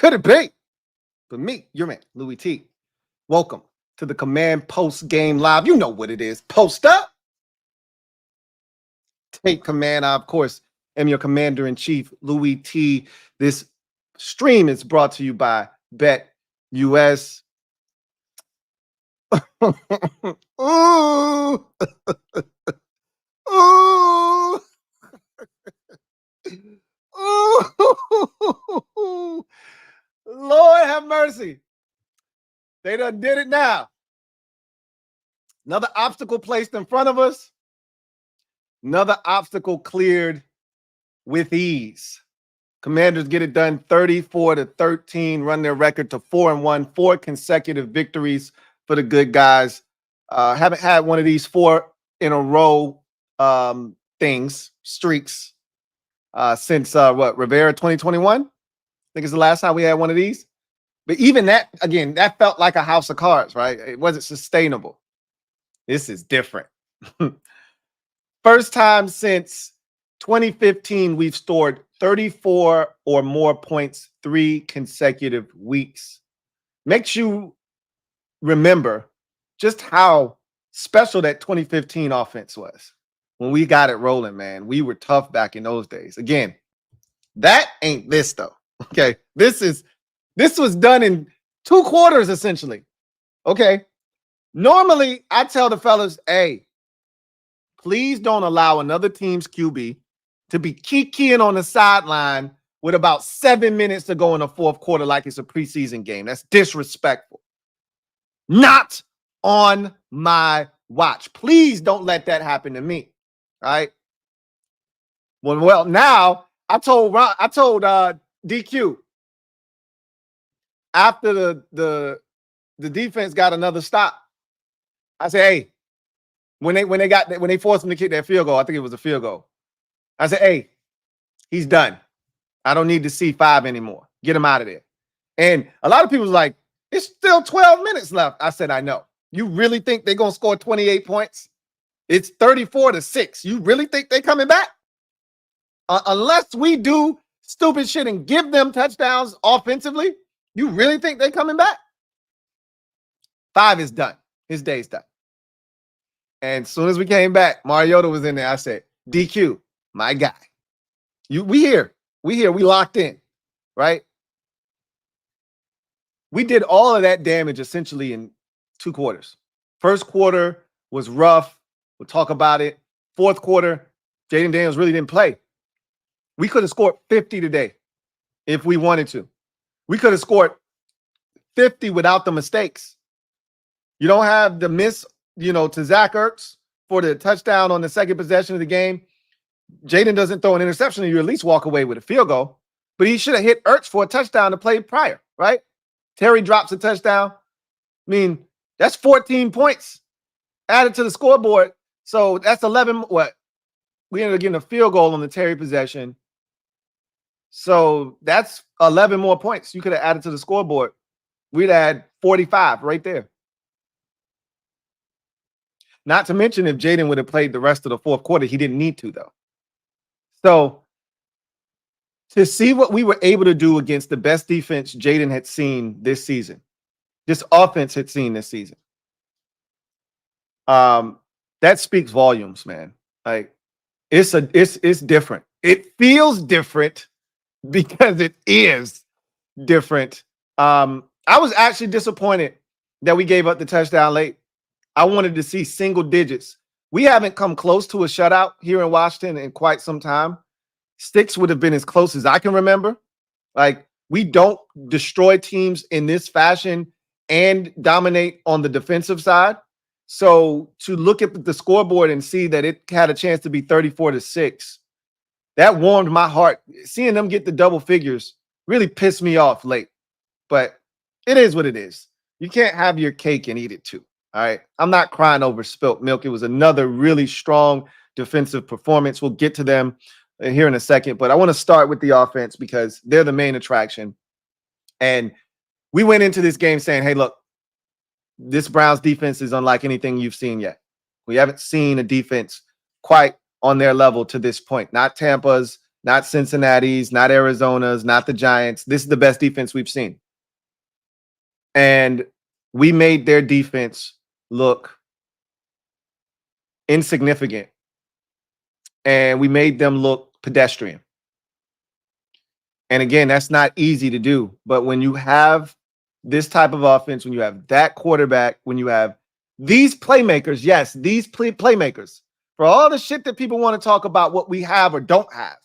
could it be? But me, your man, Louie Tee. Welcome to the Command Post Game Live. You know what it is. Post up. Take command. I, of course, am your commander-in-chief, Louie Tee. This stream is brought to you by BetUS. Ooh. Ooh. Ooh. Lord have mercy. They done did it now. Another obstacle placed in front of us. Another obstacle cleared with ease. Commanders get it done 34-13, run their record to 4-1, 4 consecutive victories for the good guys. Haven't had one of these 4 in a row streaks since Rivera 2021. I think it's the last time we had one of these. But even that, again, that felt like a house of cards, right? It wasn't sustainable. This is different. First time since 2015, we've scored 34 or more points 3 consecutive weeks. Makes you remember just how special that 2015 offense was. When we got it rolling, man, we were tough back in those days. Again, that ain't this though. Okay, this was done in 2 quarters essentially. Okay, normally I tell the fellas, hey, please don't allow another team's QB to be kikiing on the sideline with about 7 minutes to go in the 4th quarter like it's a preseason game. That's disrespectful. Not on my watch. Please don't let that happen to me. All right. Well, now I told DQ after the defense got another stop. I said, hey, when they forced him to kick that field goal, I think it was a field goal. I said, hey, he's done. I don't need to see 5 anymore. Get him out of there. And a lot of people was like, it's still 12 minutes left. I said, I know. You really think they're going to score 28 points? It's 34-6. You really think they're coming back? Unless we do stupid shit and give them touchdowns offensively, you really think they're coming back? 5 is done. His day's done. And as soon as we came back, Mariota was in there. I said, DQ, my guy. We here. We locked in, right? We did all of that damage essentially in 2 quarters. First quarter was rough. We'll talk about it. 4th quarter, Jaden Daniels really didn't play. We could have scored 50 today if we wanted to. We could have scored 50 without the mistakes. You don't have the miss, to Zach Ertz for the touchdown on the 2nd possession of the game. Jaden doesn't throw an interception and you at least walk away with a field goal. But he should have hit Ertz for a touchdown to play prior, right? Terry drops a touchdown. I mean, that's 14 points added to the scoreboard. So that's 11. What? We ended up getting a field goal on the Terry possession. So that's 11 more points you could have added to the scoreboard. We'd add 45 right there. Not to mention if Jaden would have played the rest of the 4th quarter, he didn't need to, though. So to see what we were able to do against the best defense Jaden had seen this season, this offense had seen this season, that speaks volumes, man. Like it's different. It feels different because it is different. I was actually disappointed that we gave up the touchdown late. I wanted to see single digits. We haven't come close to a shutout here in Washington in quite some time. Sticks would have been as close as I can remember. Like, we don't destroy teams in this fashion and dominate on the defensive side. So to look at the scoreboard and see that it had a chance to be 34-6, that warmed my heart. Seeing them get the double figures really pissed me off late. But it is what it is. You can't have your cake and eat it too. All right. I'm not crying over spilt milk. It was another really strong defensive performance. We'll get to them here in a second, but I want to start with the offense because they're the main attraction. And we went into this game saying, hey, look, this Browns defense is unlike anything you've seen yet. We haven't seen a defense quite on their level to this point. Not Tampa's, not Cincinnati's, not Arizona's, not the Giants. This is the best defense we've seen. And we made their defense look insignificant. And we made them look pedestrian. And again, that's not easy to do. But when you have this type of offense, when you have that quarterback, when you have these playmakers, yes, these playmakers, for all the shit that people want to talk about what we have or don't have.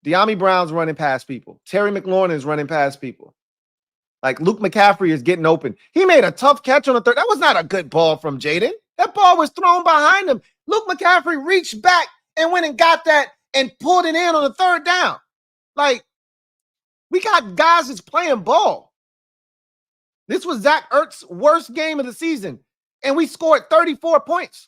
De'Ami Brown's running past people. Terry McLaurin is running past people. Like Luke McCaffrey is getting open. He made a tough catch on the third. That was not a good ball from Jaden. That ball was thrown behind him. Luke McCaffrey reached back and went and got that and pulled it in on the third down. Like, we got guys that's playing ball. This was Zach Ertz's worst game of the season, and we scored 34 points.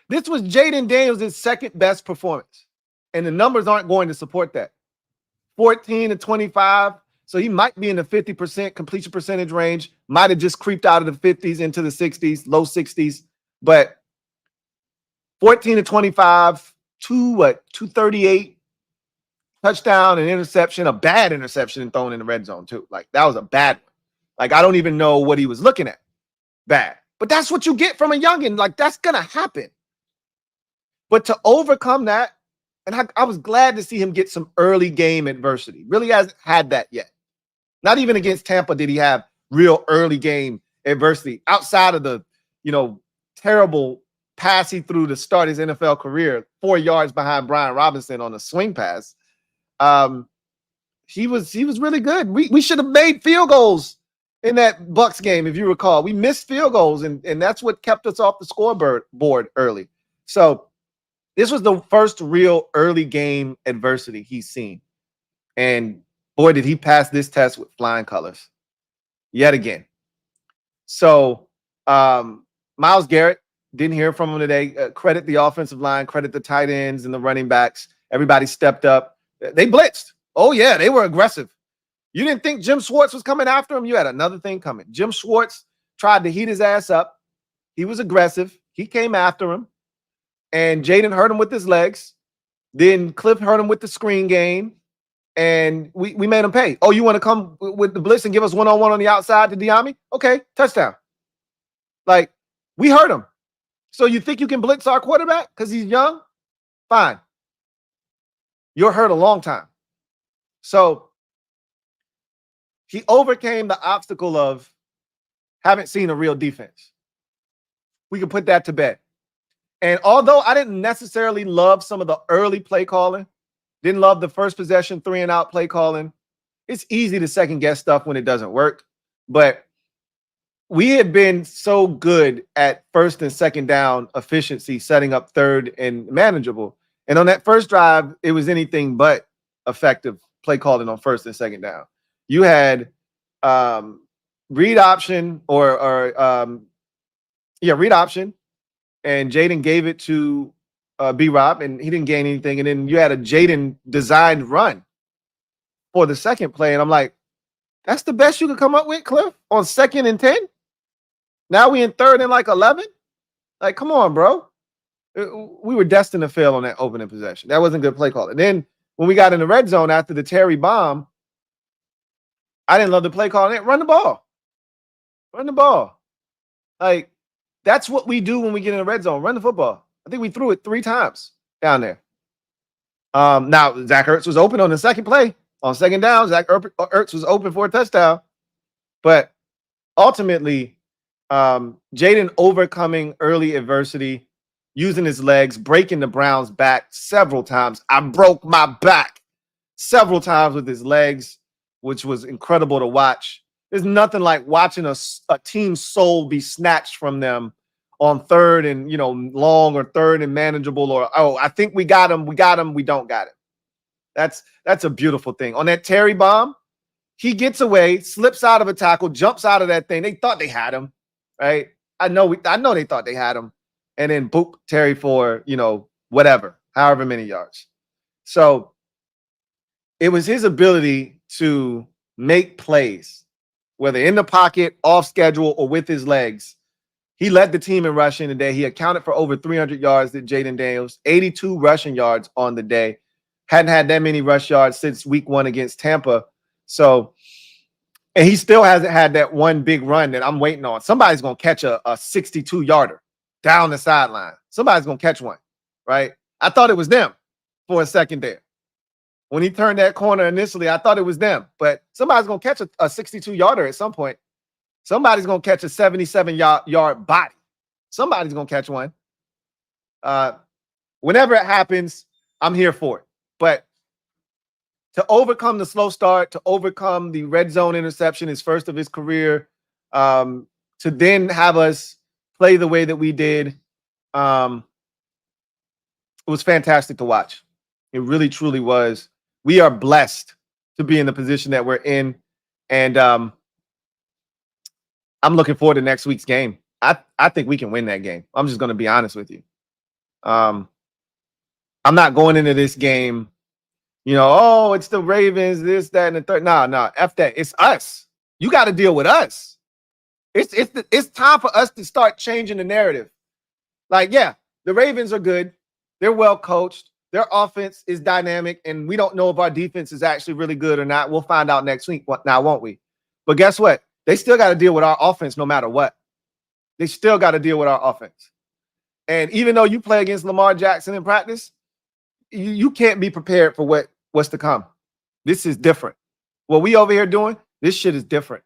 This was Jaden Daniels' second best performance, and the numbers aren't going to support that. 14 to 25, so he might be in the 50% completion percentage range, might have just creeped out of the 50s into the 60s, low 60s, but 14 to 25, 238, touchdown and interception, a bad interception thrown in the red zone too. Like, that was a bad one. Like, I don't even know what he was looking at. Bad. But that's what you get from a youngin'. Like, that's going to happen. But to overcome that, and I was glad to see him get some early game adversity. Really hasn't had that yet. Not even against Tampa did he have real early game adversity outside of the, terrible pass he threw to start his NFL career, 4 yards behind Brian Robinson on a swing pass. He was really good. We should have made field goals in that Bucs game, if you recall. We missed field goals, and that's what kept us off the scoreboard early. So this was the first real early game adversity he's seen. And boy, did he pass this test with flying colors yet again. So Myles Garrett, didn't hear from him today. Credit the offensive line, credit the tight ends and the running backs. Everybody stepped up. They blitzed. Oh, yeah, they were aggressive. You didn't think Jim Schwartz was coming after him? You had another thing coming. Jim Schwartz tried to heat his ass up. He was aggressive. He came after him. And Jaden hurt him with his legs. Then Cliff hurt him with the screen game. And we made him pay. Oh, you want to come with the blitz and give us one-on-one on the outside to De'Ami? Okay, touchdown. Like, we hurt him. So you think you can blitz our quarterback because he's young? Fine. You're hurt a long time. So he overcame the obstacle of haven't seen a real defense. We can put that to bed. And although I didn't necessarily love some of the early play calling, didn't love the first possession 3-and-out play calling, it's easy to second guess stuff when it doesn't work. But we had been so good at first and second down efficiency, setting up third and manageable. And on that first drive, it was anything but effective play calling on first and second down. You had read option read option. And Jaden gave it to B-Rob, and he didn't gain anything. And then you had a Jaden designed run for the second play. And I'm like, that's the best you could come up with, Cliff, on 2nd and 10? Now we in 3rd and 11? Like, come on, bro. We were destined to fail on that opening possession. That wasn't good play call. And then when we got in the red zone after the Terry bomb, I didn't love the play call. Run the ball. Run the ball. Like, that's what we do when we get in the red zone. Run the football. I think we threw it 3 times down there. Now, Zach Ertz was open on the second play. On second down, Zach Ertz was open for a touchdown. But ultimately, Jaden overcoming early adversity, using his legs, breaking the Browns' back several times. I broke my back several times with his legs, which was incredible to watch. There's nothing like watching a team's soul be snatched from them on 3rd and, long, or 3rd and manageable, or, oh, I think we got him, we don't got him. That's a beautiful thing. On that Terry bomb, he gets away, slips out of a tackle, jumps out of that thing. They thought they had him, right? I know they thought they had him. And then boop, Terry for, whatever, however many yards. So it was his ability to make plays, whether in the pocket, off schedule, or with his legs, He led the team in rushing today. He accounted for over 300 yards did Jaden Daniels, 82 rushing yards on the day. Hadn't had that many rush yards since week 1 against Tampa. So, and he still hasn't had that one big run that I'm waiting on. Somebody's going to catch a 62-yarder down the sideline. Somebody's going to catch one, right? I thought it was them for a second there. When he turned that corner initially, I thought it was them. But somebody's going to catch a 62-yarder at some point. Somebody's going to catch a 77-yard body. Somebody's going to catch one. Whenever it happens, I'm here for it. But to overcome the slow start, to overcome the red zone interception, his first of his career, to then have us play the way that we did, it was fantastic to watch. It really, truly was. We are blessed to be in the position that we're in. And I'm looking forward to next week's game. I think we can win that game. I'm just going to be honest with you. I'm not going into this game, oh, it's the Ravens, this, that, and the third. No, F that. It's us. You got to deal with us. It's time for us to start changing the narrative. Like, yeah, the Ravens are good. They're well coached. Their offense is dynamic, and we don't know if our defense is actually really good or not. We'll find out next week now, won't we? But guess what? They still got to deal with our offense no matter what. They still got to deal with our offense. And even though you play against Lamar Jackson in practice, you can't be prepared for what's to come. This is different. What we over here doing, this shit is different.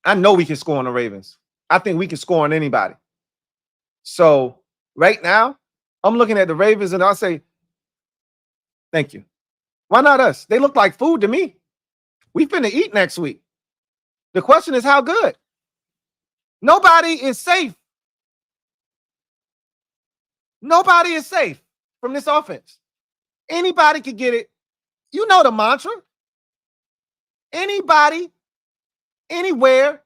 I know we can score on the Ravens. I think we can score on anybody. So right now, I'm looking at the Ravens and I'll say, thank you. Why not us? They look like food to me. We finna eat next week. The question is how good? Nobody is safe. Nobody is safe from this offense. Anybody could get it. You know the mantra. Anybody, anywhere,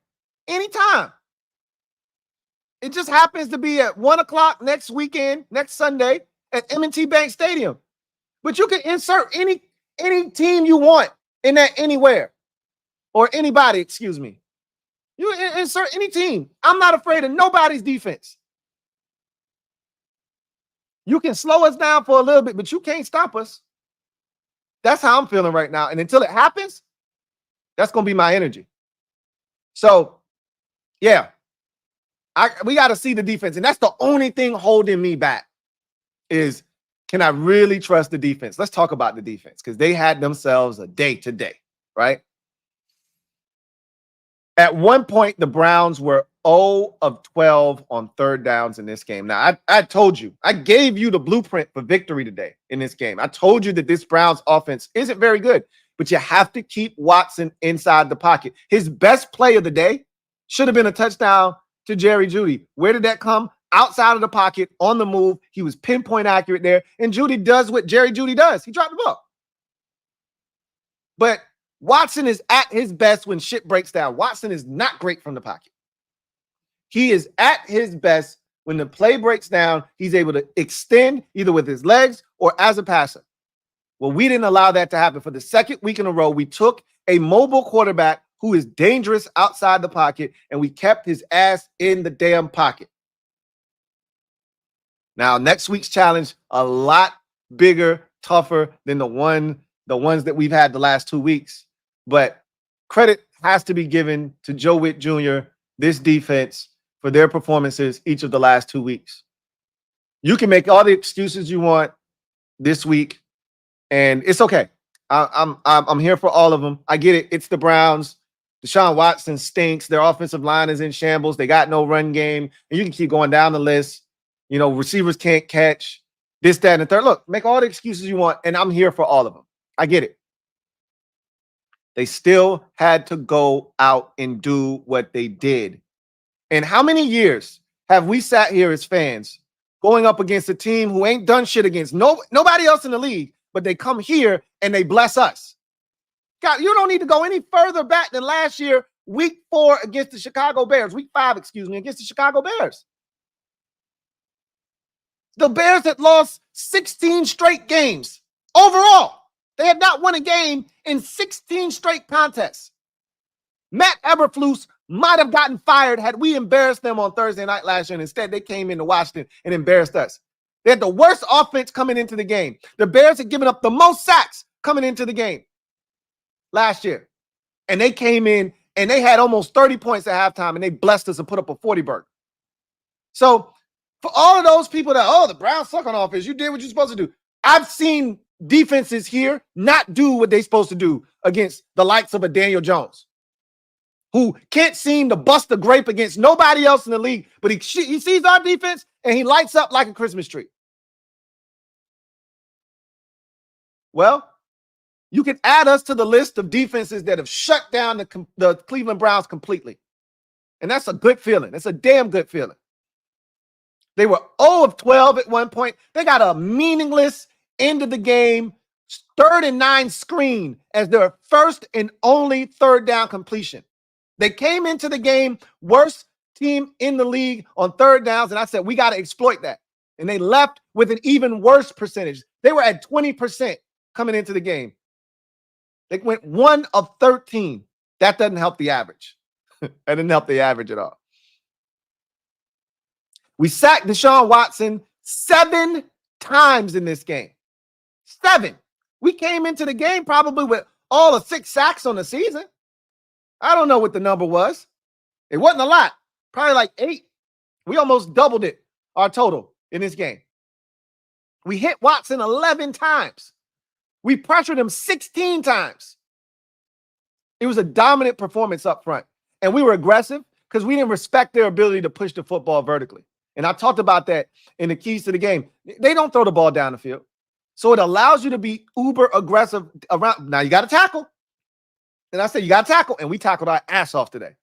anytime. It just happens to be at 1 o'clock next weekend, next Sunday at M&T Bank Stadium. But you can insert any team you want in that anywhere. Or anybody, excuse me. You insert any team. I'm not afraid of nobody's defense. You can slow us down for a little bit, but you can't stop us. That's how I'm feeling right now. And until it happens, that's going to be my energy. So, yeah. We got to see the defense. And that's the only thing holding me back is, can I really trust the defense? Let's talk about the defense because they had themselves a day today, right? At one point, the Browns were 0 of 12 on third downs in this game. Now, I told you, I gave you the blueprint for victory today in this game. I told you that this Browns offense isn't very good, but you have to keep Watson inside the pocket. His best play of the day should have been a touchdown to Jerry Jeudy. Where did that come? Outside of the pocket, on the move. He was pinpoint accurate there. And Jeudy does what Jerry Jeudy does. He dropped the ball. But Watson is at his best when shit breaks down. Watson is not great from the pocket. He is at his best when the play breaks down. He's able to extend either with his legs or as a passer. Well, we didn't allow that to happen. For the second week in a row, we took a mobile quarterback who is dangerous outside the pocket, and we kept his ass in the damn pocket. Now, next week's challenge, a lot bigger, tougher than the ones that we've had the last 2 weeks. But credit has to be given to Joe Witt Jr., this defense, for their performances each of the last 2 weeks. You can make all the excuses you want this week, and it's okay. I'm here for all of them. I get it. It's the Browns. Deshaun Watson stinks. Their offensive line is in shambles. They got no run game. And you can keep going down the list. Receivers can't catch this, that, and the third. Look, make all the excuses you want, and I'm here for all of them. I get it. They still had to go out and do what they did. And how many years have we sat here as fans going up against a team who ain't done shit against nobody else in the league, but they come here and they bless us? God, you don't need to go any further back than last year, week 4 against the Chicago Bears, week 5, against the Chicago Bears. The Bears had lost 16 straight games overall. They had not won a game in 16 straight contests. Matt Eberflus might have gotten fired had we embarrassed them on Thursday night last year. And instead, they came into Washington and embarrassed us. They had the worst offense coming into the game. The Bears had given up the most sacks coming into the game last year. And they came in and they had almost 30 points at halftime, and they blessed us and put up a 40 burger. So for all of those people that, oh, the Browns suck on offense, you did what you're supposed to do. I've seen defenses here not do what they're supposed to do against the likes of a Daniel Jones, who can't seem to bust a grape against nobody else in the league, but he sees our defense and he lights up like a Christmas tree. Well, you can add us to the list of defenses that have shut down the Cleveland Browns completely. And that's a good feeling. It's a damn good feeling. They were 0 of 12 at one point. They got a meaningless end of the game, 3rd and 9 screen as their first and only third down completion. They came into the game worst team in the league on third downs, and I said, we got to exploit that. And they left with an even worse percentage. They were at 20% coming into the game. They went 1 of 13. That doesn't help the average. That didn't help the average at all. We sacked Deshaun Watson 7 times in this game. 7. We came into the game probably with all of 6 sacks on the season. I don't know what the number was. It wasn't a lot. Probably like 8. We almost doubled it, our total in this game. We hit Watson 11 times. We pressured him 16 times. It was a dominant performance up front. And we were aggressive because we didn't respect their ability to push the football vertically. And I talked about that in the keys to the game. They don't throw the ball down the field. So it allows you to be uber aggressive around. Now you got to tackle. And I said, you got to tackle. And we tackled our ass off today.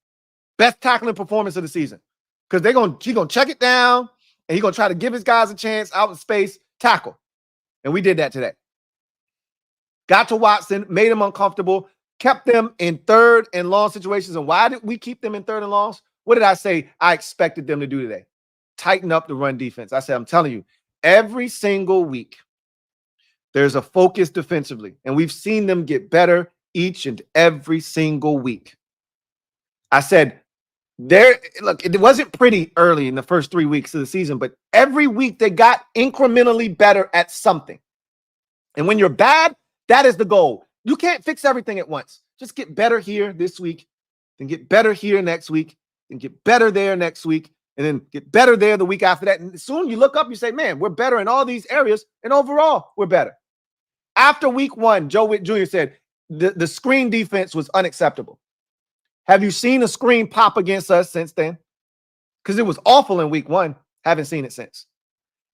Best tackling performance of the season. Because he's going to check it down and he's going to try to give his guys a chance out in space, tackle. And we did that today. Got to Watson, made him uncomfortable, kept them in 3rd and long situations. And why did we keep them in 3rd and longs? What did I say I expected them to do today? Tighten up the run defense. I said, I'm telling you, every single week, there's a focus defensively. And we've seen them get better each and every single week. I said, look, it wasn't pretty early in the first 3 weeks of the season, but every week they got incrementally better at something. And when you're bad, that is the goal. You can't fix everything at once. Just get better here this week, then get better here next week, then get better there next week, and then get better there the week after that. And soon you look up, you say, man, we're better in all these areas, and overall, we're better. After week 1, Joe Witt Jr. said the screen defense was unacceptable. Have you seen a screen pop against us since then? Because it was awful in week 1. Haven't seen it since.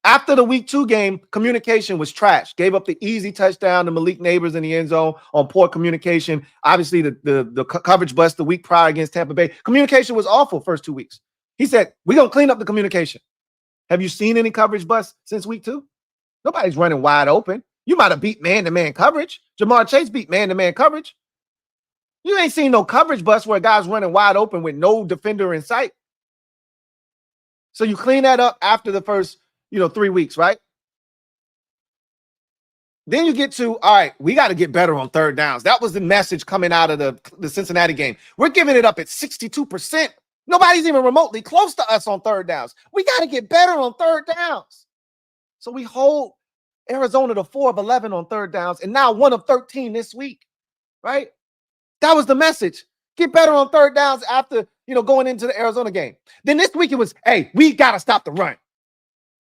After the week 2 game, communication was trash. Gave up the easy touchdown to Malik Neighbors in the end zone on poor communication. Obviously, the coverage bust the week prior against Tampa Bay. Communication was awful first 2 weeks. He said, we're going to clean up the communication. Have you seen any coverage bust since week 2? Nobody's running wide open. You might have beat man-to-man coverage. Jamar Chase beat man-to-man coverage. You ain't seen no coverage bust where a guy's running wide open with no defender in sight. So you clean that up after the first 3 weeks, right? Then you get to, all right, we got to get better on third downs. That was the message coming out of the Cincinnati game. We're giving it up at 62%. Nobody's even remotely close to us on third downs. We got to get better on third downs. So we hold Arizona to 4 of 11 on third downs and now 1 of 13 this week, right? That was the message. Get better on third downs after, going into the Arizona game. Then this week it was, hey, we got to stop the run.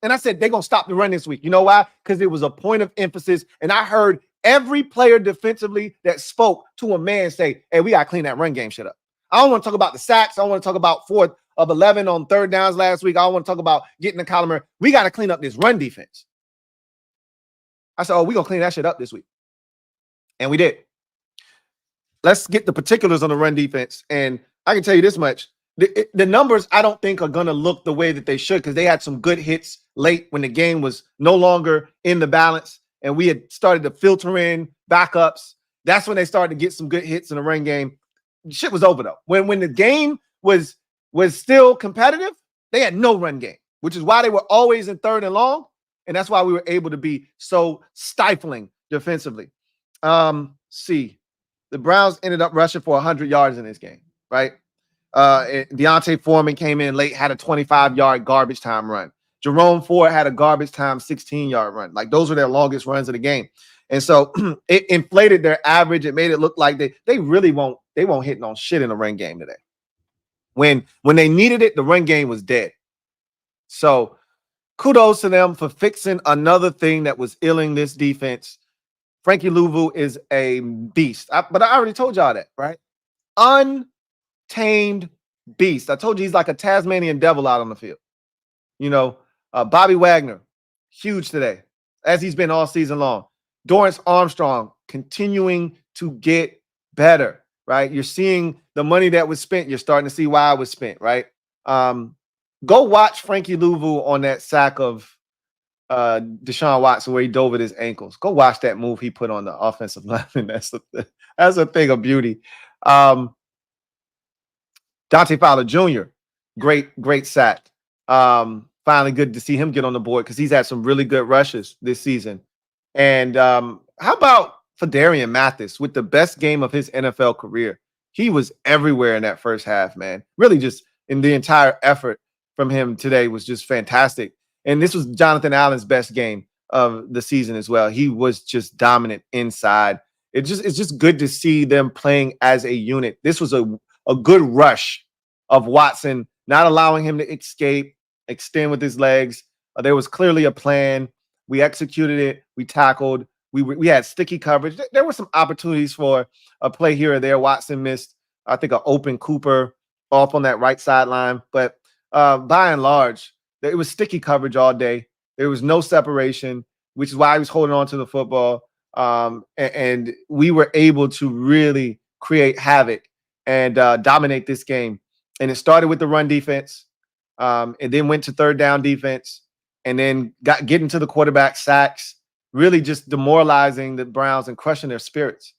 And I said, they're going to stop the run this week. You know why? Because it was a point of emphasis. And I heard every player defensively that spoke to a man say, hey, we got to clean that run game shit up. I don't want to talk about the sacks. I don't want to talk about 4 of 11 on third downs last week. I don't want to talk about getting the column. We got to clean up this run defense. I said, we're going to clean that shit up this week. And we did. Let's get the particulars on the run defense. And I can tell you this much. The numbers, I don't think, are going to look the way that they should because they had some good hits late when the game was no longer in the balance and we had started to filter in backups. That's when they started to get some good hits in the run game. Shit was over, though. When the game was still competitive, they had no run game, which is why they were always in third and long, and that's why we were able to be so stifling defensively. See, the Browns ended up rushing for 100 yards in this game, right? Deontay Foreman came in late, had a 25-yard garbage time run. Jerome Ford had a garbage time 16-yard run. Like, those were their longest runs of the game. And so it inflated their average. It made it look like they really won't hit on shit in the run game today. When they needed it, the run game was dead. So kudos to them for fixing another thing that was ailing this defense. Frankie Louvu is a beast. But I already told y'all that, right? Untamed beast. I told you he's like a Tasmanian devil out on the field. You know, Bobby Wagner, huge today, as he's been all season long. Dorrance Armstrong continuing to get better, right? You're seeing the money that was spent. You're starting to see why it was spent, right? Go watch Frankie Louvu on that sack of Deshaun Watson where he dove at his ankles. Go watch that move he put on the offensive line. That's a thing of beauty. Dante Fowler Jr., great sack. Finally good to see him get on the board because he's had some really good rushes this season. And how about Fadarian Mathis with the best game of his NFL career? He was everywhere in that first half, man. Really just in the entire effort from him today was just fantastic. And this was Jonathan Allen's best game of the season as well. He was just dominant inside. It's just good to see them playing as a unit. This was a good rush of Watson, not allowing him to escape, extend with his legs. There was clearly a plan. We executed it. We tackled. We had sticky coverage. There were some opportunities for a play here or there. Watson missed, I think, an open Cooper off on that right sideline. But by and large, it was sticky coverage all day. There was no separation, which is why he was holding on to the football. And we were able to really create havoc and dominate this game. And it started with the run defense, and then went to third down defense, and then getting to the quarterback sacks, really just demoralizing the Browns and crushing their spirits.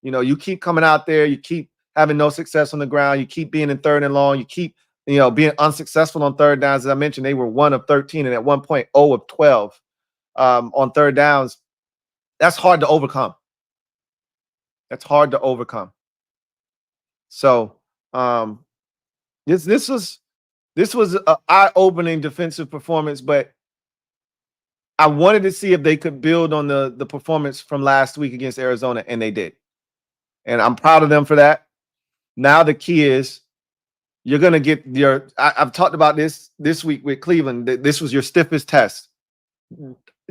You know, you keep coming out there, you keep having no success on the ground, you keep being in third and long, you keep, being unsuccessful on third downs. As I mentioned, they were 1 of 13 and at one point 0 of 12 on third downs. That's hard to overcome. That's hard to overcome. So this was an eye-opening defensive performance, but I wanted to see if they could build on the performance from last week against Arizona, and they did. And I'm proud of them for that. Now the key is you're going to get I've talked about this week with Cleveland. This was your stiffest test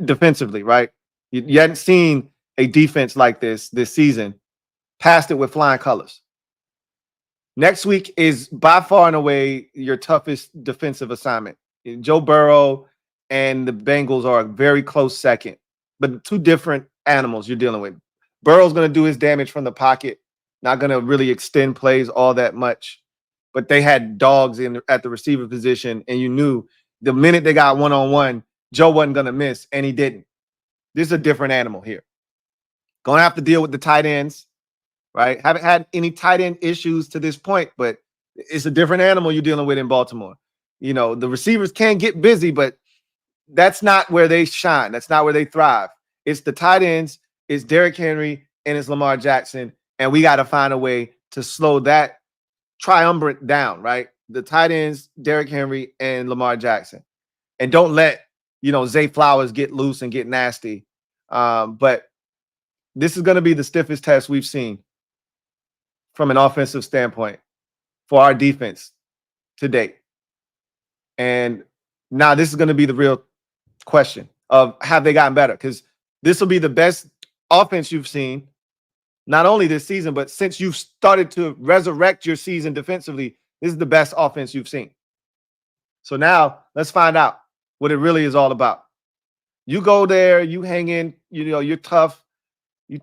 defensively, right? You hadn't seen a defense like this season. Passed it with flying colors. Next week is by far and away your toughest defensive assignment. Joe Burrow and the Bengals are a very close second, but two different animals you're dealing with. Burrow's going to do his damage from the pocket, not going to really extend plays all that much, but they had dogs at the receiver position, and you knew the minute they got one-on-one, Joe wasn't going to miss, and he didn't. This is a different animal here. Going to have to deal with the tight ends, right? Haven't had any tight end issues to this point, but it's a different animal you're dealing with in Baltimore. The receivers can get busy, but that's not where they shine. That's not where they thrive. It's the tight ends, it's Derrick Henry, and it's Lamar Jackson. And we got to find a way to slow that triumvirate down, right? The tight ends, Derrick Henry, and Lamar Jackson. And don't let, Zay Flowers get loose and get nasty. But this is going to be the stiffest test we've seen from an offensive standpoint for our defense to date. And now this is going to be the real question of have they gotten better? Because this will be the best offense you've seen, not only this season, but since you've started to resurrect your season defensively, this is the best offense you've seen. So now let's find out what it really is all about. You go there, you hang in, you're tough, and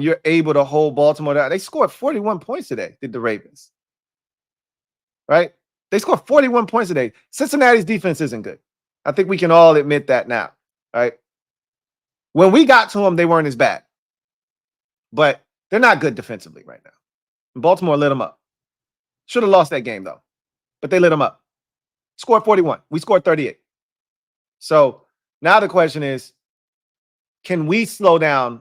you're able to hold Baltimore down. They scored 41 points today, did the Ravens. Right? They scored 41 points today. Cincinnati's defense isn't good. I think we can all admit that now, right? When we got to them, they weren't as bad. But they're not good defensively right now. And Baltimore lit them up. Should have lost that game, though. But they lit them up. Scored 41. We scored 38. So now the question is, can we slow down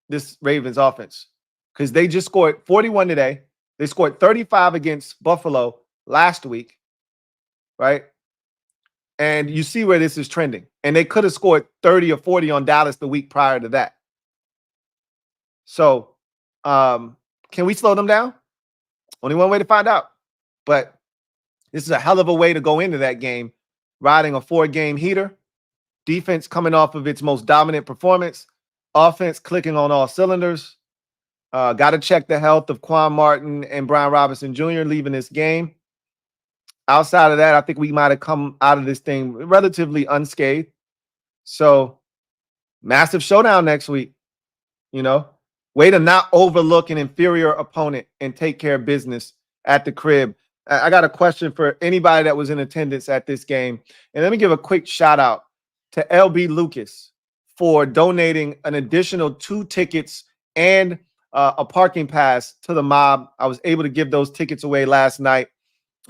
this Ravens offense? Because they just scored 41 today. They scored 35 against Buffalo. last week, right? And you see where this is trending. And they could have scored 30 or 40 on Dallas the week prior to that. So can we slow them down? Only one way to find out. But this is a hell of a way to go into that game, riding a 4-game heater. Defense coming off of its most dominant performance. Offense clicking on all cylinders. Got to check the health of Quan Martin and Brian Robinson Jr. leaving this game. Outside of that, I think we might have come out of this thing relatively unscathed. So, massive showdown next week. You know, way to not overlook an inferior opponent and take care of business at the crib. I got a question for anybody that was in attendance at this game. And let me give a quick shout out to LB Lucas for donating an additional 2 tickets and a parking pass to the mob. I was able to give those tickets away last night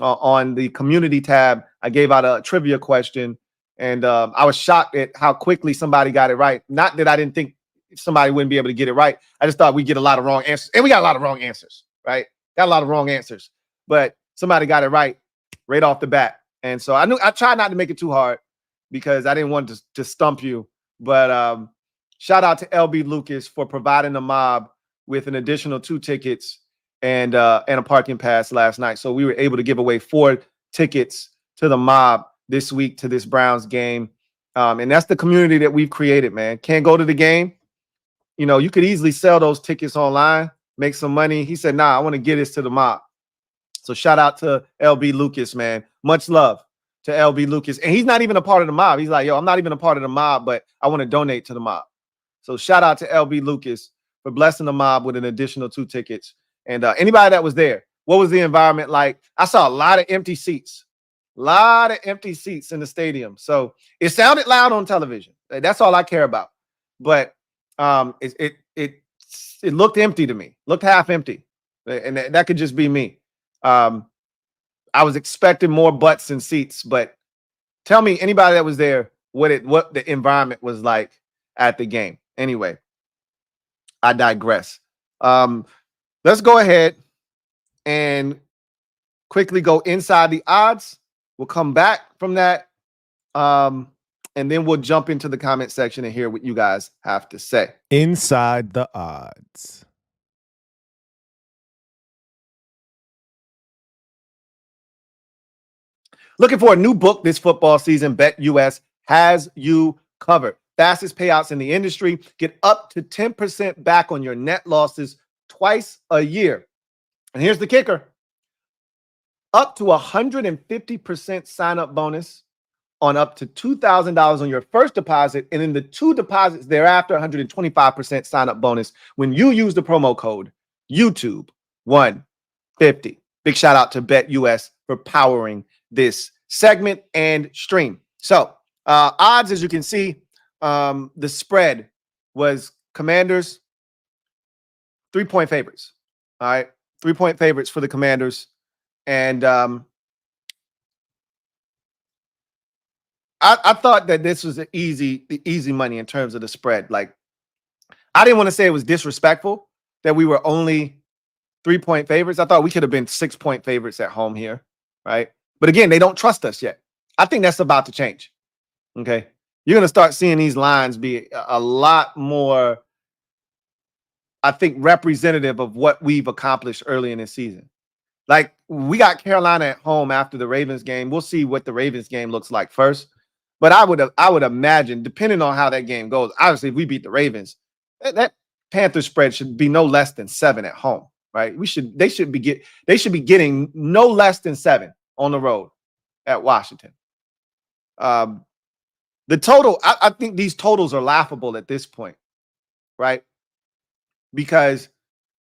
on the community tab. I gave out a trivia question, and I was shocked at how quickly somebody got it right. Not that I didn't think somebody wouldn't be able to get it right. I just thought we'd get a lot of wrong answers. And we got a lot of wrong answers, right? Got a lot of wrong answers. But somebody got it right off the bat. And so I tried not to make it too hard because I didn't want to stump you. But shout out to LB Lucas for providing the mob with an additional 2 tickets and a parking pass last night. So we were able to give away 4 tickets to the mob this week to this Browns game. And that's the community that we've created, man. Can't go to the game. You know, you could easily sell those tickets online, make some money. He said, nah, I want to get this to the mob. So shout out to LB Lucas, man. Much love to LB Lucas. And he's not even a part of the mob. He's like, yo, I'm not even a part of the mob, but I want to donate to the mob. So shout out to LB Lucas for blessing the mob with an additional 2 tickets. And anybody that was there, what was the environment like? I saw a lot of empty seats. A lot of empty seats in the stadium. So it sounded loud on television. That's all I care about. But it looked empty to me. Looked half empty. And that could just be me. I was expecting more butts and seats, but tell me, anybody that was there, what the environment was like at the game. Anyway, I digress. Let's go ahead and quickly go inside the odds. We'll come back from that. And then we'll jump into the comment section and hear what you guys have to say. Inside the odds. Looking for a new book this football season? BetUS has you covered. Fastest payouts in the industry. Get up to 10% back on your net losses twice a year. And here's the kicker. Up to 150% sign-up bonus on up to $2,000 on your first deposit. And in the 2 deposits thereafter, 125% sign-up bonus when you use the promo code YouTube150. Big shout out to BetUS for powering this segment and stream. So odds, as you can see, the spread was Commanders 3-point favorites. All right, 3-point favorites for the Commanders. And I thought that this was the easy money in terms of the spread. Like, I didn't want to say it was disrespectful that we were only 3-point favorites. I thought we could have been 6-point favorites at home here, right? But again, they don't trust us yet. I think that's about to change. Okay, you're going to start seeing these lines be a lot more, I think, representative of what we've accomplished early in the season. Like, we got Carolina at home after the Ravens game. We'll see what the Ravens game looks like first. But I would imagine, depending on how that game goes, obviously, if we beat the Ravens, that Panthers spread should be no less than 7 at home, right? They should be getting no less than 7 on the road at Washington. The total, I think these totals are laughable at this point, right? Because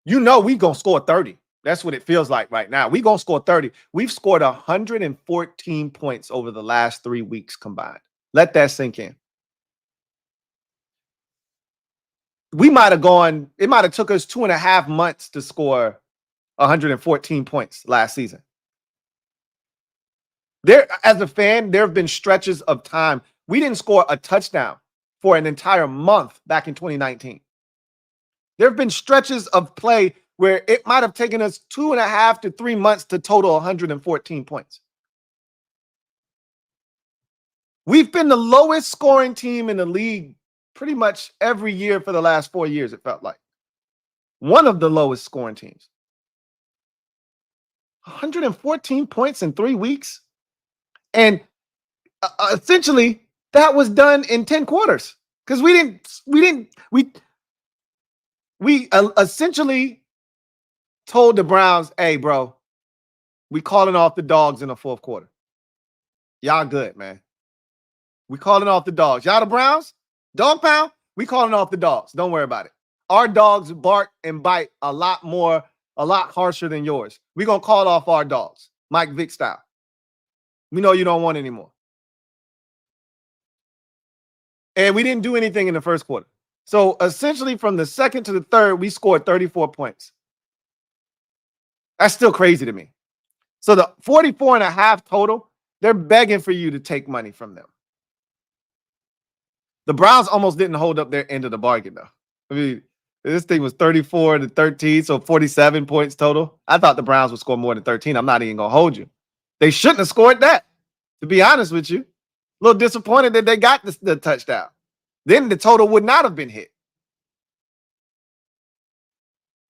we're going to score 30. That's what it feels like right now. We're going to score 30. We've scored 114 points over the last 3 weeks combined. Let that sink in. It might have took us 2.5 months to score 114 points last season. As a fan, there have been stretches of time. We didn't score a touchdown for an entire month back in 2019. There have been stretches of play where it might have taken us 2.5 to 3 months to total 114 points. We've been the lowest scoring team in the league pretty much every year for the last 4 years, it felt like. One of the lowest scoring teams. 114 points in 3 weeks. And essentially, that was done in 10 quarters. Because we essentially told the Browns, hey, bro, we calling off the dogs in the fourth quarter. Y'all good, man. We calling off the dogs. Y'all the Browns? Dog pound? We calling off the dogs. Don't worry about it. Our dogs bark and bite a lot harsher than yours. We're going to call off our dogs. Mike Vick style. We know you don't want anymore. And we didn't do anything in the first quarter. So essentially from the second to the third, we scored 34 points. That's still crazy to me. So the 44.5 total, they're begging for you to take money from them. The Browns almost didn't hold up their end of the bargain, though. I mean, this thing was 34 to 13, so 47 points total. I thought the Browns would score more than 13. I'm not even going to hold you. They shouldn't have scored that, to be honest with you. A little disappointed that they got the touchdown. Then the total would not have been hit.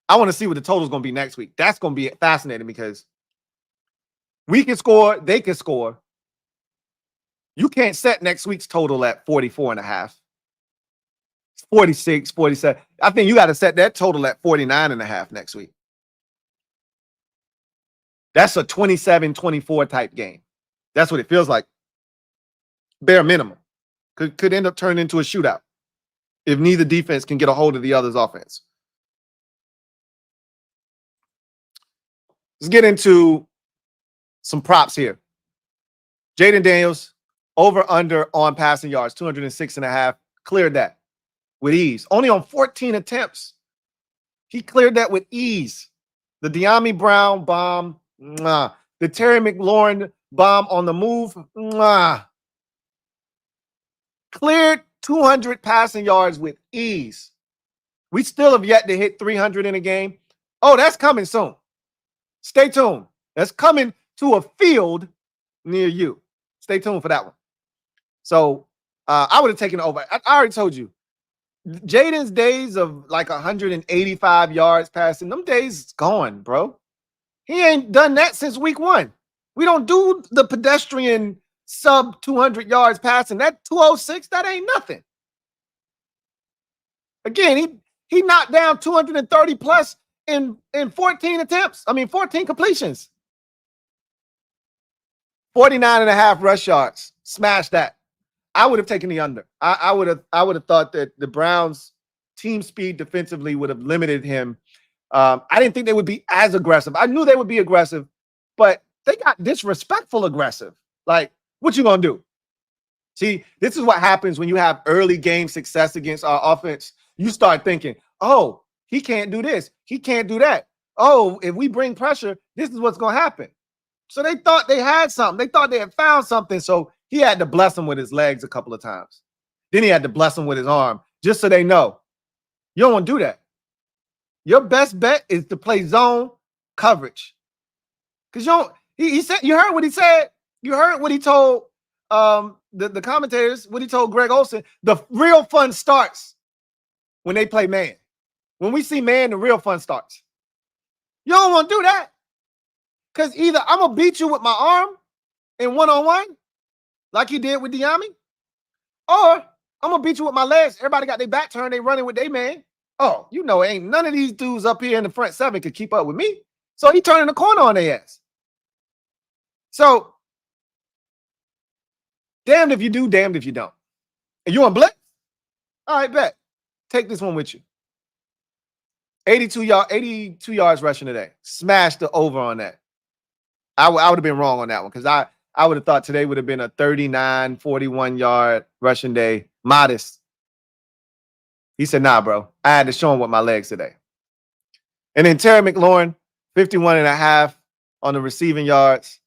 I want to see what the total is going to be next week. That's going to be fascinating because we can score, they can score. You can't set next week's total at 44.5. 46, 47. I think you got to set that total at 49.5 next week. That's a 27-24 type game. That's what it feels like. Bare minimum. Could end up turning into a shootout if neither defense can get a hold of the other's offense. Let's get into some props here. Jaden Daniels, over under on passing yards, 206.5. Cleared that with ease. Only on 14 attempts. He cleared that with ease. The De'Ami Brown bomb. Mwah. The Terry McLaurin bomb on the move. Mwah. Cleared 200 passing yards with ease. We still have yet to hit 300 in a game. Oh, that's coming soon. Stay tuned. That's coming to a field near you. Stay tuned for that one. So I would have taken over. I already told you. Jaden's days of like 185 yards passing, them days gone, bro. He ain't done that since week 1. We don't do the pedestrian sub 200 yards passing. That 206, that ain't nothing. Again, he knocked down 230 plus in 14 attempts. 14 completions. 49.5 rush yards. Smash that. I would have taken the under. I would have thought that the Browns' team speed defensively would have limited him. I didn't think they would be as aggressive. I knew they would be aggressive, but they got disrespectful aggressive. Like, what you gonna do? See, this is what happens when you have early game success against our offense. You start thinking, oh, he can't do this. He can't do that. Oh, if we bring pressure, this is what's gonna happen. So they thought they had something. They thought they had found something. So he had to bless him with his legs a couple of times. Then he had to bless him with his arm, just so they know. You don't want to do that. Your best bet is to play zone coverage. Because he said, you heard what he said. You heard what he told the commentators, what he told Greg Olsen. The real fun starts when they play man. When we see man, the real fun starts. You don't want to do that. Because either I'm going to beat you with my arm in one-on-one, like he did with De'Ami, or I'm going to beat you with my legs. Everybody got their back turned. They running with their man. Oh, ain't none of these dudes up here in the front seven could keep up with me. So he turning the corner on their ass. So, damned if you do, damned if you don't. And you want blitz? All right, bet. Take this one with you. 82 yards rushing today. Smash the over on that. I would have been wrong on that one because I would have thought today would have been a 39, 41-yard rushing day. Modest. He said, nah, bro. I had to show him with my legs today. And then Terry McLaurin, 51.5 on the receiving yards.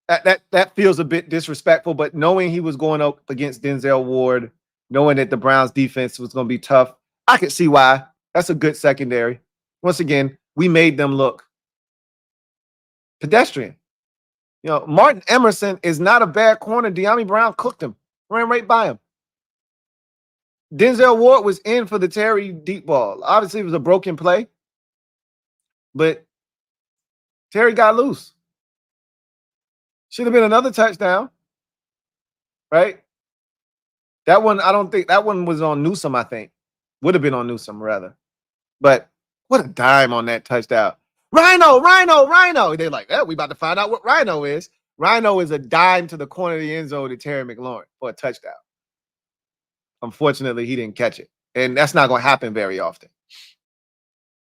That feels a bit disrespectful, but knowing he was going up against Denzel Ward, knowing that the Browns defense was going to be tough, I could see why. That's a good secondary. Once again, we made them look pedestrian. You know, Martin Emerson is not a bad corner. De'Ami Brown cooked him, ran right by him. Denzel Ward was in for the Terry deep ball. Obviously, it was a broken play, but Terry got loose. Should have been another touchdown, right? That one, I don't think that one was on Newsome, I think. Would have been on Newsome, rather. But what a dime on that touchdown. Rhino, Rhino, Rhino. They're like, we about to find out what Rhino is. Rhino is a dime to the corner of the end zone to Terry McLaurin for a touchdown. Unfortunately, he didn't catch it. And that's not going to happen very often.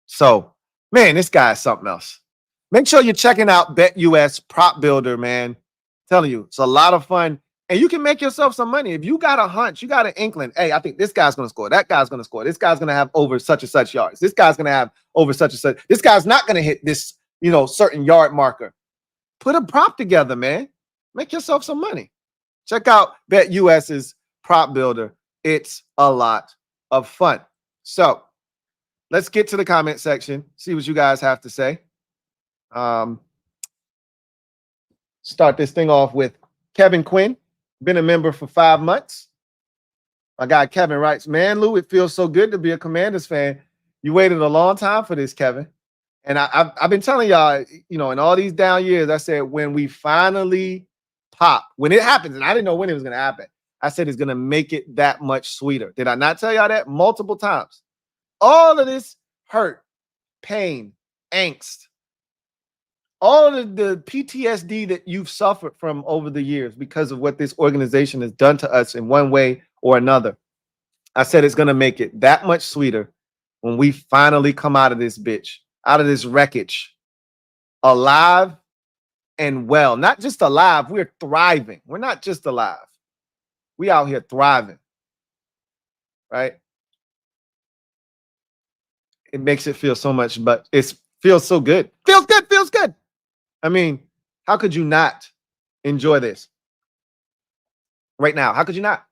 So, man, this guy is something else. Make sure you're checking out BetUS Prop Builder, man. I'm telling you, it's a lot of fun. And you can make yourself some money. If you got a hunch, you got an inkling, hey, I think this guy's going to score. That guy's going to score. This guy's going to have over such and such yards. This guy's going to have over such and such. This guy's not going to hit this, certain yard marker. Put a prop together, man. Make yourself some money. Check out BetUS's Prop Builder. It's a lot of fun. So let's get to the comment section, see what you guys have to say. Start this thing off with Kevin Quinn. Been a member for 5 months. My guy Kevin writes, man, Lou, it feels so good to be a Commanders fan. You waited a long time for this, Kevin. And I've been telling y'all, in all these down years, I said, when we finally pop, when it happens, and I didn't know when it was going to happen, I said it's going to make it that much sweeter. Did I not tell y'all that multiple times? All of this hurt, pain, angst, all of the PTSD that you've suffered from over the years because of what this organization has done to us in one way or another. I said it's going to make it that much sweeter when we finally come out of this bitch, out of this wreckage, alive and well. Not just alive, we're thriving. We're not just alive. We out here thriving, right? It makes it feel so much, but it feels so good. Feels good, feels good. I mean, how could you not enjoy this right now? How could you not?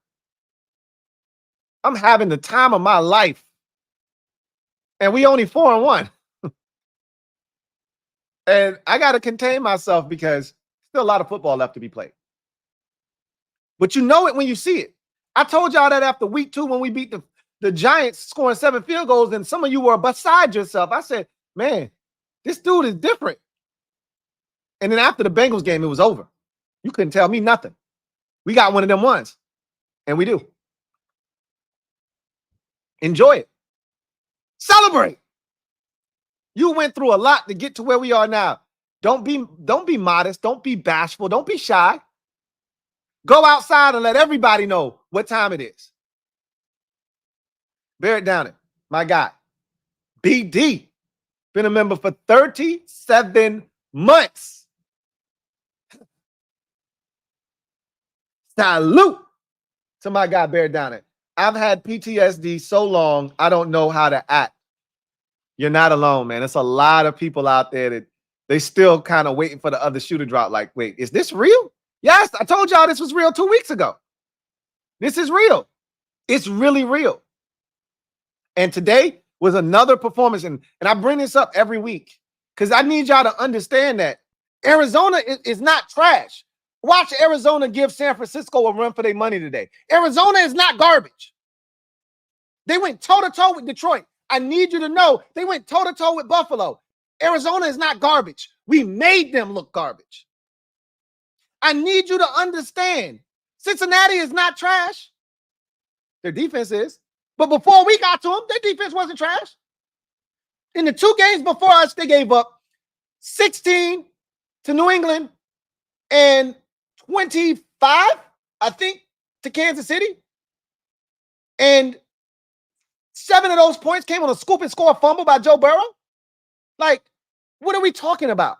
I'm having the time of my life. And we only 4-1. And I got to contain myself because still a lot of football left to be played. But you know it when you see it. I told y'all that after week 2 when we beat the Giants scoring 7 field goals and some of you were beside yourself. I said, man, this dude is different. And then after the Bengals game, it was over. You couldn't tell me nothing. We got one of them ones. And we do. Enjoy it. Celebrate. You went through a lot to get to where we are now. Don't be modest. Don't be bashful. Don't be shy. Go outside and let everybody know what time it is. Bear it down it. My guy. BD. Been a member for 37 months. Salute to my guy, Bear Down It. I've had PTSD so long, I don't know how to act. You're not alone, man. It's a lot of people out there that they still kind of waiting for the other shoe to drop. Like, wait, is this real? Yes, I told y'all this was real 2 weeks ago. This is real. It's really real. And today was another performance. And I bring this up every week because I need y'all to understand that Arizona is not trash. Watch Arizona give San Francisco a run for their money today. Arizona is not garbage. They went toe-to-toe with Detroit. I need you to know they went toe-to-toe with Buffalo. Arizona is not garbage. We made them look garbage. I need you to understand. Cincinnati is not trash. Their defense is. But before we got to them, their defense wasn't trash. In the 2 games before us, they gave up 16 to New England and 25, I think, to Kansas City. And 7 of those points came on a scoop and score fumble by Joe Burrow. Like, what are we talking about?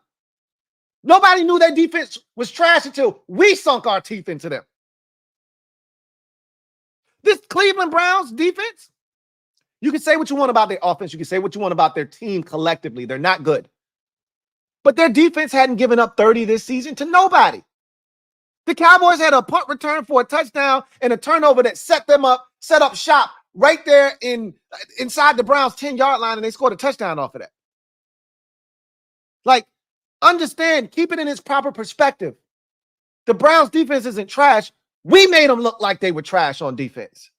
Nobody knew their defense was trash until we sunk our teeth into them. This Cleveland Browns defense, you can say what you want about their offense. You can say what you want about their team collectively. They're not good. But their defense hadn't given up 30 this season to nobody. The Cowboys had a punt return for a touchdown and a turnover that set up shop right there inside the Browns 10-yard line, and they scored a touchdown off of that. Like, understand, keep it in its proper perspective. The Browns defense isn't trash. We made them look like they were trash on defense.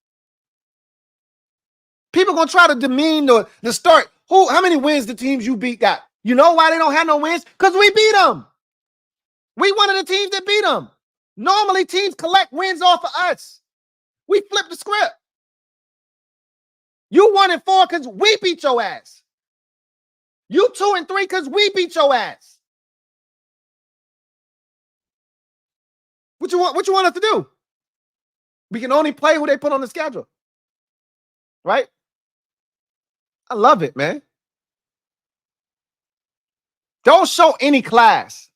People going to try to demean the start. How many wins the teams you beat got? You know why they don't have no wins? Because we beat them. We one of the teams that beat them. Normally, teams collect wins off of us. We flipped the script. You 1-4 because we beat your ass. You 2-3 because we beat your ass. What you want us to do? We can only play who they put on the schedule. Right? I love it, man. Don't show any class.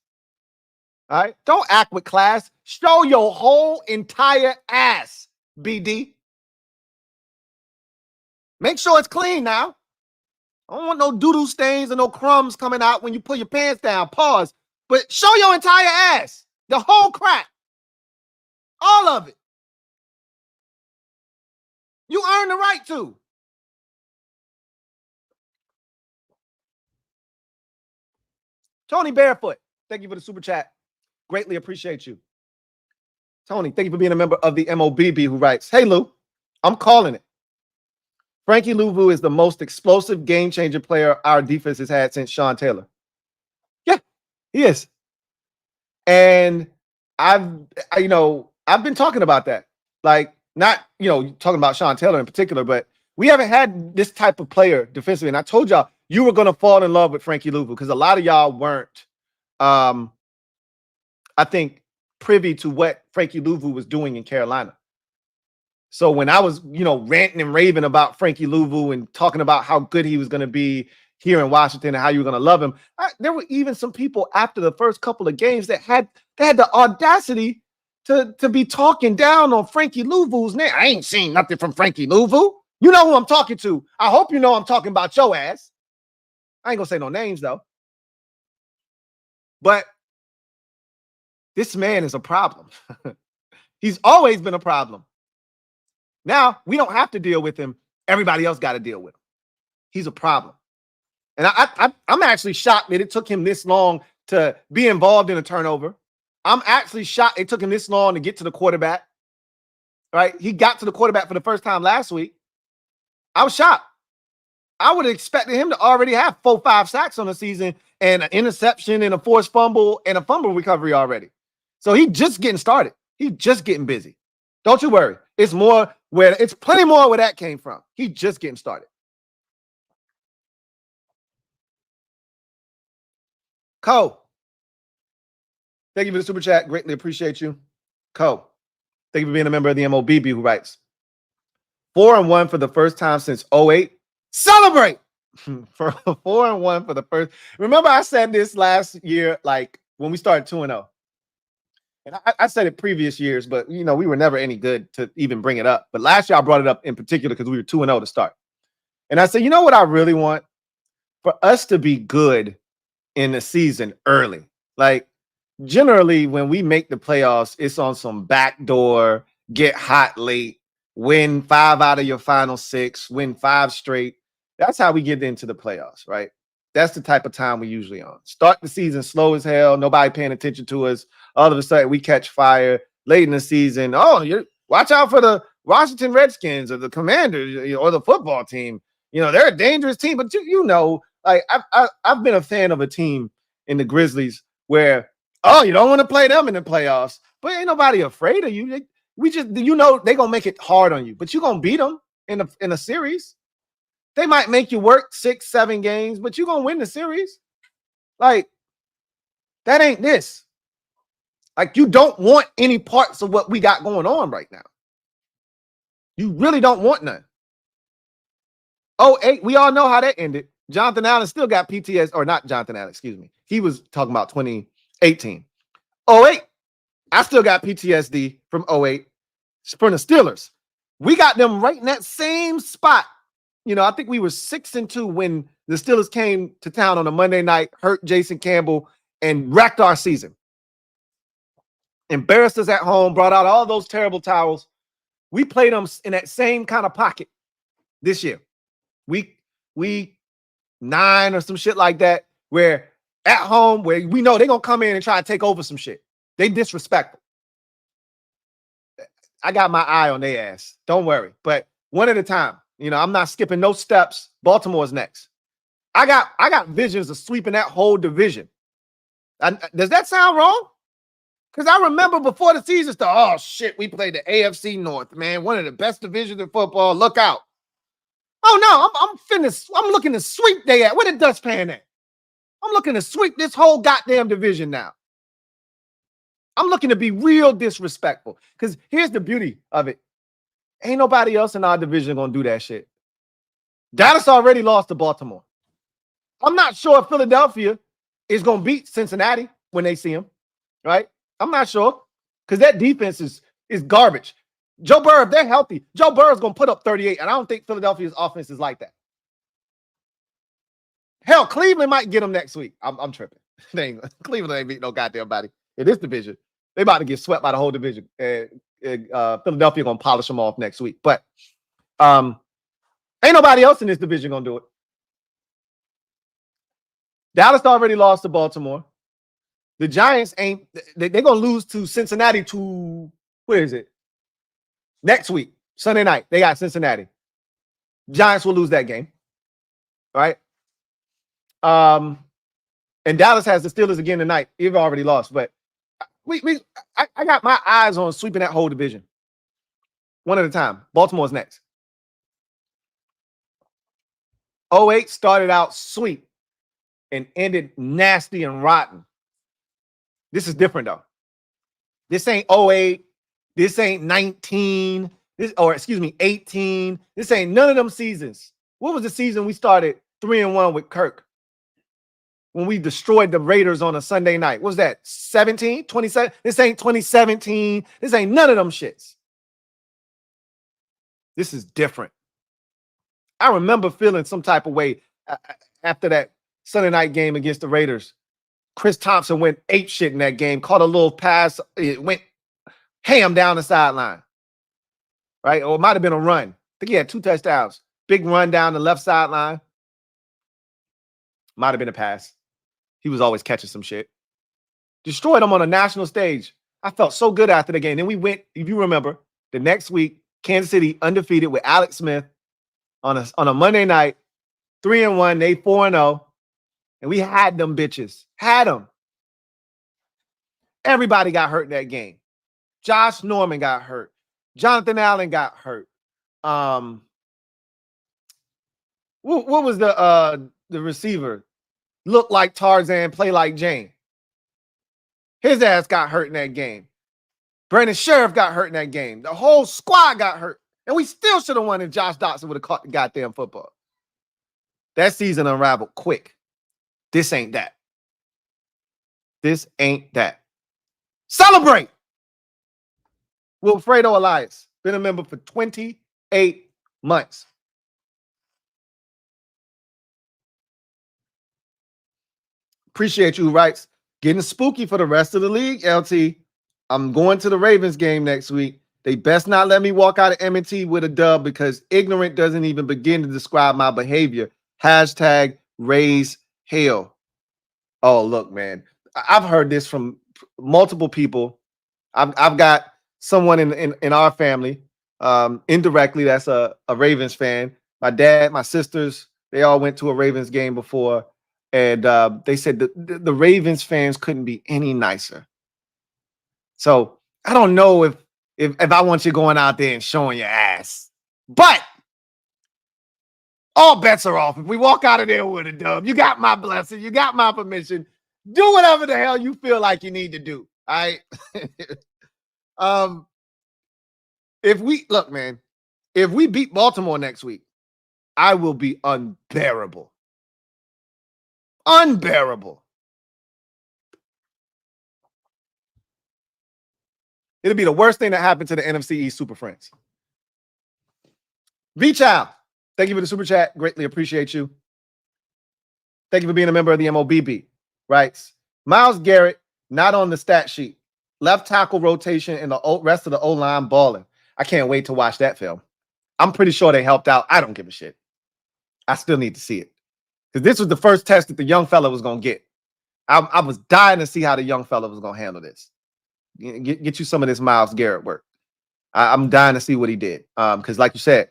All right? Don't act with class. Show your whole entire ass, BD. Make sure it's clean now. I don't want no doo-doo stains and no crumbs coming out when you pull your pants down. Pause. But show your entire ass. The whole crap. All of it. You earn the right to. Tony Barefoot, thank you for the super chat. Greatly appreciate you. Tony, thank you for being a member of the MOBB who writes, hey, Lou, I'm calling it. Frankie Louvu is the most explosive game-changer player our defense has had since Sean Taylor. Yeah, he is. And I've been talking about that. Like, not, talking about Sean Taylor in particular, but we haven't had this type of player defensively. And I told y'all you were going to fall in love with Frankie Louvu because a lot of y'all weren't, I think, privy to what Frankie Louvu was doing in Carolina. So when I was, ranting and raving about Frankie Louvu and talking about how good he was going to be here in Washington and how you were going to love him, there were even some people after the first couple of games that had the audacity to be talking down on Frankie Louvu's name. I ain't seen nothing from Frankie Louvu. You know who I'm talking to. I hope you know I'm talking about your ass. I ain't going to say no names, though. But this man is a problem. He's always been a problem. Now, we don't have to deal with him. Everybody else got to deal with him. He's a problem. And I'm actually shocked that it took him this long to be involved in a turnover. I'm actually shocked it took him this long to get to the quarterback. Right? He got to the quarterback for the first time last week. I was shocked. I would have expected him to already have 4-5 sacks on the season and an interception and a forced fumble and a fumble recovery already. So he's just getting started. He's just getting busy. Don't you worry. It's plenty more where that came from. He's just getting started. Cole, thank you for the super chat. Greatly appreciate you. Cole, thank you for being a member of the MOBB who writes, 4-1 for the first time since 2008. Celebrate! For 4-1 for the first. Remember I said this last year, like when we started 2-0. And I said it previous years, but, we were never any good to even bring it up. But last year I brought it up in particular because we were 2-0 to start. And I said, you know what I really want? For us to be good in the season early. Like, generally, when we make the playoffs, it's on some backdoor, get hot late, win 5 out of your final 6, win 5 straight. That's how we get into the playoffs, right? That's the type of time we usually on. Start the season slow as hell, nobody paying attention to us. All of a sudden, we catch fire late in the season. Oh, watch out for the Washington Redskins or the Commanders or the football team. They're a dangerous team, but like I've been a fan of a team in the Grizzlies where, you don't want to play them in the playoffs, but ain't nobody afraid of you. We just, they're going to make it hard on you, but you're going to beat them in a series. They might make you work 6-7 games, but you're going to win the series. Like, that ain't this. Like, you don't want any parts of what we got going on right now. You really don't want none. 2008, we all know how that ended. Jonathan Allen still got PTSD, or not Jonathan Allen, excuse me. He was talking about 2018. 2008, I still got PTSD from 2008 from the Steelers. We got them right in that same spot. I think we were 6-2 when the Steelers came to town on a Monday night, hurt Jason Campbell, and wrecked our season. Embarrassed us at home, brought out all those terrible towels. We played them in that same kind of pocket. this year. Week 9 or some shit like that, where at home, where we know they're going to come in and try to take over some shit. They disrespectful. I got my eye on their ass. Don't worry. But one at a time. I'm not skipping no steps. Baltimore's next. I got visions of sweeping that whole division. Does that sound wrong? Because I remember before the season started, oh shit, we played the AFC North, man. One of the best divisions in football. Look out. Oh no, I'm looking to sweep they at. Where the dustpan at? I'm looking to sweep this whole goddamn division now. I'm looking to be real disrespectful. Because here's the beauty of it. Ain't nobody else in our division gonna do that shit. Dallas already lost to Baltimore. I'm not sure if Philadelphia is gonna beat Cincinnati when they see him, right? I'm not sure. Because that defense is garbage. Joe Burrow, if they're healthy, Joe Burrow's gonna put up 38, and I don't think Philadelphia's offense is like that. Hell, Cleveland might get them next week. I'm tripping. Cleveland ain't beat no goddamn body in this division. They about to get swept by the whole division. Philadelphia gonna polish them off next week. But ain't nobody else in this division gonna do it. Dallas already lost to Baltimore. The Giants ain't. They're gonna lose to Cincinnati to, where is it? Next week, Sunday night. They got Cincinnati. Giants will lose that game. Right? And Dallas has the Steelers again tonight. You've already lost, but I got my eyes on sweeping that whole division. One at a time. Baltimore's next. 08 started out sweet and ended nasty and rotten. This is different though. This ain't 08. This ain't 19. 18. This ain't none of them seasons. What was the season we started 3-1 with Kirk? When we destroyed the Raiders on a Sunday night. What was that? 17? 27? This ain't 2017. This ain't none of them shits. This is different. I remember feeling some type of way after that Sunday night game against the Raiders. Chris Thompson went apeshit in that game, caught a little pass. It went ham down the sideline. Right? Or it might have been a run. I think he had 2 touchdowns. Big run down the left sideline. Might have been a pass. He was always catching some shit. Destroyed him on a national stage. I felt so good after the game. Then we went, if you remember, the next week, Kansas City undefeated with Alex Smith on a Monday night, 3-1, they 4-0, and we had them bitches. Had them. Everybody got hurt in that game. Josh Norman got hurt. Jonathan Allen got hurt. What was the receiver? Look like Tarzan, play like Jane. His ass got hurt in that game. Brandon Sheriff got hurt in that game. The whole squad got hurt. And we still should have won if Josh Dotson would have caught the goddamn football. That season unraveled quick. This ain't that. This ain't that. Celebrate! Wilfredo Elias. Been a member for 28 months. Appreciate you, writes. Getting spooky for the rest of the league, LT. I'm going to the Ravens game next week. They best not let me walk out of M&T with a dub because ignorant doesn't even begin to describe my behavior. Hashtag raise hell. Oh, look, man. I've heard this from multiple people. I've got someone in our family, indirectly, that's a Ravens fan. My dad, my sisters, they all went to a Ravens game before. And they said the Ravens fans couldn't be any nicer. So I don't know if I want you going out there and showing your ass. But all bets are off. If we walk out of there with a dub, you got my blessing. You got my permission. Do whatever the hell you feel like you need to do. All right. If we look, man, if we beat Baltimore next week, I will be unbearable. Unbearable. It'll be the worst thing that happened to the NFC East Super Friends. V-Child, thank you for the super chat. Greatly appreciate you. Thank you for being a member of the MOBB. Writes, Myles Garrett, not on the stat sheet. Left tackle rotation and the rest of the O-line balling. I can't wait to watch that film. I'm pretty sure they helped out. I don't give a shit. I still need to see it. Because this was the first test that the young fella was going to get. I was dying to see how the young fella was going to handle this. Get you some of this Myles Garrett work. I'm dying to see what he did. Because like you said,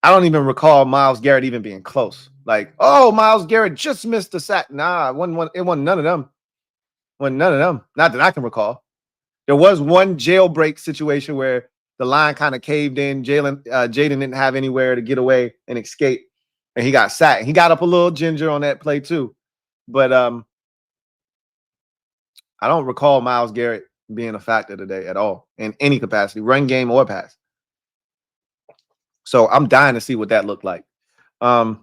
I don't even recall Myles Garrett even being close. Like, oh, Myles Garrett just missed a sack. Nah, it wasn't none of them. Wasn't none of them. Not that I can recall. There was one jailbreak situation where the line kind of caved in. Jaden didn't have anywhere to get away and escape, and he got sacked. He got up a little ginger on that play too. But I don't recall Myles Garrett being a factor today at all in any capacity, run game or pass. So I'm dying to see what that looked like. That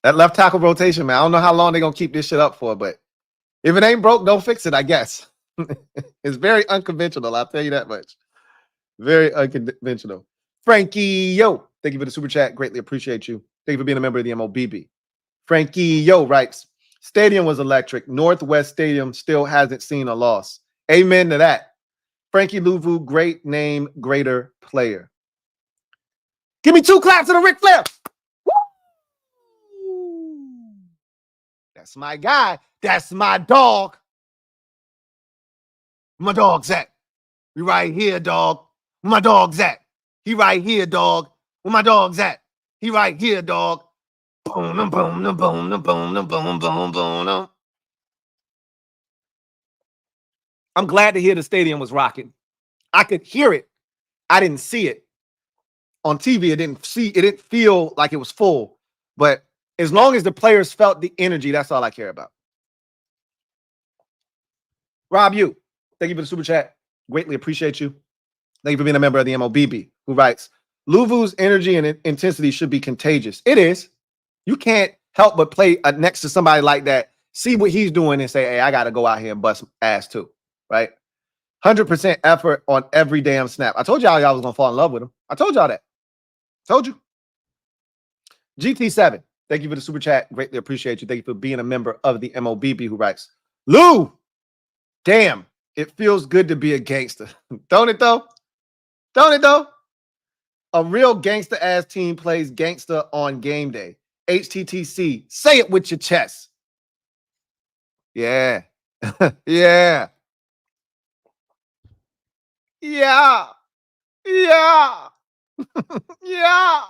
left tackle rotation, man, I don't know how long they're going to keep this shit up for, but if it ain't broke, don't fix it, I guess. It's very unconventional, I'll tell you that much. Very unconventional. Frankie, yo, thank you for the super chat. Greatly appreciate you. Thank you for being a member of the MOBB. Frankie, yo, writes, stadium was electric. Northwest Stadium still hasn't seen a loss. Amen to that. Frankie Louvu, great name, greater player. Give me 2 claps to the Ric Flair. Woo! That's my guy. That's my dog. My dog's at. We right here, dog. Where my dog's at. He right here, dog. Where my dog's at. He right here, dog. Boom, boom, boom, boom, boom, boom, boom, boom, boom. I'm glad to hear the stadium was rocking. I could hear it. I didn't see it. On TV, it didn't feel like it was full. But as long as the players felt the energy, that's all I care about. Rob, thank you for the super chat. Greatly appreciate you. Thank you for being a member of the MOBB, who writes, Louvu's energy and intensity should be contagious. It is. You can't help but play next to somebody like that, see what he's doing and say, hey, I got to go out here and bust ass too, right? 100% effort on every damn snap. I told y'all was going to fall in love with him. I told y'all that. Told you. GT7, thank you for the super chat. Greatly appreciate you. Thank you for being a member of the MOBB, who writes, Lou, damn, it feels good to be a gangster. Don't it, though? Don't it, though? A real gangster-ass team plays gangster on game day. HTTC, say it with your chest. Yeah. Yeah. Yeah. Yeah. Yeah.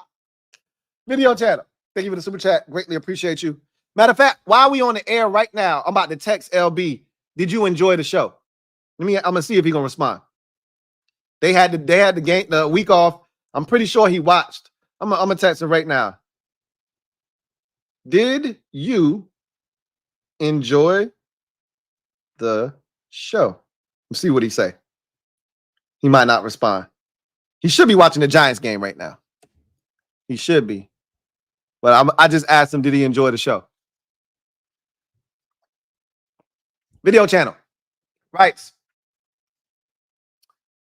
Video channel. Thank you for the super chat. Greatly appreciate you. Matter of fact, while we on the air right now, I'm about to text LB. Did you enjoy the show? I'm gonna see if he's gonna respond. They had the week off. I'm pretty sure he watched. I'm gonna text him right now. Did you enjoy the show? Let's see what he say. He might not respond. He should be watching the Giants game right now. He should be. But I just asked him, did he enjoy the show? Video channel. Right.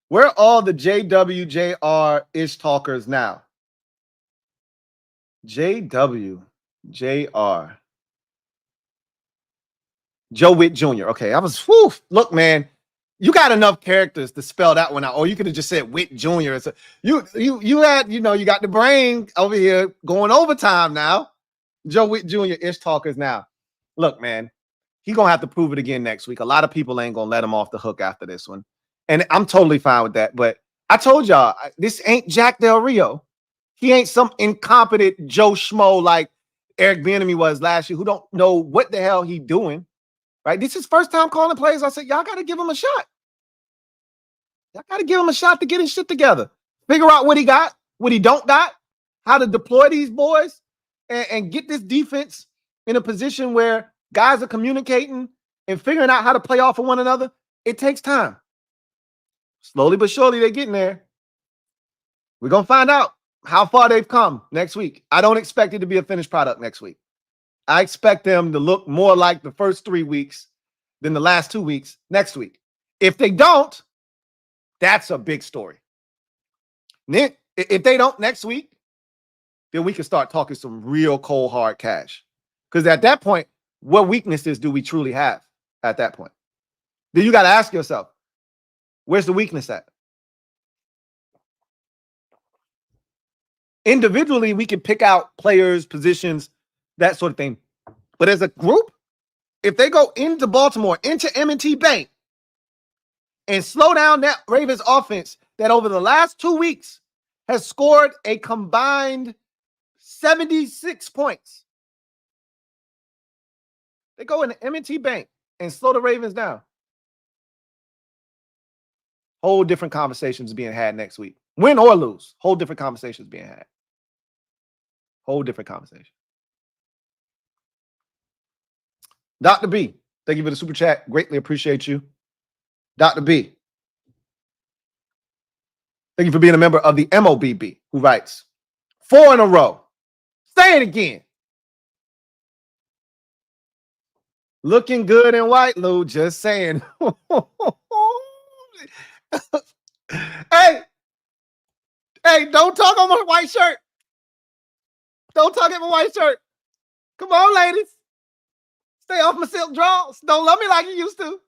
Where are all the JWJR-ish talkers now? JWJR. Joe Witt Jr. Okay, I was, whew, look, man, you got enough characters to spell that one out. Or you could have just said Witt Jr. So you had, you got the brain over here going overtime now. Joe Witt Jr. ish talkers now. Look, man, he's going to have to prove it again next week. A lot of people ain't going to let him off the hook after this one. And I'm totally fine with that. But I told y'all, this ain't Jack Del Rio. He ain't some incompetent Joe Schmo like Eric Bieniemy was last year who don't know what the hell he doing. Right? This is his first time calling plays. I said, y'all got to give him a shot. Y'all got to give him a shot to get his shit together. Figure out what he got, what he don't got, how to deploy these boys, and get this defense in a position where guys are communicating and figuring out how to play off of one another. It takes time. Slowly but surely, they're getting there. We're going to find out how far they've come next week. I don't expect it to be a finished product next week. I expect them to look more like the first 3 weeks than the last 2 weeks next week. If they don't, that's a big story. Then, if they don't next week, then we can start talking some real cold, hard cash. Because at that point, what weaknesses do we truly have at that point? Then you got to ask yourself, where's the weakness at? Individually, we can pick out players, positions, that sort of thing. But as a group, if they go into Baltimore, into M&T Bank, and slow down that Ravens offense that over the last 2 weeks has scored a combined 76 points. They go into M&T Bank and slow the Ravens down. Whole different conversations being had next week. Win or lose, whole different conversations being had. Whole different conversation. Dr. B, thank you for the super chat. Greatly appreciate you. Dr. B, thank you for being a member of the MOBB, who writes, 4 in a row. Say it again. Looking good in white, Lou, just saying. Hey, don't talk on my white shirt. Don't talk at my white shirt. Come on, ladies. Stay off my silk drawers. Don't love me like you used to.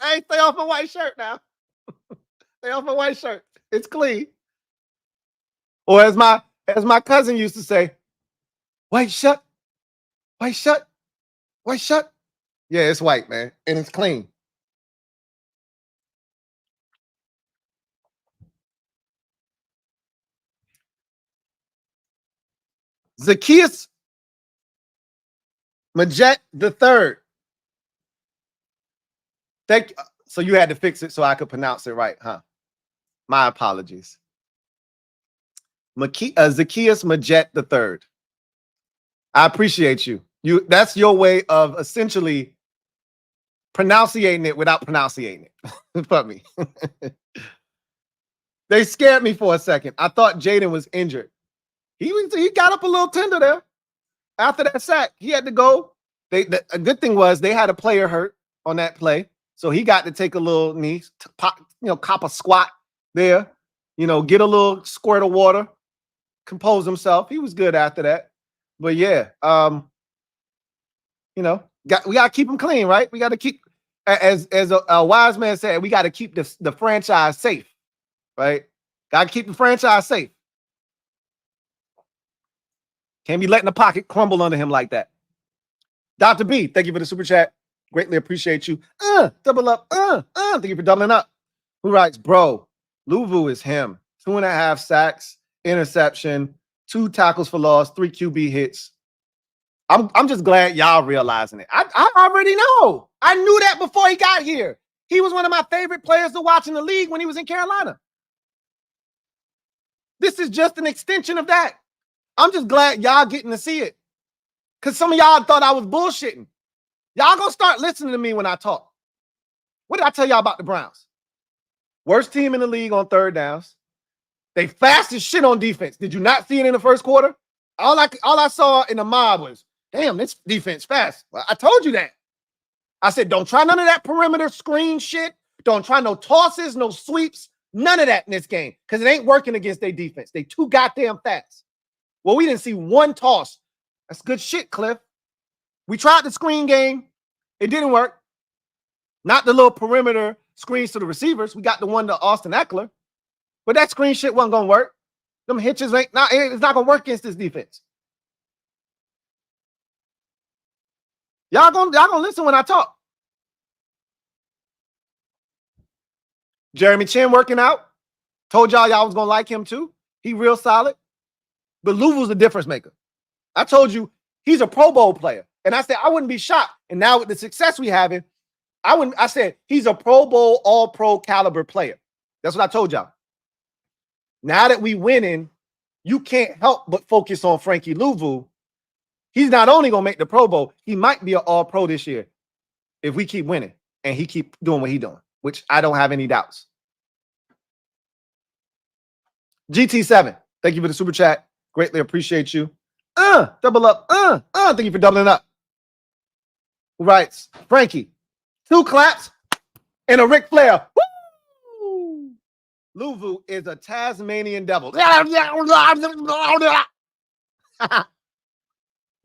Hey, stay off my white shirt now. Stay off my white shirt. It's clean. Or as my cousin used to say, white shirt, white shirt, white shirt. Yeah, it's white, man, and it's clean. Zacchaeus Majet III. Thank you. So you had to fix it so I could pronounce it right, huh? My apologies. Zacchaeus Majet III. I appreciate you. That's your way of essentially pronunciating it without pronunciating it. For me. They scared me for a second. I thought Jaden was injured. He got up a little tender there. After that sack, he had to go. A good thing was they had a player hurt on that play. So he got to take a little knee, cop a squat there, get a little squirt of water, compose himself. He was good after that. But yeah, we got to keep him clean, right? We got to keep, as a wise man said, we got to keep the franchise safe, right? Got to keep the franchise safe. Can't be letting the pocket crumble under him like that. Dr. B, thank you for the super chat. Greatly appreciate you. Double up. Thank you for doubling up. Who writes, bro, Louvu is him. 2.5 sacks, interception, 2 tackles for loss, 3 QB hits. I'm just glad y'all realizing it. I already know. I knew that before he got here. He was one of my favorite players to watch in the league when he was in Carolina. This is just an extension of that. I'm just glad y'all getting to see it. Because some of y'all thought I was bullshitting. Y'all gonna start listening to me when I talk. What did I tell y'all about the Browns? Worst team in the league on third downs. They fast as shit on defense. Did you not see it in the first quarter? All I saw in the mob was, damn, this defense fast. Well, I told you that. I said, don't try none of that perimeter screen shit. Don't try no tosses, no sweeps, none of that in this game. Because it ain't working against their defense. They too goddamn fast. Well, we didn't see one toss. That's good shit, Cliff. We tried the screen game. It didn't work. Not the little perimeter screens to the receivers. We got the one to Austin Eckler. But that screen shit wasn't going to work. Them hitches it's not going to work against this defense. Y'all gonna listen when I talk. Jeremy Chin working out. Told y'all was going to like him too. He real solid. But Louvu's a difference maker. I told you he's a Pro Bowl player. And I said I wouldn't be shocked. And now with the success we having, I said he's a Pro Bowl, all-pro caliber player. That's what I told y'all. Now that we winning, you can't help but focus on Frankie Louvu. He's not only going to make the Pro Bowl, he might be an all-pro this year if we keep winning and he keep doing what he's doing, which I don't have any doubts. GT7, thank you for the super chat. Greatly appreciate you. Double up. Thank you for doubling up. Who writes, Frankie, 2 claps and a Ric Flair. Woo! Louvu is a Tasmanian devil.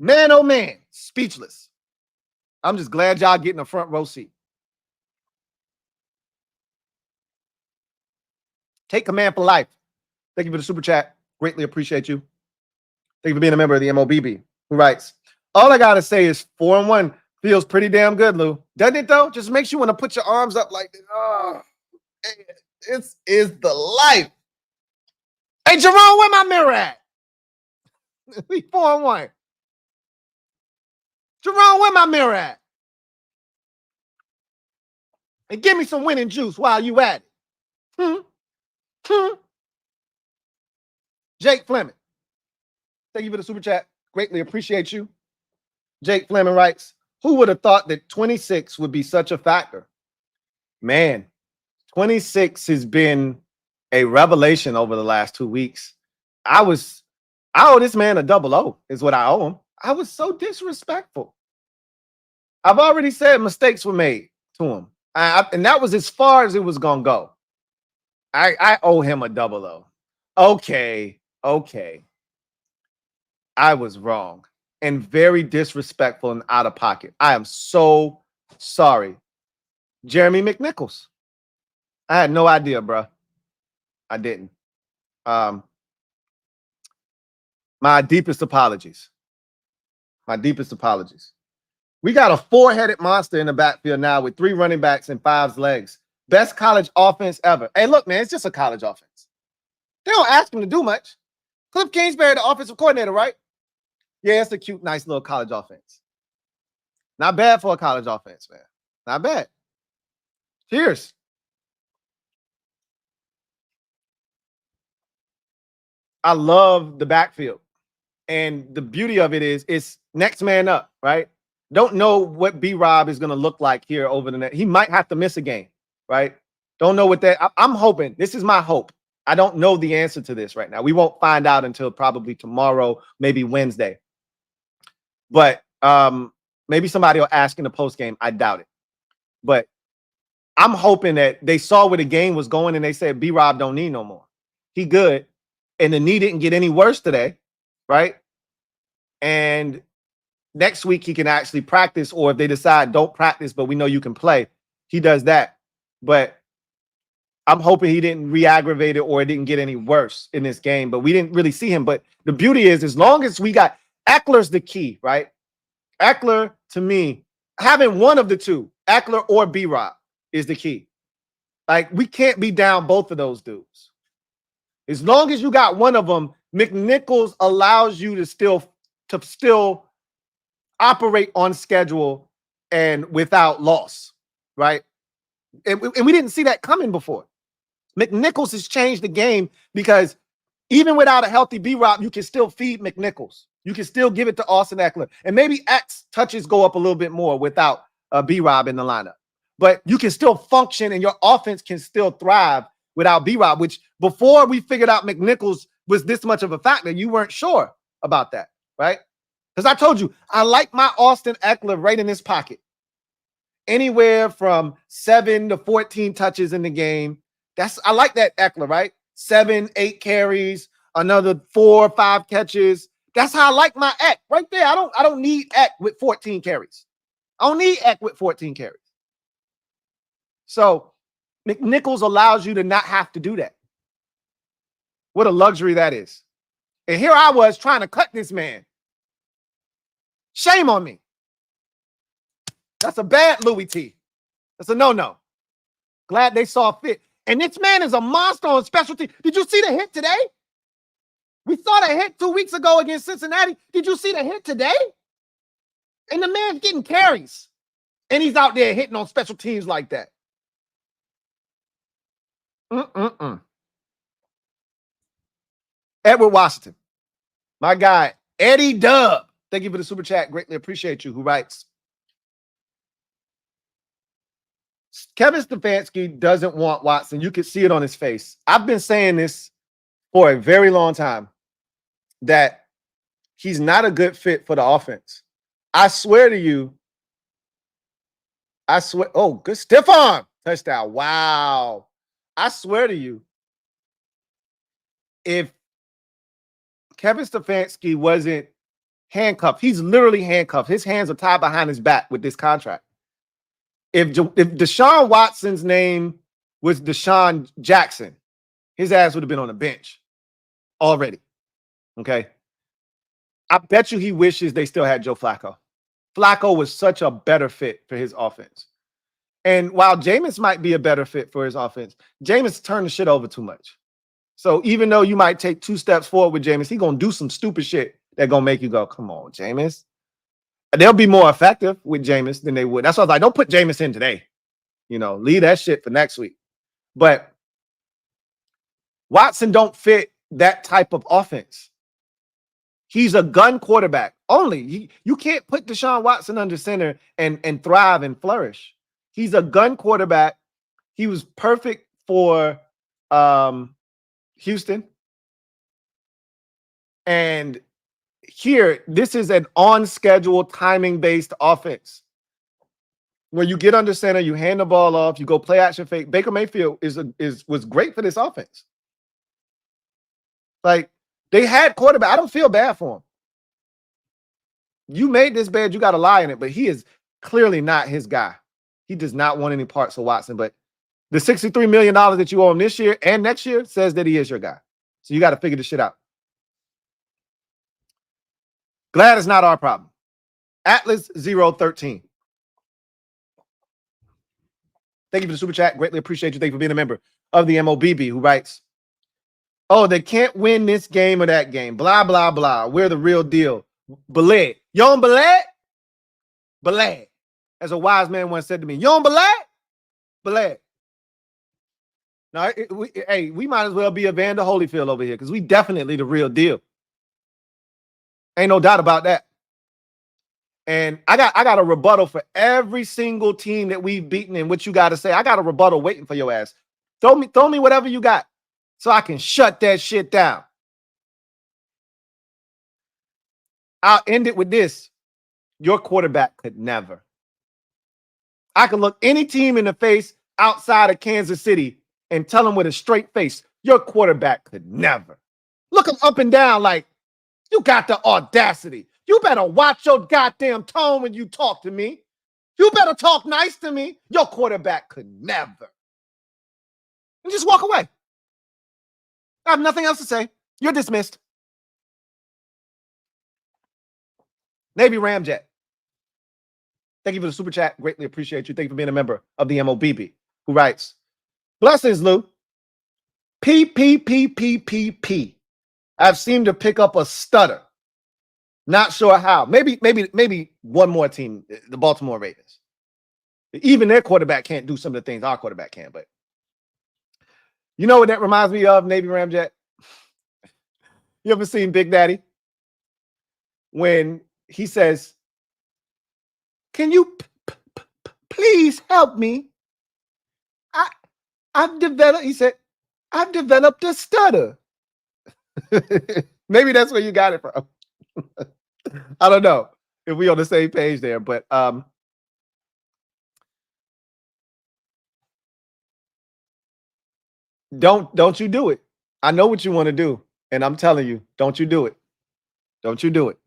Man, oh man, speechless. I'm just glad y'all getting a front row seat. Take command for life. Thank you for the super chat. Greatly appreciate you. Thank you for being a member of the MOBB. Who writes, all I got to say is 4-1 feels pretty damn good, Lou. Doesn't it, though? Just makes you want to put your arms up like this. Oh, man, this is the life. Hey, Jerome, where my mirror at? We 4-1. Jerome, where my mirror at? And give me some winning juice while you at it. Jake Fleming. Thank you for the super chat. Greatly appreciate you. Jake Fleming writes, who would have thought that 26 would be such a factor? Man, 26 has been a revelation over the last 2 weeks. I owe this man a 00 is what I owe him. I was so disrespectful. I've already said mistakes were made to him. And that was as far as it was going to go. I owe him a 00. Okay. I was wrong and very disrespectful and out of pocket. I am so sorry. Jeremy McNichols. I had no idea, bro. I didn't. My deepest apologies. My deepest apologies. We got a 4-headed monster in the backfield now with 3 running backs and 5 legs. Best college offense ever. Hey, look, man, it's just a college offense. They don't ask him to do much. Cliff Kingsbury, the offensive coordinator, right? Yeah, it's a cute, nice little college offense. Not bad for a college offense, man. Not bad. Cheers. I love the backfield. And the beauty of it is it's next man up, right? Don't know what B-Rob is going to look like here over the next. He might have to miss a game, right? Don't know what that. I'm hoping. This is my hope. I don't know the answer to this right now. We won't find out until probably tomorrow, maybe Wednesday. But maybe somebody will ask in the post game. I doubt it. But I'm hoping that they saw where the game was going and they said B-Rob don't need no more. He good. And the knee didn't get any worse today, right? And next week he can actually practice, or if they decide don't practice, but we know you can play, he does that. But I'm hoping he didn't re-aggravate it or it didn't get any worse in this game, but we didn't really see him. But the beauty is, as long as we got Eckler's the key, right? Eckler, to me, having one of the two, Eckler or B-Rob, is the key. Like, we can't be down both of those dudes. As long as you got one of them, McNichols allows you to still operate on schedule and without loss, right? And we didn't see that coming before. McNichols has changed the game because even without a healthy B-Rob, you can still feed McNichols. You can still give it to Austin Eckler. And maybe X touches go up a little bit more without B-Rob in the lineup. But you can still function and your offense can still thrive without B-Rob, which before we figured out McNichols was this much of a factor, you weren't sure about that, right? Because I told you, I like my Austin Eckler right in his pocket. Anywhere from 7 to 14 touches in the game. I like that Eckler, right? 7, 8 carries, another 4 or 5 catches. That's how I like my Eck right there. I don't need Eck with 14 carries. I don't need Eck with 14 carries. So McNichols allows you to not have to do that. What a luxury that is. And here I was trying to cut this man. Shame on me. That's a bad Louie Tee. That's a no-no. Glad they saw fit. And this man is a monster on special teams. Did you see the hit today? We saw the hit 2 weeks ago against Cincinnati. Did you see the hit today? And the man's getting carries. And he's out there hitting on special teams like that. Edward Washington. My guy, Eddie Dub. Thank you for the super chat. Greatly appreciate you. Who writes, Kevin Stefanski doesn't want Watson. You can see it on his face. I've been saying this for a very long time, that he's not a good fit for the offense. I swear to you. Oh, good stiff arm. Touchdown. Wow. I swear to you, if Kevin Stefanski wasn't handcuffed, he's literally handcuffed. His hands are tied behind his back with this contract. If Deshaun Watson's name was Deshaun Jackson, his ass would have been on the bench already. Okay. I bet you he wishes they still had Joe Flacco. Flacco was such a better fit for his offense. And while Jameis might be a better fit for his offense, Jameis turned the shit over too much. So even though you might take 2 steps forward with Jameis, he's going to do some stupid shit that going to make you go, come on, Jameis. They'll be more effective with Jameis than they would. That's why I was like, don't put Jameis in today. Leave that shit for next week. But Watson don't fit that type of offense. He's a gun quarterback only. You can't put Deshaun Watson under center and thrive and flourish. He's a gun quarterback. He was perfect for Houston. And here, this is an on-schedule, timing-based offense where you get under center, you hand the ball off, you go play action fake. Baker Mayfield was great for this offense. Like, they had quarterback. I don't feel bad for him. You made this bed, you got to lie in it, but he is clearly not his guy. He does not want any parts of Watson, but the $63 million that you owe him this year and next year says that he is your guy. So you got to figure this shit out. Glad it's not our problem. Atlas013. Thank you for the super chat. Greatly appreciate you. Thank you for being a member of the MOBB, who writes, oh, they can't win this game or that game. Blah, blah, blah. We're the real deal. Belay. You don't belay? Belay. As a wise man once said to me, you don't belay? Belay. Now, we might as well be a Vander Holyfield over here because we definitely the real deal. Ain't no doubt about that. And I got a rebuttal for every single team that we've beaten and what you got to say. I got a rebuttal waiting for your ass. Throw me whatever you got so I can shut that shit down. I'll end it with this. Your quarterback could never. I can look any team in the face outside of Kansas City and tell them with a straight face, your quarterback could never. Look them up and down like, you got the audacity. You better watch your goddamn tone when you talk to me. You better talk nice to me. Your quarterback could never. And just walk away. I have nothing else to say. You're dismissed. Navy Ramjet. Thank you for the super chat. Greatly appreciate you. Thank you for being a member of the MOBB, who writes, blessings, Lou. P. I've seemed to pick up a stutter. Not sure how. Maybe one more team, the Baltimore Ravens. Even their quarterback can't do some of the things our quarterback can. But you know what that reminds me of, Navy Ramjet? You ever seen Big Daddy? When he says, can you please help me? I've developed a stutter. Maybe that's where you got it from. I don't know if we on the same page there, but don't you do it. I know what you want to do, and I'm telling you, don't you do it. Don't you do it.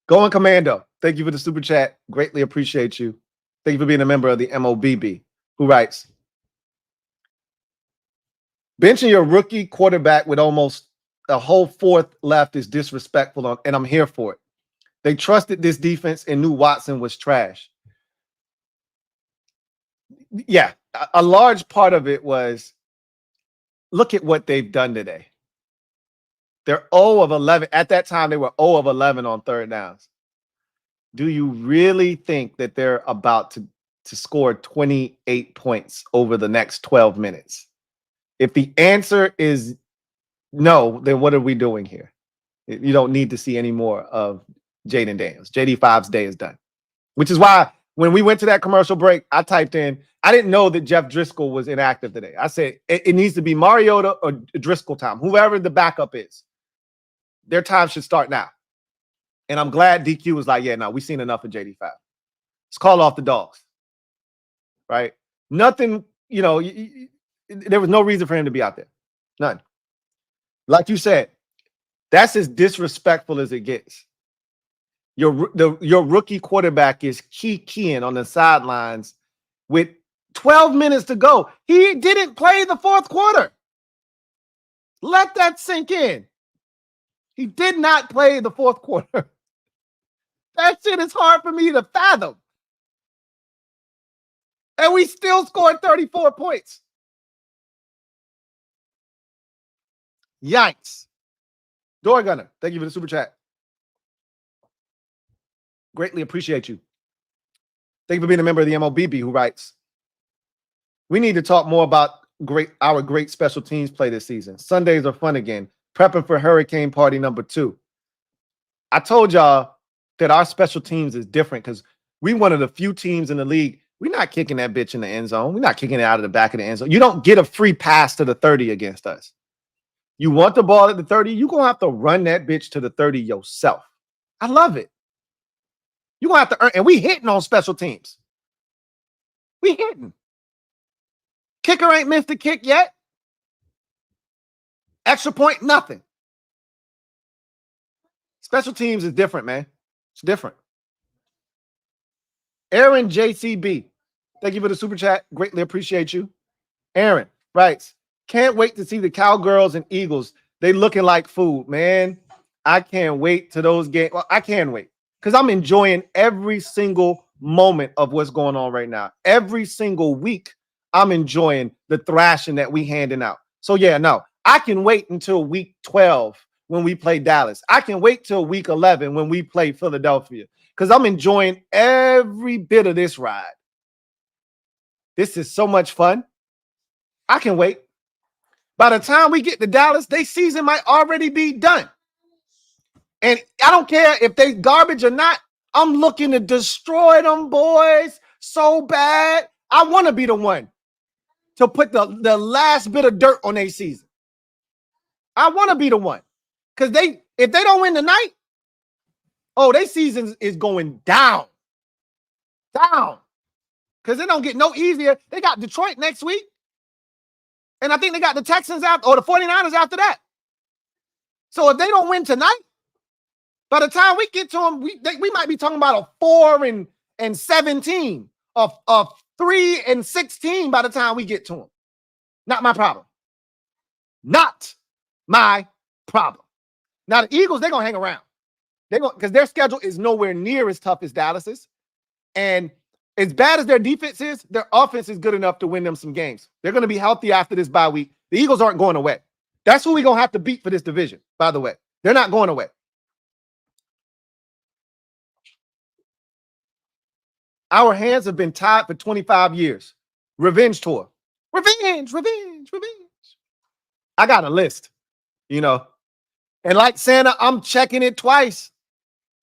Going Commando. Thank you for the super chat. Greatly appreciate you. Thank you for being a member of the MOBB, who writes, benching your rookie quarterback with almost a whole fourth left is disrespectful, and I'm here for it. They trusted this defense and knew Watson was trash. Yeah, a large part of it was, look at what they've done today. They're 0 of 11. At that time, they were 0 of 11 on third downs. Do you really think that they're about to score 28 points over the next 12 minutes? If the answer is no, then what are we doing here? You don't need to see any more of Jaden Daniels. JD5's day is done. Which is why when we went to that commercial break, I typed in, I didn't know that Jeff Driscoll was inactive today. I said, it needs to be Mariota or Driscoll time, whoever the backup is. Their time should start now. And I'm glad DQ was like, yeah, no, we've seen enough of JD5. Let's call off the dogs. Right? Nothing, there was no reason for him to be out there. None. Like you said, that's as disrespectful as it gets. Your rookie quarterback is keying on the sidelines with 12 minutes to go. He didn't play the fourth quarter. Let that sink in. He did not play the fourth quarter. That shit is hard for me to fathom. And we still scored 34 points. Yikes. Door Gunner, thank you for the super chat. Greatly appreciate you. Thank you for being a member of the MOBB who writes, we need to talk more about our great special teams play this season. Sundays are fun again. Prepping for Hurricane Party number 2. I told y'all that our special teams is different because we one of the few teams in the league. We're not kicking that bitch in the end zone. We're not kicking it out of the back of the end zone. You don't get a free pass to the 30 against us. You want the ball at the 30, you're going to have to run that bitch to the 30 yourself. I love it. You're going to have to earn. And we hitting on special teams. We hitting. Kicker ain't missed a kick yet. Extra point, nothing. Special teams is different, man. It's different. Aaron JCB, thank you for the super chat. Greatly appreciate you. Aaron writes, can't wait to see the Cowgirls and Eagles. They looking like food, man. I can't wait to those games. Well, I can wait because I'm enjoying every single moment of what's going on right now. Every single week, I'm enjoying the thrashing that we handing out. So yeah, no, I can wait until week 12 when we play Dallas. I can wait till week 11 when we play Philadelphia because I'm enjoying every bit of this ride. This is so much fun. I can wait. By the time we get to Dallas, their season might already be done. And I don't care if they garbage or not. I'm looking to destroy them boys so bad. I want to be the one to put the last bit of dirt on their season. I want to be the one. Because if they don't win tonight, oh, their season is going down. Down. Because it don't get no easier. They got Detroit next week. And I think they got the Texans or the 49ers after that. So if they don't win tonight, by the time we get to them, we might be talking about a 4-17, of 3-16 by the time we get to them. Not my problem. Not my problem. Now the Eagles, they're gonna hang around. Because their schedule is nowhere near as tough as Dallas's. And as bad as their defense is, their offense is good enough to win them some games. They're going to be healthy after this bye week. The Eagles aren't going away. That's who we're going to have to beat for this division, by the way. They're not going away. Our hands have been tied for 25 years. Revenge tour. Revenge, revenge, revenge. I got a list, you know. And like Santa, I'm checking it twice.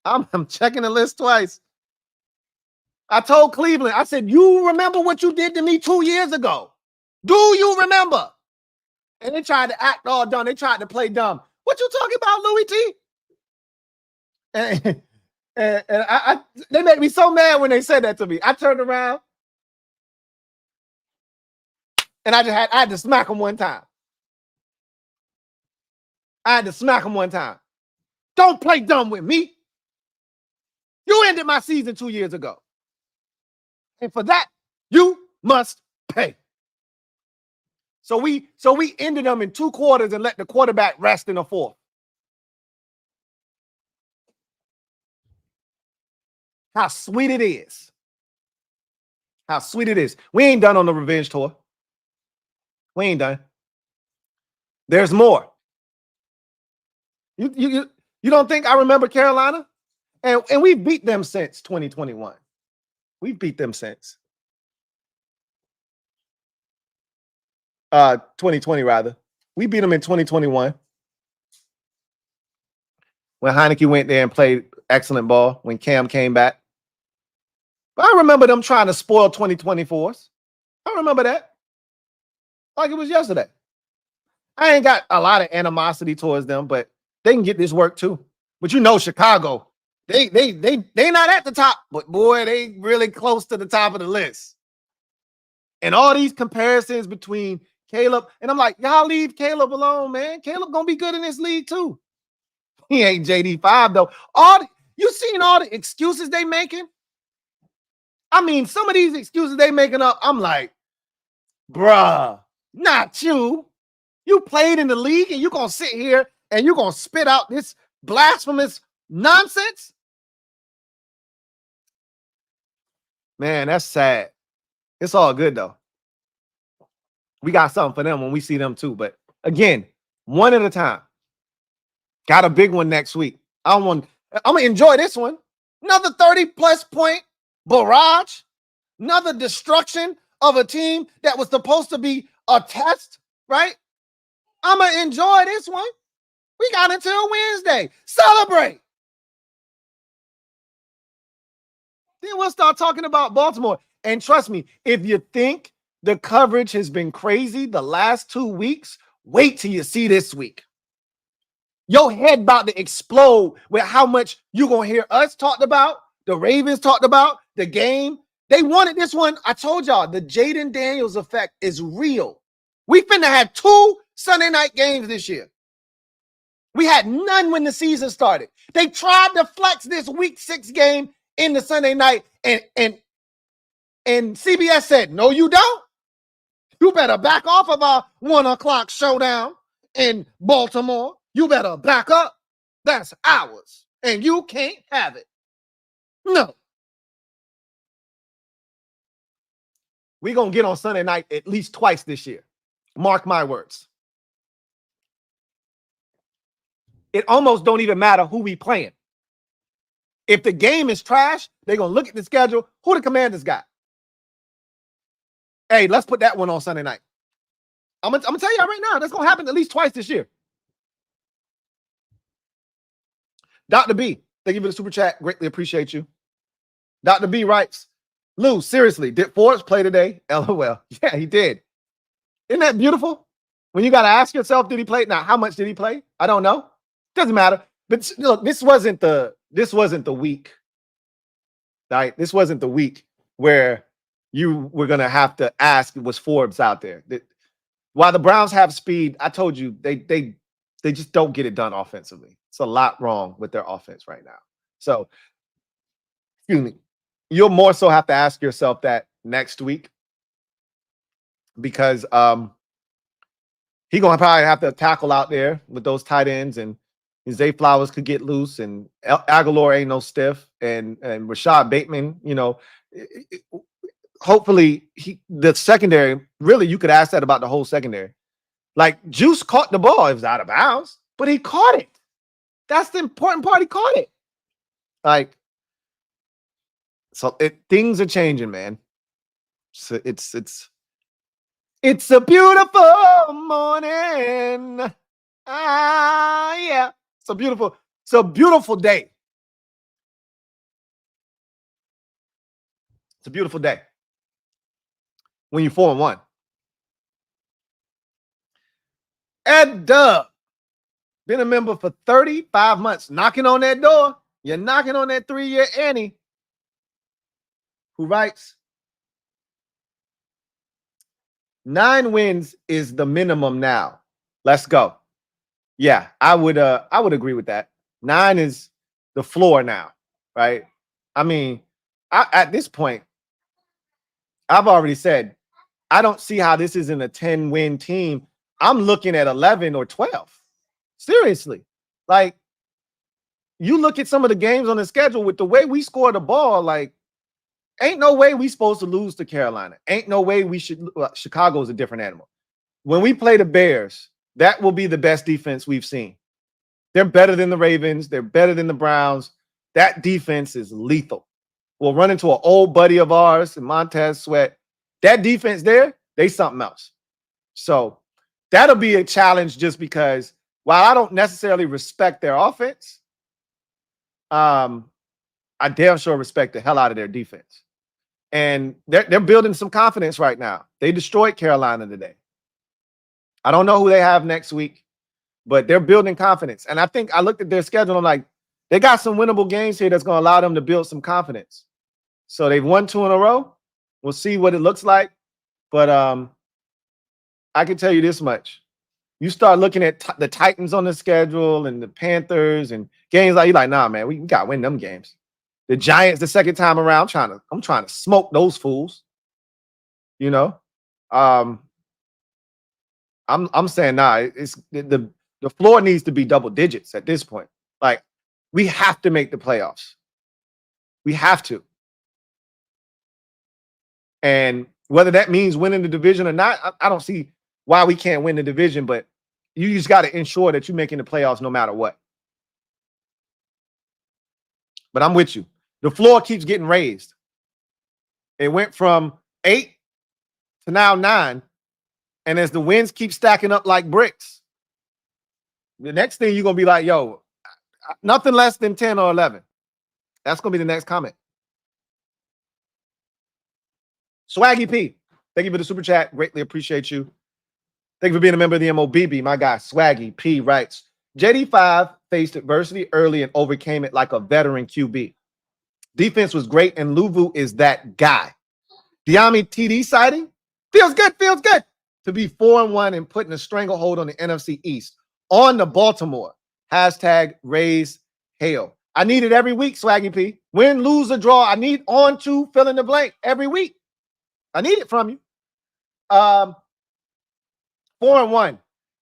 I'm checking the list twice. I told Cleveland, I said, you remember what you did to me 2 years ago? Do you remember? And they tried to act all dumb. They tried to play dumb. What you talking about, Louie Tee? And they made me so mad when they said that to me. I turned around and I had to smack them one time. I had to smack them one time. Don't play dumb with me. You ended my season 2 years ago. And for that, you must pay. So we ended them in 2 quarters and let the quarterback rest in the fourth. How sweet it is. How sweet it is. We ain't done on the revenge tour. We ain't done. There's more. You don't think I remember Carolina? And we beat them since 2021. We beat them since 2020, rather. We beat them in 2021 when Heineke went there and played excellent ball when Cam came back. But I remember them trying to spoil 2024s. I remember that like it was yesterday. I ain't got a lot of animosity towards them, but they can get this work too. But you know, Chicago, they not at the top, but boy, they really close to the top of the list. And all these comparisons between Caleb, and I'm like, y'all leave Caleb alone, man. Caleb gonna be good in this league too. He ain't JD5 though. You seen all the excuses they making? I mean, some of these excuses they making up, I'm like, Bruh, not you. You played in the league and you're going to sit here and you're going to spit out this blasphemous nonsense? Man, that's sad. It's all good, though. We got something for them when we see them, too. But again, one at a time. Got a big one next week. I'm going to enjoy this one. Another 30-plus point barrage. Another destruction of a team that was supposed to be a test, right? I'm going to enjoy this one. We got until Wednesday. Celebrate. Then we'll start talking about Baltimore. And trust me, if you think the coverage has been crazy the last 2 weeks, wait till you see this week. Your head about to explode with how much you're going to hear us talked about, the Ravens talked about, the game. They wanted this one. I told y'all, the Jaden Daniels effect is real. We finna have 2 Sunday night games this year. We had none when the season started. They tried to flex this week 6 game in the Sunday night, and CBS said, no, you don't. You better back off of our 1 o'clock showdown in Baltimore. You better back up. That's ours, and you can't have it. No. We're going to get on Sunday night at least twice this year. Mark my words. It almost don't even matter who we playing. If the game is trash, they're going to look at the schedule. Who the Commanders got? Hey, let's put that one on Sunday night. I'm going to tell you right now, that's going to happen at least twice this year. Dr. B, thank you for the super chat. Greatly appreciate you. Dr. B writes, Lou, seriously, did Forbes play today? LOL. Yeah, he did. Isn't that beautiful? When you got to ask yourself, did he play? Now, how much did he play? I don't know. Doesn't matter. But look, this wasn't the week. Right? This wasn't the week where you were going to have to ask, was Forbes out there? While the Browns have speed, I told you, they just don't get it done offensively. It's a lot wrong with their offense right now. So, excuse me, you'll more so have to ask yourself that next week, because he's going to probably have to tackle out there with those tight ends, and Zay Flowers could get loose, and Aguilar ain't no stiff, and Rashad Bateman, hopefully the secondary, really, you could ask that about the whole secondary. Like, Juice caught the ball. It was out of bounds, but he caught it. That's the important part. He caught it. Like, so things are changing, man. So it's a beautiful morning. Yeah. It's a beautiful day. It's a beautiful day when you're 4-1. Ed Dub, been a member for 35 months, knocking on that door. You're knocking on that 3-year Annie, who writes, 9 wins is the minimum now. Let's go. Yeah, I would agree with that. 9 is the floor now, right? I mean, at this point, I've already said, I don't see how this isn't a 10-win team. I'm looking at 11 or 12. Seriously. Like, you look at some of the games on the schedule with the way we score the ball, like, ain't no way we supposed to lose to Carolina. Ain't no way we should. Chicago's a different animal. When we play the Bears, that will be the best defense we've seen. They're better than the Ravens. They're better than the Browns. That defense is lethal. We'll run into an old buddy of ours, Montez Sweat. That defense there, they something else. So that'll be a challenge, just because while I don't necessarily respect their offense, I damn sure respect the hell out of their defense. And they're building some confidence right now. They destroyed Carolina today. I don't know who they have next week, but they're building confidence. And I think I looked at their schedule. I'm like, they got some winnable games here that's going to allow them to build some confidence. So they've won 2 in a row. We'll see what it looks like. But I can tell you this much. You start looking at the Titans on the schedule and the Panthers and games like, you're like, nah, man, we got to win them games. The Giants the second time around, I'm trying to smoke those fools. I'm saying it's the floor needs to be double digits at this point. Like, we have to make the playoffs. We have to. And whether that means winning the division or not, I don't see why we can't win the division, but you just got to ensure that you're making the playoffs no matter what. But I'm with you. The floor keeps getting raised. It went from 8 to now 9. And as the wins keep stacking up like bricks, the next thing you're going to be like, yo, nothing less than 10 or 11. That's going to be the next comment. Swaggy P, thank you for the super chat. Greatly appreciate you. Thank you for being a member of the MOBB. My guy, Swaggy P writes, JD5 faced adversity early and overcame it like a veteran QB. Defense was great, and Louie is that guy. Diami TD sighting? Feels good to be 4-1 and putting a stranglehold on the NFC East. On the Baltimore. Hashtag raise hail. I need it every week, Swaggy P. Win, lose, or draw. I need on to fill in the blank every week. I need it from you. 4-1.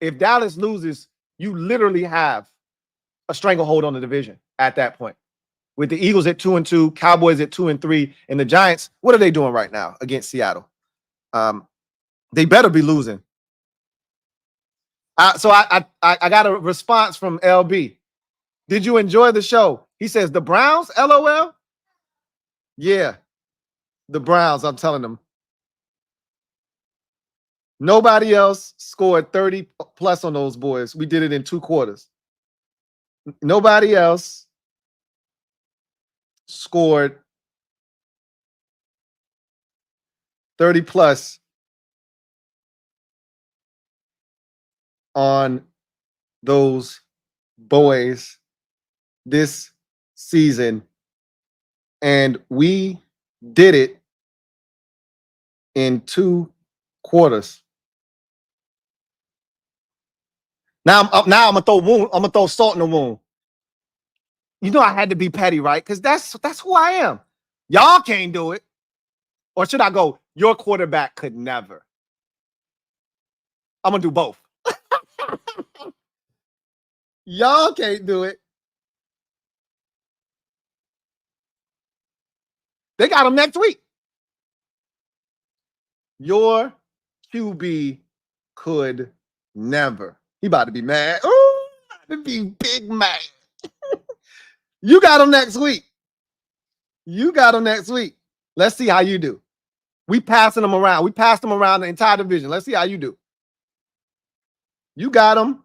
If Dallas loses, you literally have a stranglehold on the division at that point. With the Eagles at 2-2, Cowboys at 2-3, and the Giants, what are they doing right now against Seattle? They better be losing. So I got a response from LB. Did you enjoy the show? He says, the Browns, LOL? Yeah, the Browns, I'm telling them. Nobody else scored 30 plus on those boys. We did it in 2 quarters. Nobody else scored 30 plus on those boys this season. And we did it in 2 quarters. Now I'm gonna throw salt in the wound. You know I had to be petty, right? Because that's who I am. Y'all can't do it. Or should I go, your quarterback could never? I'm gonna do both. Y'all can't do it. They got him next week. Your QB could never. He about to be mad. Ooh, about to be big mad. You got him next week. Let's see how you do. We passing them around. We passed them around the entire division. Let's see how you do. You got them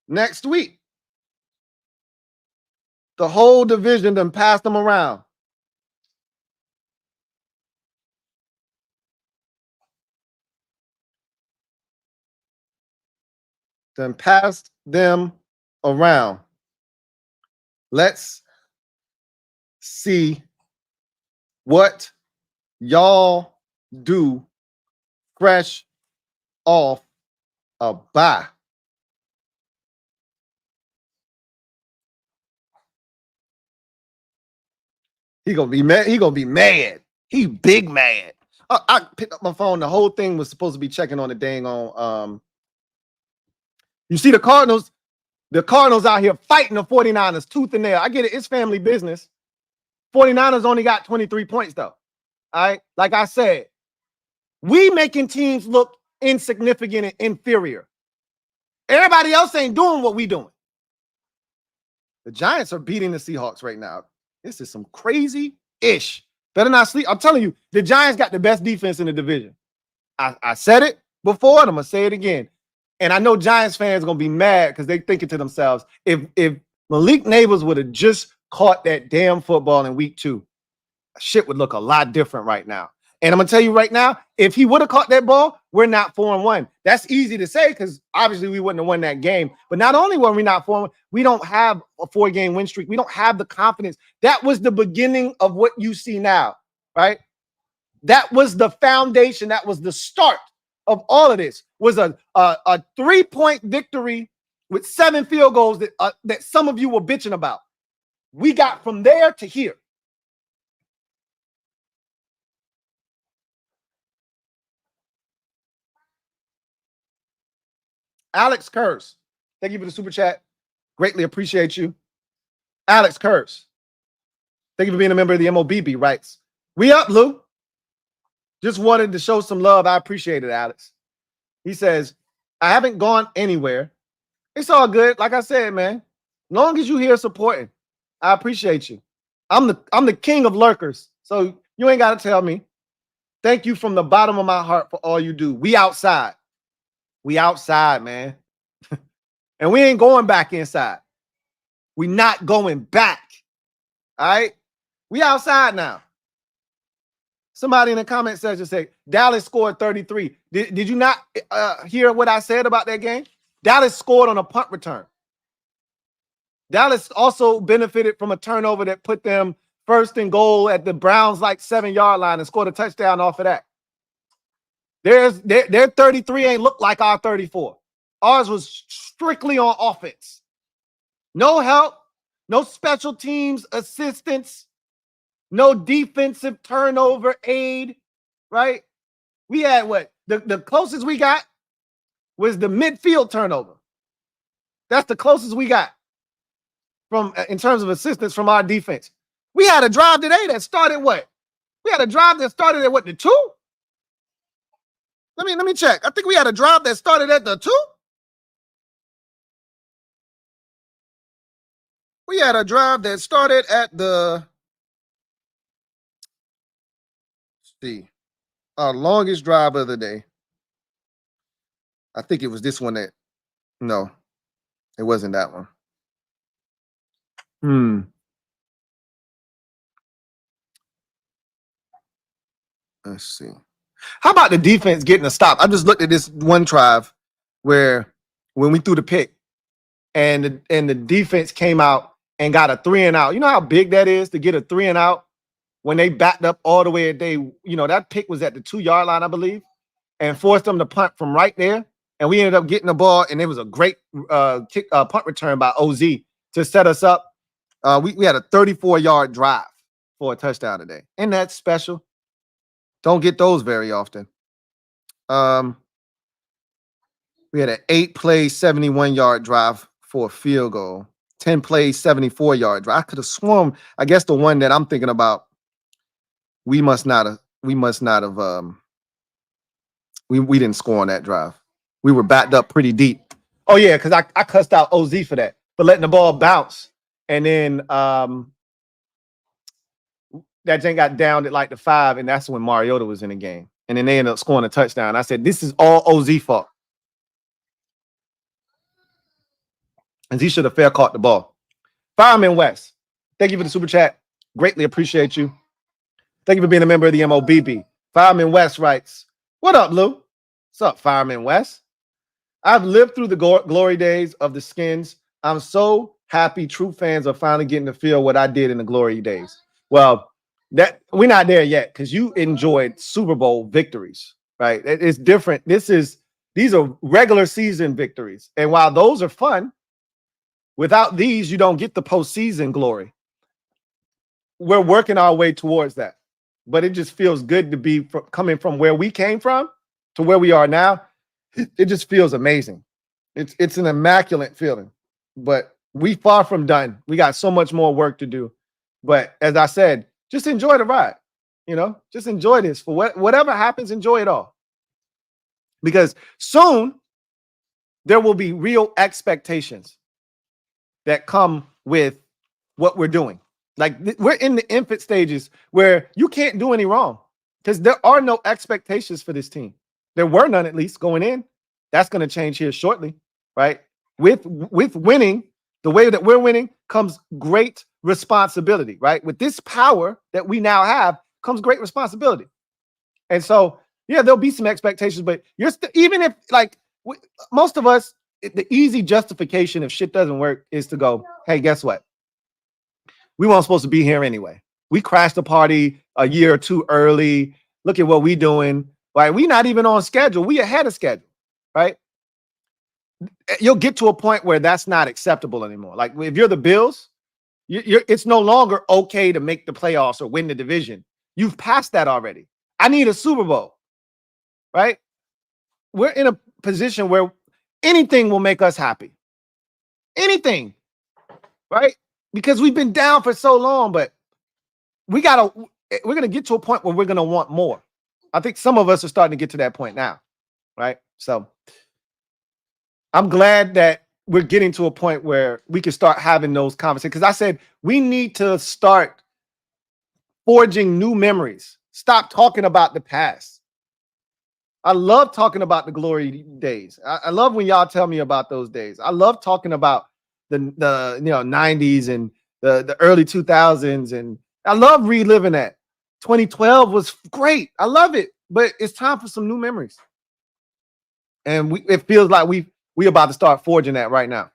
next week. The whole division done passed them around. Done passed them around. Let's see what y'all do fresh off a bye. He gonna be mad. He big mad. I picked up my phone. The whole thing was supposed to be checking on the dang on. You see the Cardinals out here fighting the 49ers tooth and nail. I get it. It's family business. 49ers only got 23 points, though. All right. Like I said, we making teams look insignificant and inferior. Everybody else ain't doing what we doing. The Giants are beating the Seahawks right now. This is some crazy-ish. Better not sleep. I'm telling you, the Giants got the best defense in the division. I said it before, and I'm going to say it again. And I know Giants fans are going to be mad because they're thinking to themselves, if Malik Neighbors would have just caught that damn football in week 2, shit would look a lot different right now. And I'm going to tell you right now, if he would have caught that ball, we're not 4-1. That's easy to say because obviously we wouldn't have won that game. But not only were we not 4-1, we don't have a 4-game win streak. We don't have the confidence. That was the beginning of what you see now, right? That was the foundation. That was the start of all of this. Was a 3-point victory with 7 field goals that some of you were bitching about. We got from there to here. Alex Kurz, thank you for the super chat. Greatly appreciate you. Alex Kurz, thank you for being a member of the MOBB, writes, we up, Lou. Just wanted to show some love. I appreciate it, Alex. He says, I haven't gone anywhere. It's all good. Like I said, man, long as you here supporting, I appreciate you. I'm the king of lurkers, so you ain't got to tell me. Thank you from the bottom of my heart for all you do. We outside. We outside, man. And we ain't going back inside. We not going back. All right? We outside now. Somebody in the comment section say, Dallas scored 33. Did you not hear what I said about that game? Dallas scored on a punt return. Dallas also benefited from a turnover that put them first and goal at the Browns like 7-yard line and scored a touchdown off of that. Their 33 ain't look like our 34. Ours was strictly on offense. No help, no special teams assistance, no defensive turnover aid, right? We had what? The closest we got was the midfield turnover. That's the closest we got from in terms of assistance from our defense. We had a drive today that started what? We had a drive that started at what, the 2? Let me check. I think we had a drive that started at the 2. We had a drive that started at the, let's see, our longest drive of the day. I think it was this one that, no, it wasn't that one. Let's see. How about the defense getting a stop? I just looked at this one drive where when we threw the pick and the defense came out and got a 3-and-out. You know how big that is to get a 3-and-out when they backed up all the way. That pick was at the 2-yard line, I believe, and forced them to punt from right there. And we ended up getting the ball, and it was a great punt return by OZ to set us up. We had a 34-yard drive for a touchdown today. And that's special. Don't get those very often. We had an 8-play, 71-yard drive for a field goal. 10-play, 74-yard drive. I could have sworn, I guess the one that I'm thinking about, we didn't score on that drive. We were backed up pretty deep. Oh, yeah, because I cussed out OZ for that, for letting the ball bounce. And then that thing got down at like the 5, and that's when Mariota was in the game. And then they ended up scoring a touchdown. I said, this is all OZ fault. And he should have fair caught the ball. Fireman West, thank you for the super chat. Greatly appreciate you. Thank you for being a member of the MOBB. Fireman West writes, what up, Lou? What's up, Fireman West? I've lived through the glory days of the Skins. I'm so happy true fans are finally getting to feel what I did in the glory days. Well, that we're not there yet because you enjoyed Super Bowl victories, right? It's different. These are regular season victories. And while those are fun, without these, you don't get the postseason glory. We're working our way towards that. But it just feels good to be coming from where we came from to where we are now. It just feels amazing. It's an immaculate feeling. But we far from done. We got so much more work to do. But as I said, just enjoy the ride. Just enjoy this. For whatever happens, enjoy it all. Because soon there will be real expectations that come with what we're doing. Like we're in the infant stages where you can't do any wrong because there are no expectations for this team. There were none, at least going in. That's going to change here shortly, right? With winning, the way that we're winning comes great responsibility, right? With this power that we now have comes great responsibility. And so, yeah, there'll be some expectations, but even if most of us, the easy justification if shit doesn't work is to go, hey, guess what? We weren't supposed to be here anyway. We crashed the party a year or two early. Look at what we doing. Right? We not even on schedule. We ahead of schedule, right? You'll get to a point where that's not acceptable anymore. Like if you're the Bills, it's no longer okay to make the playoffs or win the division. You've passed that already. I need a Super Bowl, right? We're in a position where Anything will make us happy. Anything, right? Because we've been down for so long, but we're gonna get to a point where we're gonna want more. I think some of us are starting to get to that point now, right? So I'm glad that we're getting to a point where we can start having those conversations. Because I said we need to start forging new memories. Stop talking about the past. I love talking about the glory days. I love when y'all tell me about those days. I love talking about the 90s and the early 2000s, and I love reliving that. 2012 was great. I love it, but it's time for some new memories. And it feels like we about to start forging that right now.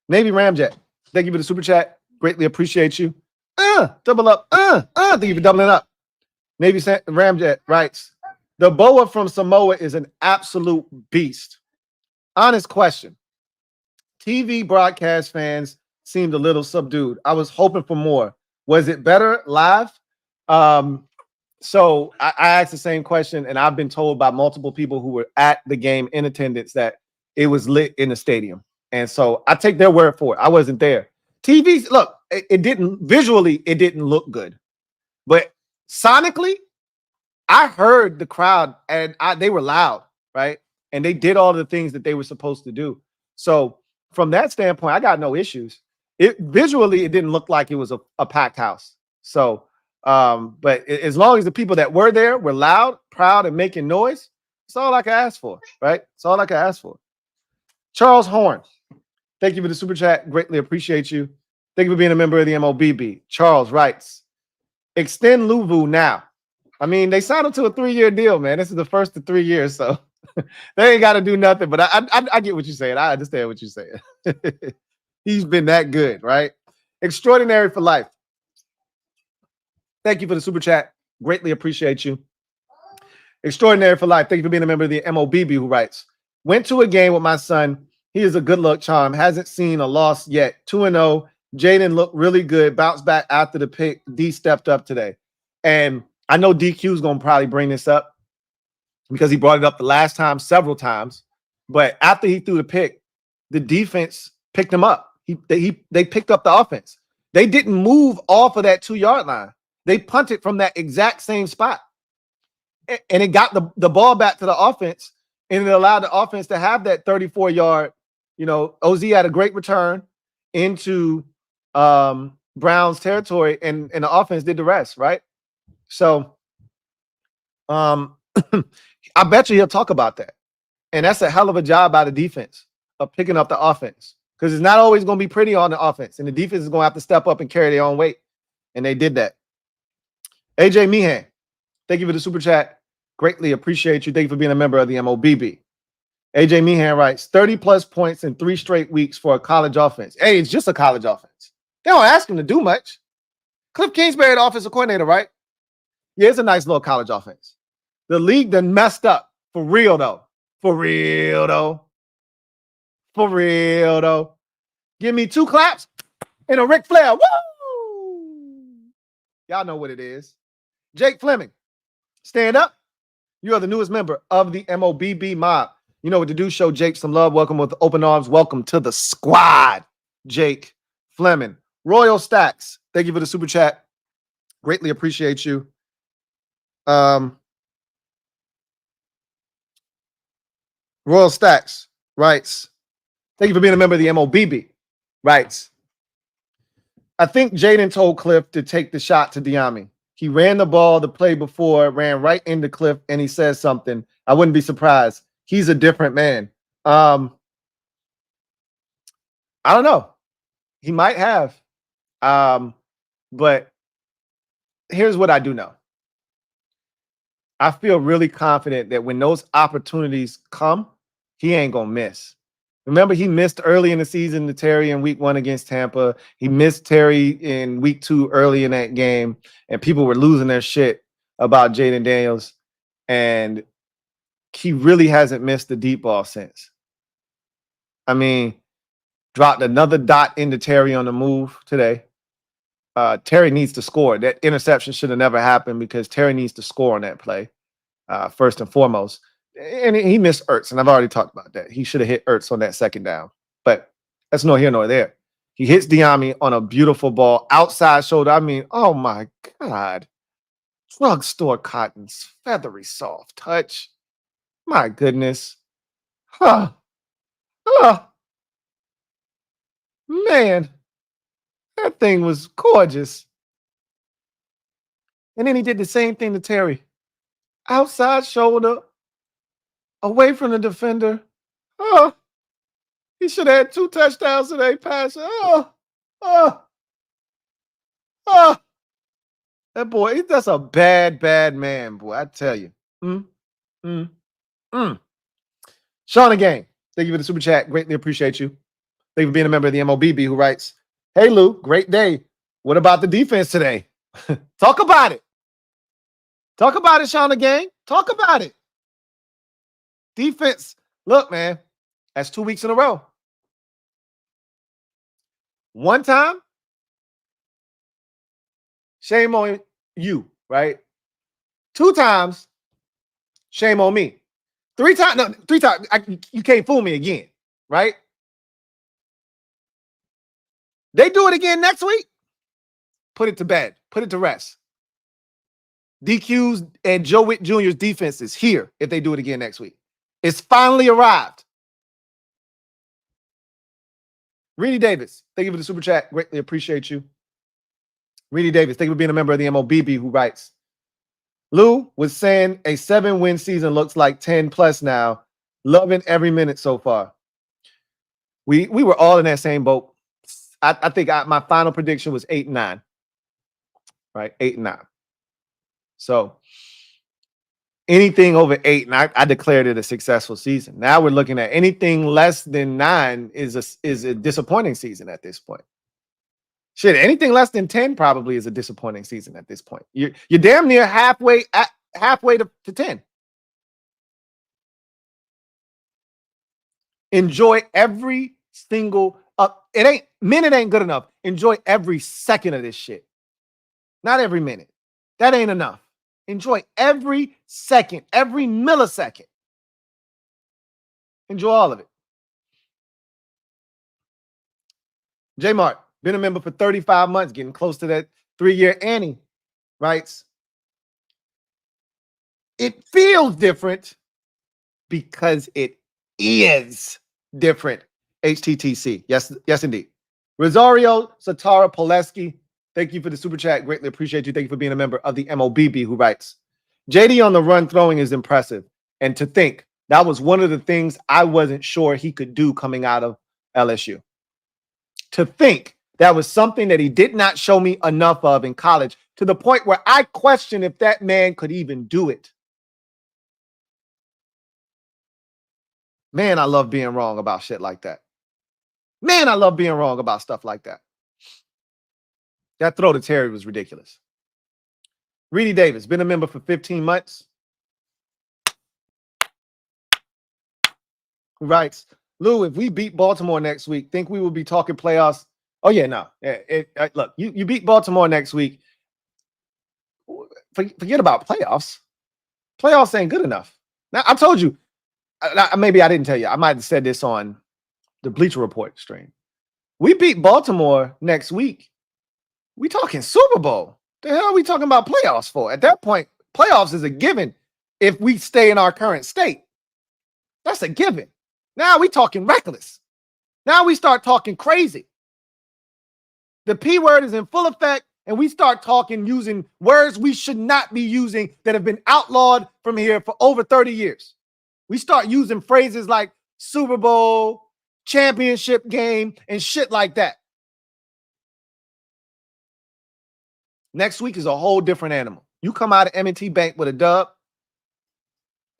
Navy Ramjet, thank you for the super chat. Greatly appreciate you. Double up. Thank you for doubling up. Navy Ramjet writes, the boa from Samoa is an absolute beast. Honest question. TV broadcast fans seemed a little subdued. I was hoping for more. Was it better live? So I asked the same question, and I've been told by multiple people who were at the game in attendance that it was lit in the stadium. And so I take their word for it. I wasn't there. TVs, look, it didn't look good. But sonically, I heard the crowd, and they were loud, right? And they did all the things that they were supposed to do. So from that standpoint, I got no issues. Visually, it didn't look like it was a packed house. So, but as long as the people that were there were loud, proud, and making noise, that's all I can ask for, right? That's all I can ask for. Charles Horn, thank you for the super chat. Greatly appreciate you. Thank you for being a member of the MOBB. Charles writes, extend Louvu now. I mean, they signed him to a 3-year deal, man. This is the first of 3 years, so they ain't got to do nothing. But I get what you're saying. I understand what you're saying. He's been that good, right? Extraordinary for life. Thank you for the super chat. Greatly appreciate you. Extraordinary for life. Thank you for being a member of the MOBB, who writes, went to a game with my son. He is a good luck charm. Hasn't seen a loss yet. 2-0. Jaden looked really good. Bounced back after the pick. D stepped up today. And I know DQ is going to probably bring this up because he brought it up the last time several times. But after he threw the pick, the defense picked him up. They picked up the offense. They didn't move off of that 2-yard line. They punted from that exact same spot. And it got the ball back to the offense, and it allowed the offense to have that 34-yard. OZ had a great return into Brown's territory, and the offense did the rest, right? So I bet you he'll talk about that. And that's a hell of a job by the defense of picking up the offense, because it's not always going to be pretty on the offense, and the defense is going to have to step up and carry their own weight. And they did that. AJ Meehan, thank you for the super chat. Greatly appreciate you. Thank you for being a member of the MOBB. AJ Meehan writes, 30-plus points in 3 straight weeks for a college offense. Hey, it's just a college offense. They don't ask him to do much. Cliff Kingsbury, the offensive coordinator, right? Yeah, it's a nice little college offense. The league done messed up. For real, though. For real, though. For real, though. Give me 2 claps and a Ric Flair. Woo! Y'all know what it is. Jake Fleming, stand up. You are the newest member of the MOBB mob. You know what to do. Show Jake some love. Welcome with open arms. Welcome to the squad, Jake Fleming. Royal Stacks, thank you for the super chat. Greatly appreciate you. Royal Stacks writes, thank you for being a member of the MOBB. Writes, I think Jaden told Cliff to take the shot to Diami. He ran the ball the play before, ran right into Cliff, and he says something. I wouldn't be surprised. He's a different man. I don't know. He might have. But here's what I do know. I feel really confident that when those opportunities come, he ain't going to miss. Remember, he missed early in the season to Terry in week 1 against Tampa. He missed Terry in week 2 early in that game, and people were losing their shit about Jaden Daniels. And he really hasn't missed the deep ball since. I mean, dropped another dot into Terry on the move today. Terry needs to score. That interception should have never happened because Terry needs to score on that play, first and foremost. And he missed Ertz, and I've already talked about that. He should have hit Ertz on that second down, but that's no here nor there. He hits Diami on a beautiful ball, outside shoulder. I mean, oh my God. Drugstore Cotton's feathery soft touch. My goodness. Huh. Man, that thing was gorgeous. And then he did the same thing to Terry. Outside shoulder, away from the defender. Oh, he should have had 2 touchdowns today, passing. Oh. That boy, that's a bad, bad man, boy. I tell you. Mm, mm, mm. Sean again, thank you for the super chat. Greatly appreciate you. Thank you for being a member of the MOBB who writes, "Hey Lou, great day. What about the defense today?" Talk about it. Talk about it, Sean again. Talk about it. Defense. Look, man, that's 2 weeks in a row. One time, shame on you, right? 2 times, shame on me. 3 times, no, 3 times, you can't fool me again, right? They do it again next week, put it to bed, put it to rest. DQ's and Joe Witt Jr.'s defense is here if they do it again next week. It's finally arrived. Reedy Davis, thank you for the super chat. Greatly appreciate you. Reedy Davis, thank you for being a member of the MOBB who writes, "Lou was saying a 7-win season looks like 10 plus now. Loving every minute so far." We were all in that same boat. I think my final prediction was 8-9. Right? 8-9. So anything over 8, and I declared it a successful season. Now we're looking at anything less than 9 is a disappointing season at this point. Shit, anything less than 10 probably is a disappointing season at this point. You're damn near halfway to 10. Enjoy every single minute ain't good enough. Enjoy every second of this shit. Not every minute. That ain't enough. Enjoy every second, every millisecond. Enjoy all of it. J Mart, been a member for 35 months, getting close to that 3-year Annie, writes, "It feels different because it is different." HTTC. Yes, indeed. Rosario Satara Poleski, thank you for the super chat. Greatly appreciate you. Thank you for being a member of the MOBB who writes, "JD on the run throwing is impressive. And to think that was one of the things I wasn't sure he could do coming out of LSU. To think that was something that he did not show me enough of in college, to the point where I question if that man could even do it." Man, I love being wrong about shit like that. Man, I love being wrong about stuff like that. That throw to Terry was ridiculous. Reedy Davis, been a member for 15 months. Who writes, "Lou, if we beat Baltimore next week, think we will be talking playoffs?" Oh, yeah, no. Look, you beat Baltimore next week. Forget about playoffs. Playoffs ain't good enough. Now, I told you, maybe I didn't tell you. I might have said this on the Bleacher Report stream. We beat Baltimore next week. We talking Super Bowl. The hell are we talking about playoffs for? At that point, playoffs is a given if we stay in our current state. That's a given. Now we talking reckless. Now we start talking crazy. The P word is in full effect, and we start talking using words we should not be using that have been outlawed from here for over 30 years. We start using phrases like Super Bowl, championship game, and shit like that. Next week is a whole different animal. You come out of M&T Bank with a dub,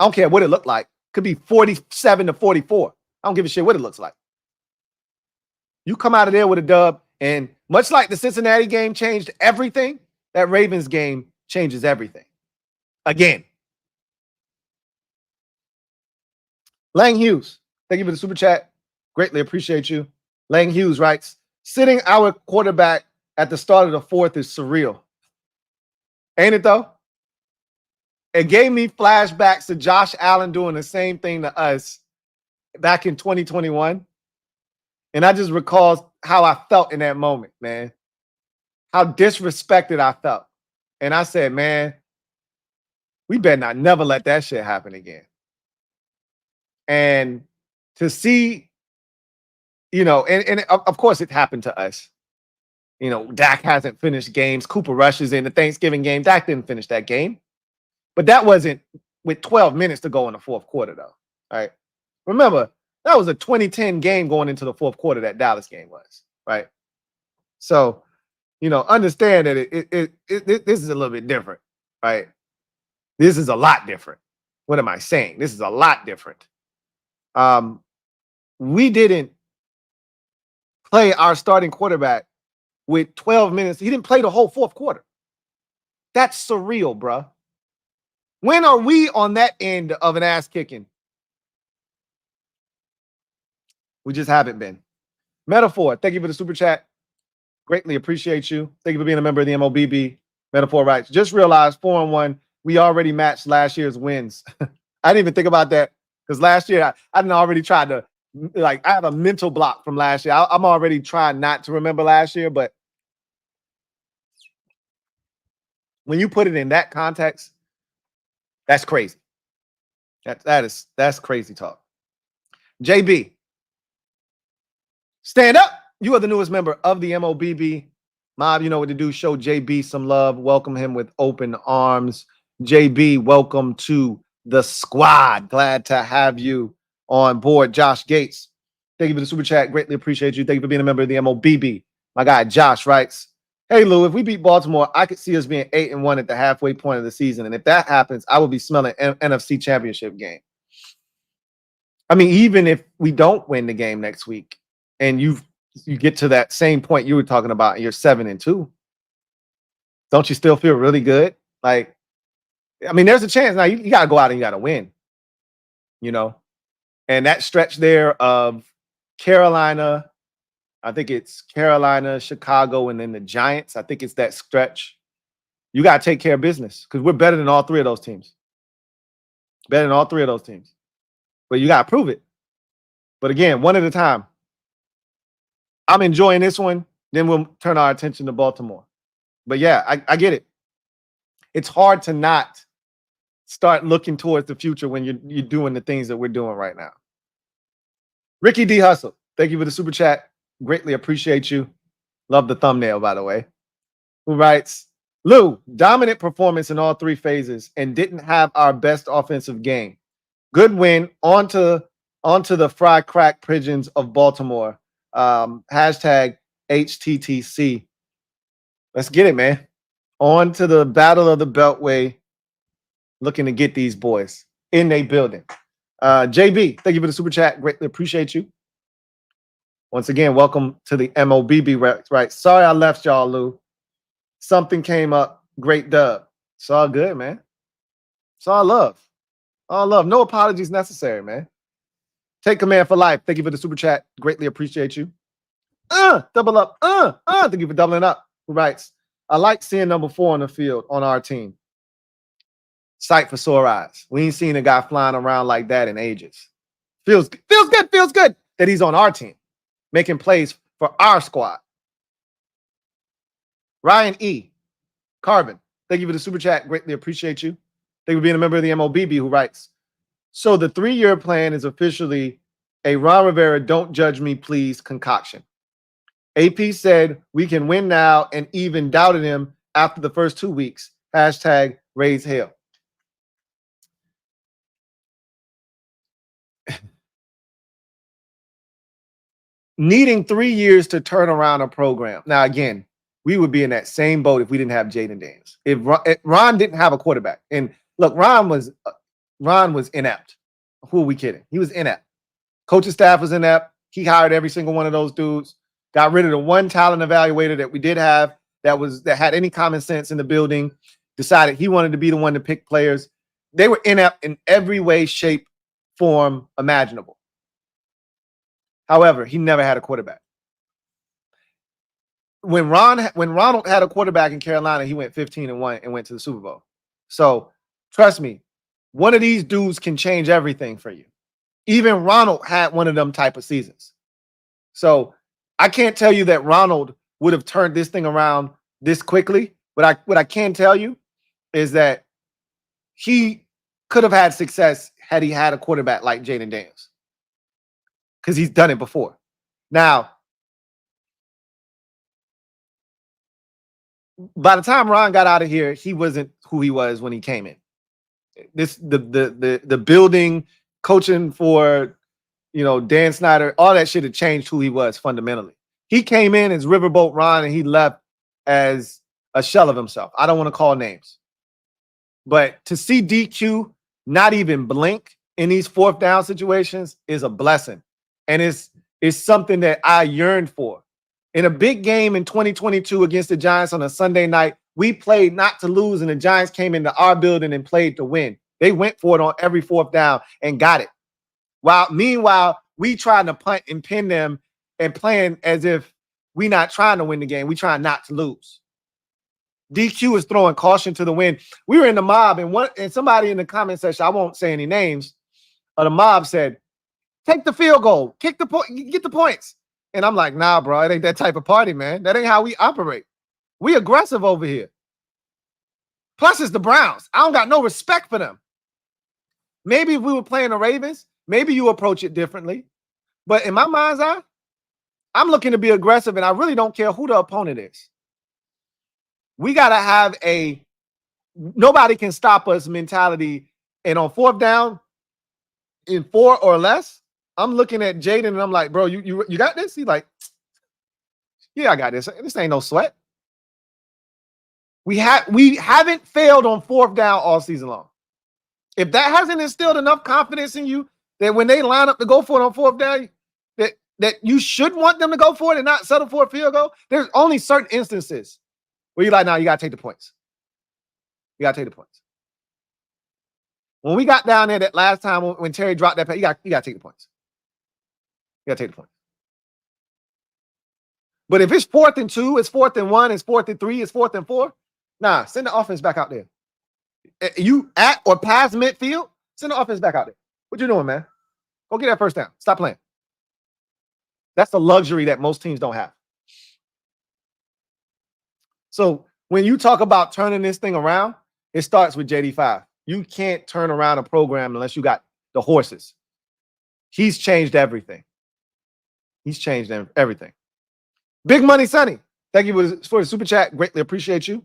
I don't care what it looked like. Could be 47-44. I don't give a shit what it looks like. You come out of there with a dub, and much like the Cincinnati game changed everything, that Ravens game changes everything. Again. Lang Hughes, thank you for the super chat. Greatly appreciate you. Lang Hughes writes, "Sitting our quarterback at the start of the 4th is surreal." Ain't it though? It gave me flashbacks to Josh Allen doing the same thing to us back in 2021. And I just recall how I felt in that moment, man. How disrespected I felt. And I said, man, we better not never let that shit happen again. And to see, and of course it happened to us. Dak hasn't finished games. Cooper Rush is in the Thanksgiving game. Dak didn't finish that game. But that wasn't with 12 minutes to go in the fourth quarter, though. All right. Remember, that was a 2010 game going into the fourth quarter, that Dallas game was. Right. So, understand that this is a little bit different. Right. This is a lot different. What am I saying? This is a lot different. We didn't play our starting quarterback with 12 minutes. He didn't play the whole fourth quarter. That's surreal, bruh. When are we on that end of an ass kicking? We just haven't been. Metaphor, thank you for the super chat. Greatly appreciate you. Thank you for being a member of the MOBB. Metaphor writes, just realized 4-1. We already matched last year's wins. I didn't even think about that because last year I didn't already tried to, I have a mental block from last year. I'm already trying not to remember last year, but when you put it in that context, that's crazy. That's crazy talk. JB, stand up. You are the newest member of the MOBB. Mob, you know what to do. Show JB some love. Welcome him with open arms. JB, welcome to the squad. Glad to have you on board. Josh Gates, thank you for the super chat. Greatly appreciate you. Thank you for being a member of the MOBB. My guy Josh writes, hey, Lou, if we beat Baltimore, I could see us being 8-1 at the halfway point of the season. And if that happens, I will be smelling NFC championship game. I mean, even if we don't win the game next week and you get to that same point you were talking about, and you're 7-2, don't you still feel really good? There's a chance now. You got to go out and you got to win, and that stretch there of Carolina, I think it's Carolina, Chicago, and then the Giants. I think it's that stretch. You got to take care of business because we're better than all three of those teams. Better than all three of those teams. But you got to prove it. But again, one at a time. I'm enjoying this one. Then we'll turn our attention to Baltimore. But yeah, I get it. It's hard to not start looking towards the future when you're doing the things that we're doing right now. Ricky D. Hustle, thank you for the super chat. Greatly appreciate you. Love the thumbnail, by the way. Who writes, Lou, dominant performance in all three phases and didn't have our best offensive game. Good win. Onto the fry crack pigeons of Baltimore. Hashtag HTTC. Let's get it, man. On to the Battle of the Beltway. Looking to get these boys in a building. JB, thank you for the super chat. Greatly appreciate you. Once again, welcome to the MOBB. Right. Sorry I left y'all, Lou. Something came up. Great dub. It's all good, man. It's all love. All love. No apologies necessary, man. Take command for life. Thank you for the super chat. Greatly appreciate you. Double up. Thank you for doubling up. Who writes, I like seeing number 4 on the field on our team. Sight for sore eyes. We ain't seen a guy flying around like that in ages. Feels good that he's on our team, making plays for our squad. Ryan E. Carbon, thank you for the super chat. Greatly appreciate you. Thank you for being a member of the MOBB. Who writes, so the 3-year plan is officially a Ron Rivera don't judge me please concoction. AP said we can win now and even doubted him after the first 2 weeks. Hashtag raise hell. Needing 3 years to turn around a program. Now, again, we would be in that same boat if we didn't have Jaden Daniels. If Ron didn't have a quarterback. And look, Ron was inept. Who are we kidding? He was inept. Coaching staff was inept. He hired every single one of those dudes. Got rid of the one talent evaluator that we did have that had any common sense in the building. Decided he wanted to be the one to pick players. They were inept in every way, shape, form imaginable. However, he never had a quarterback. When Ronald had a quarterback in Carolina, he went 15-1 and went to the Super Bowl. So Trust me, one of these dudes can change everything for you. Even Ronald had one of them type of seasons. So I can't tell you that Ronald would have turned this thing around this quickly. But what I can tell you is that he could have had success had he had a quarterback like Jaden Daniels, because he's done it before. Now, by the time Ron got out of here, he wasn't who he was when he came in. The building, coaching for, Dan Snyder, all that shit had changed who he was fundamentally. He came in as Riverboat Ron and he left as a shell of himself. I don't want to call names. But to see DQ not even blink in these fourth down situations is a blessing. And it's something that I yearned for. In a big game in 2022 against the Giants on a Sunday night, we played not to lose, and the Giants came into our building and played to win. They went for it on every fourth down and got it. Meanwhile, we tried to punt and pin them and playing as if we not trying to win the game. We trying not to lose. DQ is throwing caution to the wind. We were in the mob, and somebody in the comment section, I won't say any names, of the mob said, take the field goal, kick the point, get the points. And I'm like, nah, bro, it ain't that type of party, man. That ain't how we operate. We aggressive over here. Plus, it's the Browns. I don't got no respect for them. Maybe if we were playing the Ravens, maybe you approach it differently. But in my mind's eye, I'm looking to be aggressive, and I really don't care who the opponent is. We got to have a nobody can stop us mentality. And on fourth down, in 4 or less, I'm looking at Jaden and I'm like, bro, you got this? He's like, yeah, I got this. This ain't no sweat. We haven't failed on fourth down all season long. If that hasn't instilled enough confidence in you that when they line up to go for it on fourth down, that you should want them to go for it and not settle for a field goal, there's only certain instances where you're like, no, you got to take the points. You got to take the points. When we got down there that last time when Terry dropped that pass, you got to take the points. You got to take the points. But if it's 4th and 2, it's 4th and 1, it's 4th and 3, it's 4th and 4, nah, send the offense back out there. You at or past midfield, send the offense back out there. What you doing, man? Go get that first down. Stop playing. That's the luxury that most teams don't have. So when you talk about turning this thing around, it starts with JD5. You can't turn around a program unless you got the horses. He's changed everything. He's changed everything. Big Money Sonny, thank you for the super chat. Greatly appreciate you.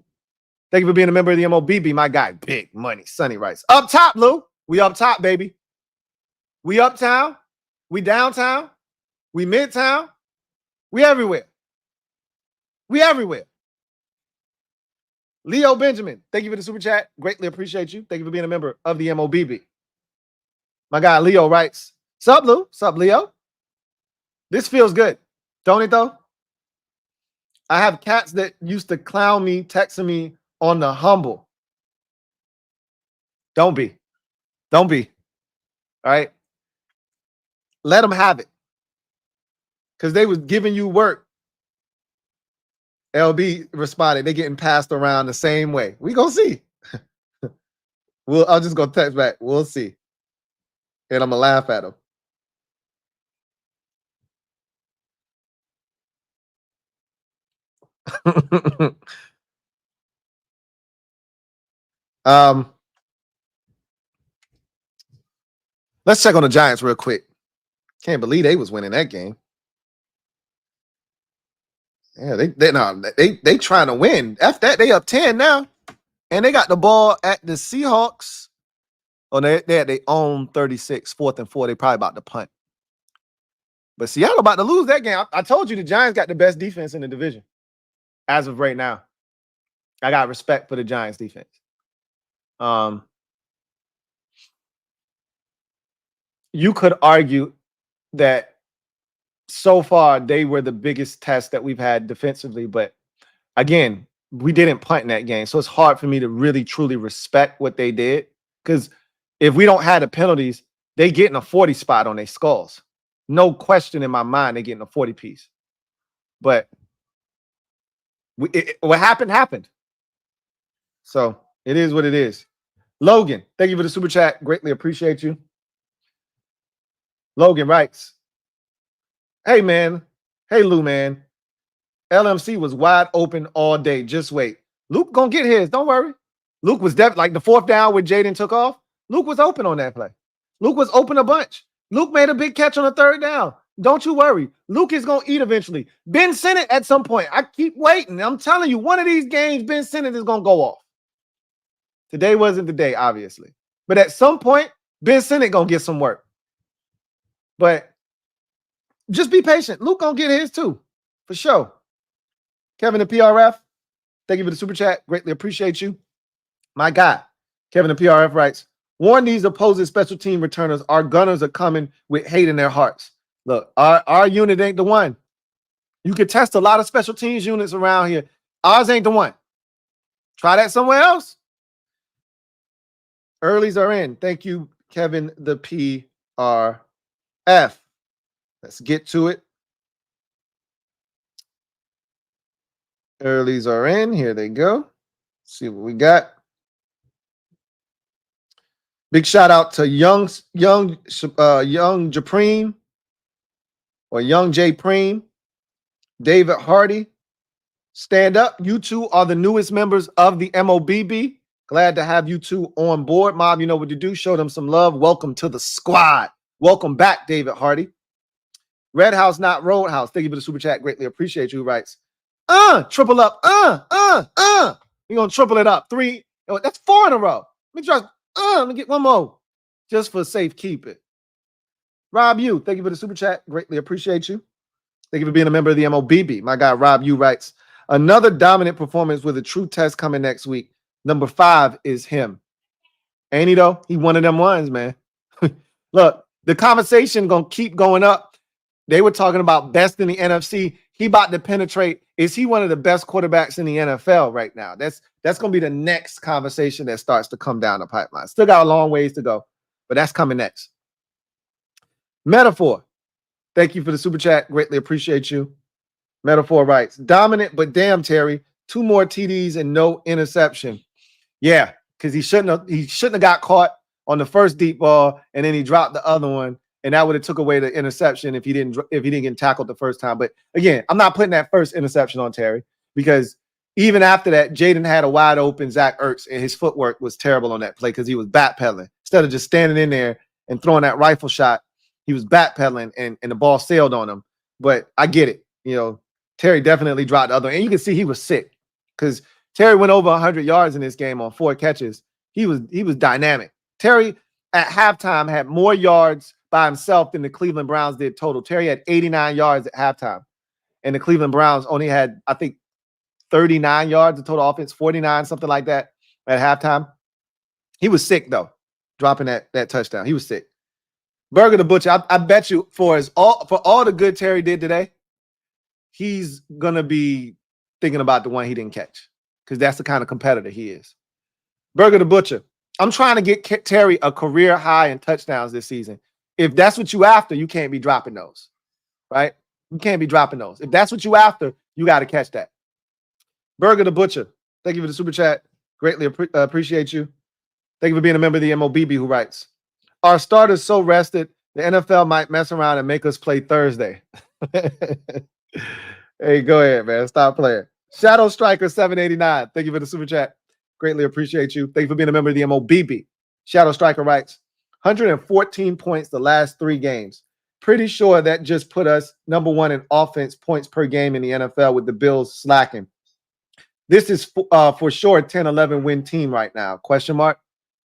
Thank you for being a member of the MOBB, my guy. Big Money Sonny writes. Up top, Lou. We up top, baby. We uptown. We downtown. We midtown. We everywhere. We everywhere. Leo Benjamin, thank you for the super chat. Greatly appreciate you. Thank you for being a member of the MOBB. My guy Leo writes, sup, Lou? Sup, Leo? This feels good. Don't it, though? I have cats that used to clown me, texting me on the humble. Don't be. Don't be. All right? Let them have it. Because they was giving you work. LB responded, they getting passed around the same way. We gonna see. I'll just go text back. We'll see. And I'm gonna laugh at him. Let's check on the Giants real quick. Can't believe they was winning that game. Yeah, they trying to win. After that, they up 10 now. And they got the ball at the Seahawks. Oh, they had their own 36, 4th and 4. They probably about to punt. But Seattle about to lose that game. I told you the Giants got the best defense in the division as of right now. I got respect for the Giants defense. You could argue that so far they were the biggest test that we've had defensively, but again, we didn't punt in that game. So it's hard for me to really truly respect what they did, because if we don't have the penalties, they getting a 40 spot on their skulls. No question in my mind, they getting a 40 piece. But what happened. So it is what it is. Logan, thank you for the super chat. Greatly appreciate you. Logan writes, hey, man. Hey, Lou, man. LMC was wide open all day. Just wait. Luke gonna get his. Don't worry. Luke was definitely like the fourth down when Jaden took off. Luke was open on that play. Luke was open a bunch. Luke made a big catch on the third down. Don't you worry. Luke is gonna eat eventually. Ben Sinnott at some point. I keep waiting. I'm telling you, one of these games, Ben Sinnott is gonna go off. Today wasn't the day, obviously. But at some point, Ben Sinnott gonna get some work. But just be patient. Luke gonna get his too, for sure. Kevin the PRF, thank you for the super chat. Greatly appreciate you. My guy, Kevin the PRF writes, warn these opposing special team returners. Our gunners are coming with hate in their hearts. Look, our unit ain't the one. You can test a lot of special teams units around here. Ours ain't the one. Try that somewhere else. Earlies are in. Thank you, Kevin the PRF. Let's get to it. Earlies are in. Here they go. See what we got. Big shout out to young Japreem or young J Preem, David Hardy. Stand up. You two are the newest members of the MOBB. Glad to have you two on board. Mob, you know what to do. Show them some love. Welcome to the squad. Welcome back, David Hardy. Red House, not Roadhouse. Thank you for the super chat. Greatly appreciate you. Writes, triple up. We're going to triple it up. 3. That's 4 in a row. Let me get one more. Just for safekeeping. Rob U, thank you for the super chat. Greatly appreciate you. Thank you for being a member of the MOBB. My guy, Rob U writes, another dominant performance with a true test coming next week. Number 5 is him. Ain't he though? He one of them ones, man. Look, the conversation going to keep going up. They were talking about best in the NFC. He about to penetrate. Is he one of the best quarterbacks in the NFL right now? That's going to be the next conversation that starts to come down the pipeline. Still got a long ways to go, but that's coming next. Metaphor, thank you for the super chat. Greatly appreciate you. Metaphor writes, dominant, but damn, Terry, 2 more TDs and no interception. Yeah, because he shouldn't have got caught on the first deep ball, and then he dropped the other one. And that would have took away the interception if he didn't get tackled the first time. But again, I'm not putting that first interception on Terry, because even after that, Jaden had a wide open Zach Ertz, and his footwork was terrible on that play because he was backpedaling. Instead of just standing in there and throwing that rifle shot, he was backpedaling and the ball sailed on him. But I get it. You know, Terry definitely dropped the other. And you can see he was sick because Terry went over 100 yards in this game on 4 catches. He was dynamic. Terry at halftime had more yards by himself than the Cleveland Browns did total. Terry had 89 yards at halftime, and the Cleveland Browns only had, I think, 39 yards of total offense, 49, something like that at halftime. He was sick, though, dropping that touchdown. He was sick. Burger the Butcher, I bet you for all the good Terry did today, he's going to be thinking about the one he didn't catch, because that's the kind of competitor he is. Burger the Butcher, I'm trying to get Terry a career high in touchdowns this season. If that's what you after, you can't be dropping those, right? You can't be dropping those. If that's what you after, you got to catch that. Burger the Butcher, thank you for the super chat. Greatly appreciate you. Thank you for being a member of the MOBB who writes, our starters so rested, the NFL might mess around and make us play Thursday. Hey, go ahead, man. Stop playing. Shadow Striker 789, thank you for the super chat. Greatly appreciate you. Thank you for being a member of the MOBB. Shadow Striker writes, 114 points the last 3 games. Pretty sure that just put us number 1 in offense points per game in the NFL with the Bills slacking. This is for sure a 10-11 win team right now, question mark.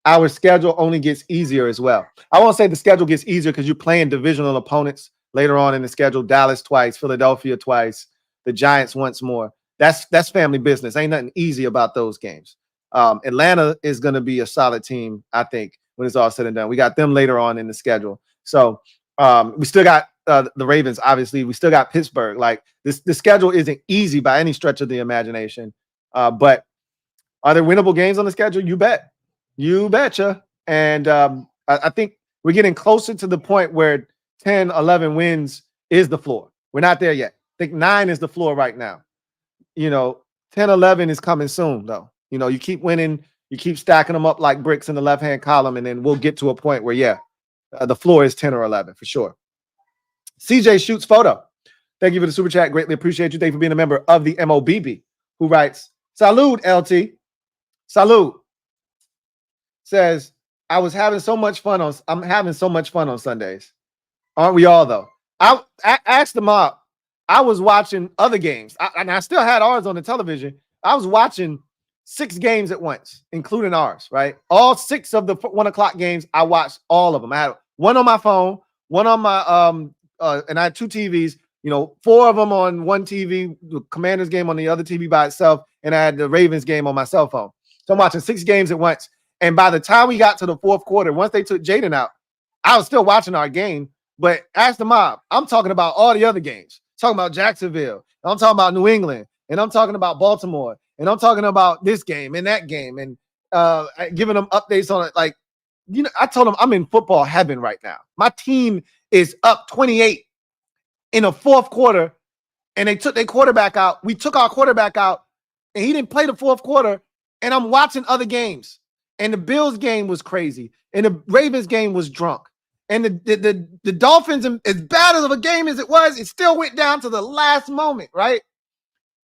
Our schedule only gets easier as well. I won't say the schedule gets easier because you're playing divisional opponents later on in the schedule. Dallas twice, Philadelphia twice, the Giants once more. That's family business. Ain't nothing easy about those games. Atlanta is going to be a solid team, I think, when it's all said and done. We got them later on in the schedule. So we still got the Ravens, obviously. We still got Pittsburgh. Like the schedule isn't easy by any stretch of the imagination. But are there winnable games on the schedule? You bet. You betcha. And I think we're getting closer to the point where 10, 11 wins is the floor. We're not there yet. I think 9 is the floor right now. 10, 11 is coming soon, though. You keep winning You keep stacking them up like bricks in the left-hand column, and then we'll get to a point where, yeah, the floor is 10 or 11 for sure. CJ Shoots Photo. Thank you for the super chat. Greatly appreciate you. Thank you for being a member of the MOBB, who writes, Salud, LT. Salud. Says, I'm having so much fun on Sundays. Aren't we all, though? I asked the mob. I was watching other games, and I still had ours on the television. I was watching 6 games at once, including ours, right? All 6 of the 1 o'clock games, I watched all of them. I had one on my phone, one on my, and I had 2 TVs, 4 of them on one TV, the Commanders game on the other TV by itself, and I had the Ravens game on my cell phone. So I'm watching 6 games at once. And by the time we got to the 4th quarter, once they took Jaden out, I was still watching our game. But ask the mob, I'm talking about all the other games. I'm talking about Jacksonville. I'm talking about New England. And I'm talking about Baltimore. And I'm talking about this game and that game. And giving them updates on it. Like, I told them I'm in football heaven right now. My team is up 28 in the 4th quarter. And they took their quarterback out. We took our quarterback out. And he didn't play the 4th quarter. And I'm watching other games. And the Bills game was crazy. And the Ravens game was drunk. And the Dolphins, as bad of a game as it was, it still went down to the last moment, right?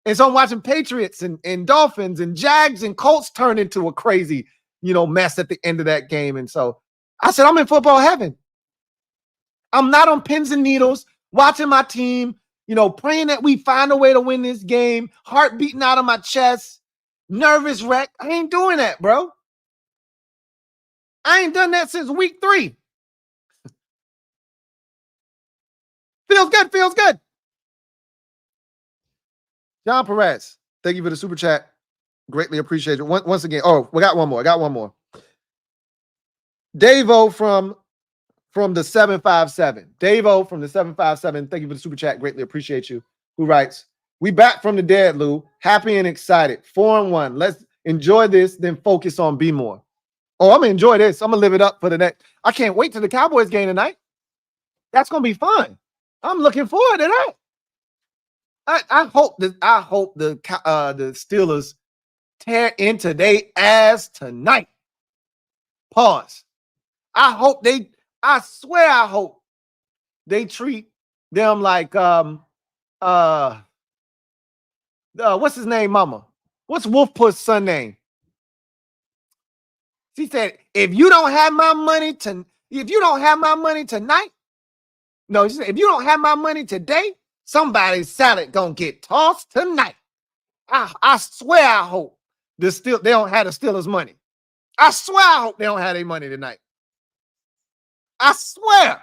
And so I'm watching Patriots and Dolphins and Jags and Colts turn into a crazy, mess at the end of that game. And so I said, I'm in football heaven. I'm not on pins and needles, watching my team, praying that we find a way to win this game, heart beating out of my chest, nervous wreck. I ain't doing that, bro. I ain't done that since week 3. Feels good, feels good. John Perez, thank you for the super chat. Greatly appreciate it. Once again, we got one more. I got one more. Davo from the 757. Davo from the 757, thank you for the super chat. Greatly appreciate you. Who writes, we back from the dead, Lou. Happy and excited. 4-1. Let's enjoy this, then focus on be more. Oh, I'm going to enjoy this. I'm going to live it up for the next. I can't wait till the Cowboys game tonight. That's going to be fun. I'm looking forward to that. I hope the Steelers tear into their ass tonight. Pause. I swear I hope they treat them like what's his name, mama? What's Wolf Puss's son name? She said, if you don't have my money tonight, no, she said, if you don't have my money today, somebody's salad gonna get tossed tonight. I swear I hope they don't have the Steelers' money. I swear I hope they don't have their money tonight. I swear.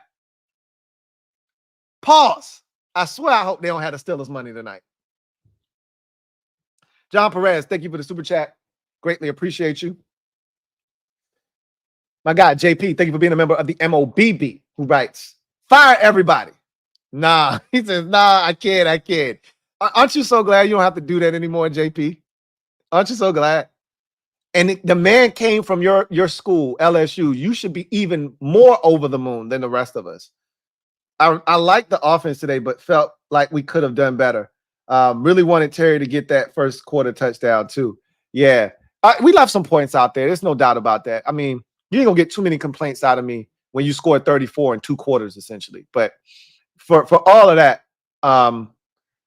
Pause. I swear I hope they don't have the Steelers' money tonight. John Perez, thank you for the super chat. Greatly appreciate you. My guy, JP, thank you for being a member of the MOBB, who writes, fire everybody. Nah, he says, nah, I can't. Aren't you so glad you don't have to do that anymore, JP? Aren't you so glad? And the man came from your school, LSU. You should be even more over the moon than the rest of us. I liked the offense today, but felt like we could have done better. Really wanted Terry to get that first quarter touchdown too. Yeah, we left some points out there. There's no doubt about that. I mean, you ain't gonna get too many complaints out of me when you scored 34 in 2 quarters, essentially. But for all of that,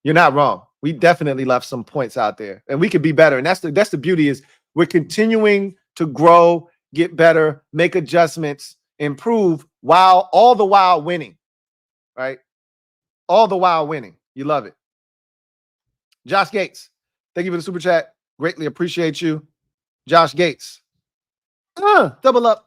you're not wrong. We definitely left some points out there, and we could be better. And that's the beauty is we're continuing to grow, get better, make adjustments, improve all the while winning, right? All the while winning. You love it. Josh Gates, thank you for the super chat. Greatly appreciate you. Josh Gates. Double up.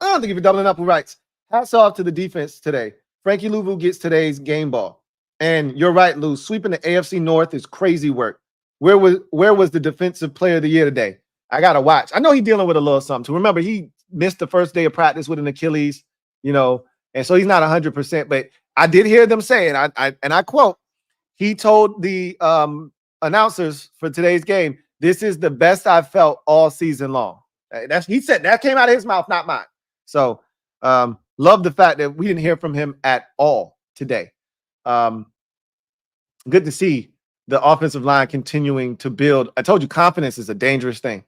Thank you for doubling up. Who writes, hats off to the defense today. Frankie Louvu gets today's game ball. And you're right, Lou. Sweeping the AFC North is crazy work. Where was the defensive player of the year today? I got to watch. I know he's dealing with a little something. Remember, he missed the first day of practice with an Achilles, and so he's not 100%. But I did hear them say it. I quote, he told the announcers for today's game, this is the best I've felt all season long. He said that came out of his mouth, not mine. So love the fact that we didn't hear from him at all today. Good to see the offensive line continuing to build. I told you confidence is a dangerous thing.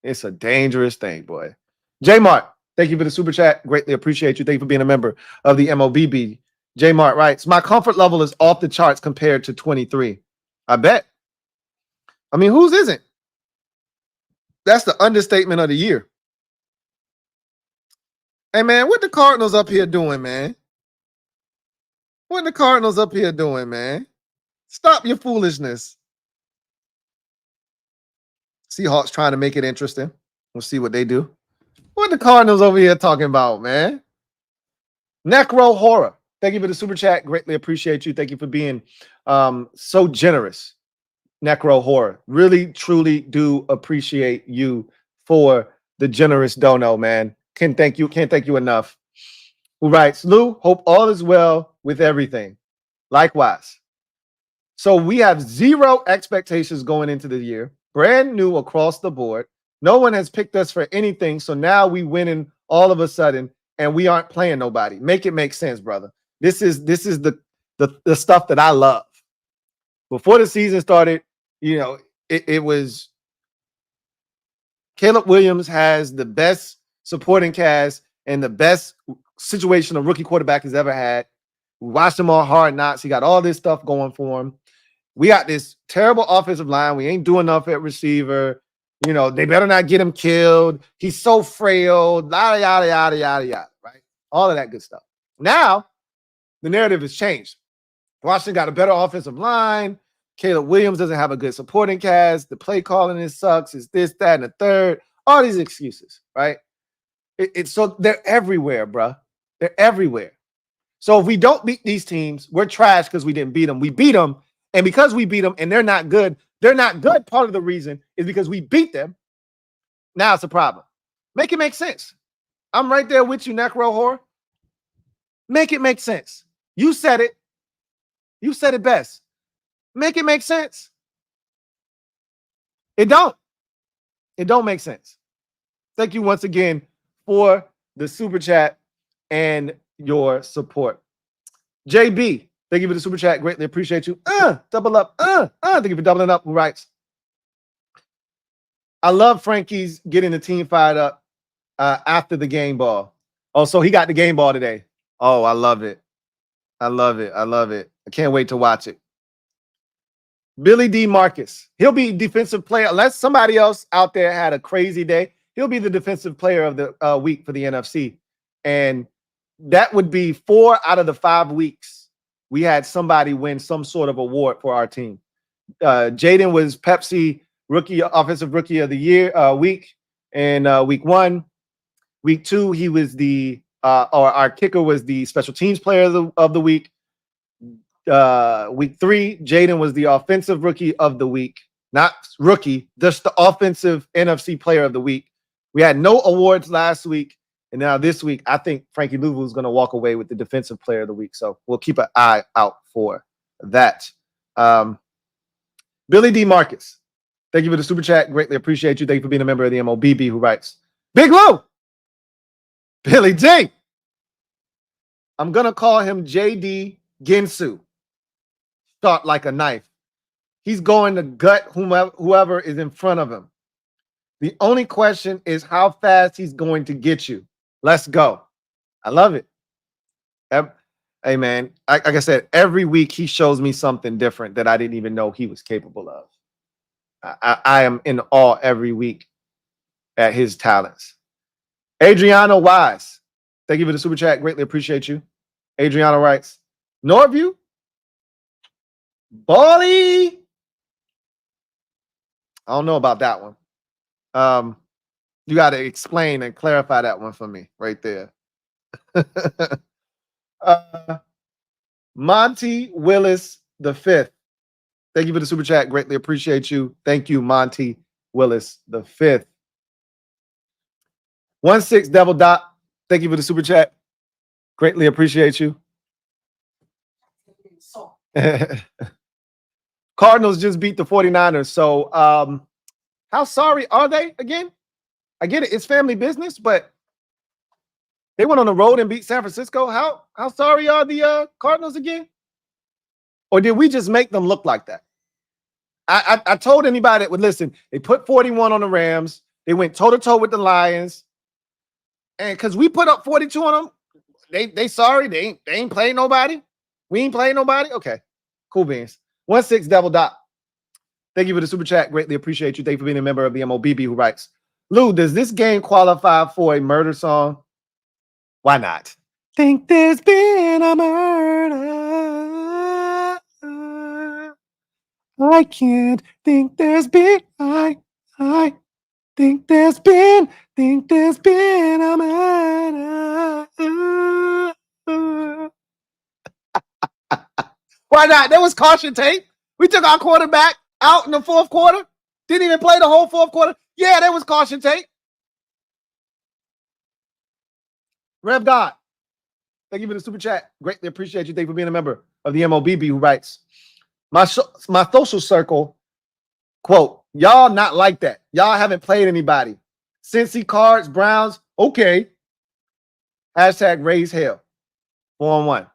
It's a dangerous thing, boy. J Mart, thank you for the super chat. Greatly appreciate you. Thank you for being a member of the MOBB. J Mart writes, my comfort level is off the charts compared to 23. I bet. I mean, whose isn't? That's the understatement of the year. Hey, man, what the Cardinals up here doing, man? What the Cardinals up here doing, man? Stop your foolishness. Seahawks trying to make it interesting. We'll see what they do. What the Cardinals over here talking about, man? Necro Horror. Thank you for the super chat. Greatly appreciate you. Thank you for being so generous. Necro Horror. Really, truly do appreciate you for the generous dono, man. Can't thank you enough. Who writes, Lou, hope all is well with everything. Likewise. So we have zero expectations going into the year. Brand new across the board. No one has picked us for anything. So now we winning all of a sudden, and we aren't playing nobody. Make it make sense, brother. This is the stuff that I love. Before the season started, you know, it was Caleb Williams has the best supporting cast and the best situation a rookie quarterback has ever had. We watched him on Hard Knocks. He got all this stuff going for him. We got this terrible offensive line. We ain't doing enough at receiver. You know, they better not get him killed. He's so frail, yada, yada, yada, yada, yada, right? All of that good stuff. Now, the narrative has changed. Washington got a better offensive line. Caleb Williams doesn't have a good supporting cast. The play calling sucks. It's this, that, and the third. All these excuses, right? So they're everywhere, bro. They're everywhere. So if we don't beat these teams, we're trash because we didn't beat them. We beat them, and because we beat them and they're not good, part of the reason is because we beat them. Now it's a problem. Make it make sense. I'm right there with you, Necro Horror. Make it make sense. You said it. You said it best. Make it make sense. It don't. It don't make sense. Thank you once again for the super chat and your support. JB, thank you for the super chat. Greatly appreciate you. Double up. Thank you for doubling up. Who writes? I love Frankie's getting the team fired up after the game ball. Oh, so he got the game ball today. Oh, I love it. I love it. I love it. I can't wait to watch it. Billy D. Marcus. He'll be defensive player. Unless somebody else out there had a crazy day, he'll be the defensive player of the week for the NFC. And that would be 4 out of the 5 weeks we had somebody win some sort of award for our team. Jaden was Pepsi offensive rookie of the year week in week 1. Week 2, he was our kicker was the special teams player of the week. Week 3, Jaden was the offensive rookie of the week. Not rookie, just the offensive NFC player of the week. We had no awards last week. And now this week, I think Frankie Louvu is going to walk away with the defensive player of the week. So we'll keep an eye out for that. Billy D. Marcus, thank you for the super chat. Greatly appreciate you. Thank you for being a member of the MOBB who writes, Big Lou, Billy J. I'm going to call him JD Ginsu. Sharp like a knife. He's going to gut whoever is in front of him. The only question is how fast he's going to get you. Let's go. I love it. Hey, man, like I said, every week he shows me something different that I didn't even know he was capable of. I am in awe every week at his talents. Adriano Wise, thank you for the super chat. Greatly appreciate you. Adriano writes, Norview, Bally. I don't know about that one. You got to explain and clarify that one for me right there. Monty Willis the fifth. Thank you for the super chat. Greatly appreciate you. Thank you, Monty Willis the fifth. 16 Devil Dot. Thank you for the super chat. Greatly appreciate you. Cardinals just beat the 49ers. So how sorry are they again? I get it. It's family business, but they went on the road and beat San Francisco. How sorry are the Cardinals again? Or did we just make them look like that? I told anybody that would listen, they put 41 on the Rams. They went toe-to-toe with the Lions. And because we put up 42 on them, they sorry. They ain't playing nobody. We ain't playing nobody. Okay. Cool beans. 1-6 Devil Dot. Thank you for the super chat. Greatly appreciate you. Thank you for being a member of the MOBB who writes, Lou, does this game qualify for a murder song? Why not? Think there's been a murder. I can't think there's been. I think there's been a murder. Why not? There was caution tape. We took our quarterback out in the fourth quarter. Didn't even play the whole fourth quarter. Yeah, there was caution tape. Rev Dot. Thank you for the super chat. Greatly appreciate you. Thank you for being a member of the MOBB who writes, my social circle, quote, y'all not like that. Y'all haven't played anybody. Cincy, Cards, Browns, okay. Hashtag raise hell. 4-on-1.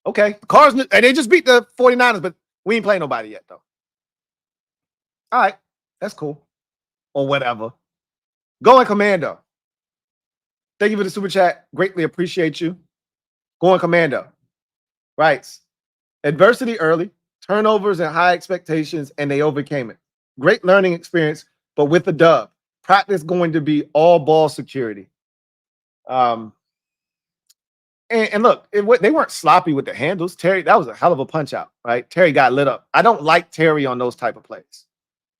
Okay. Cards, and they just beat the 49ers, but we ain't playing nobody yet, though. All right. That's cool. Or whatever. Going Commando. Thank you for the super chat. Greatly appreciate you. Going Commando. Writes, adversity early, turnovers and high expectations, and they overcame it. Great learning experience, but with the dub. Practice going to be all ball security. And look, they weren't sloppy with the handles. Terry, that was a hell of a punch out, right? Terry got lit up. I don't like Terry on those type of plays.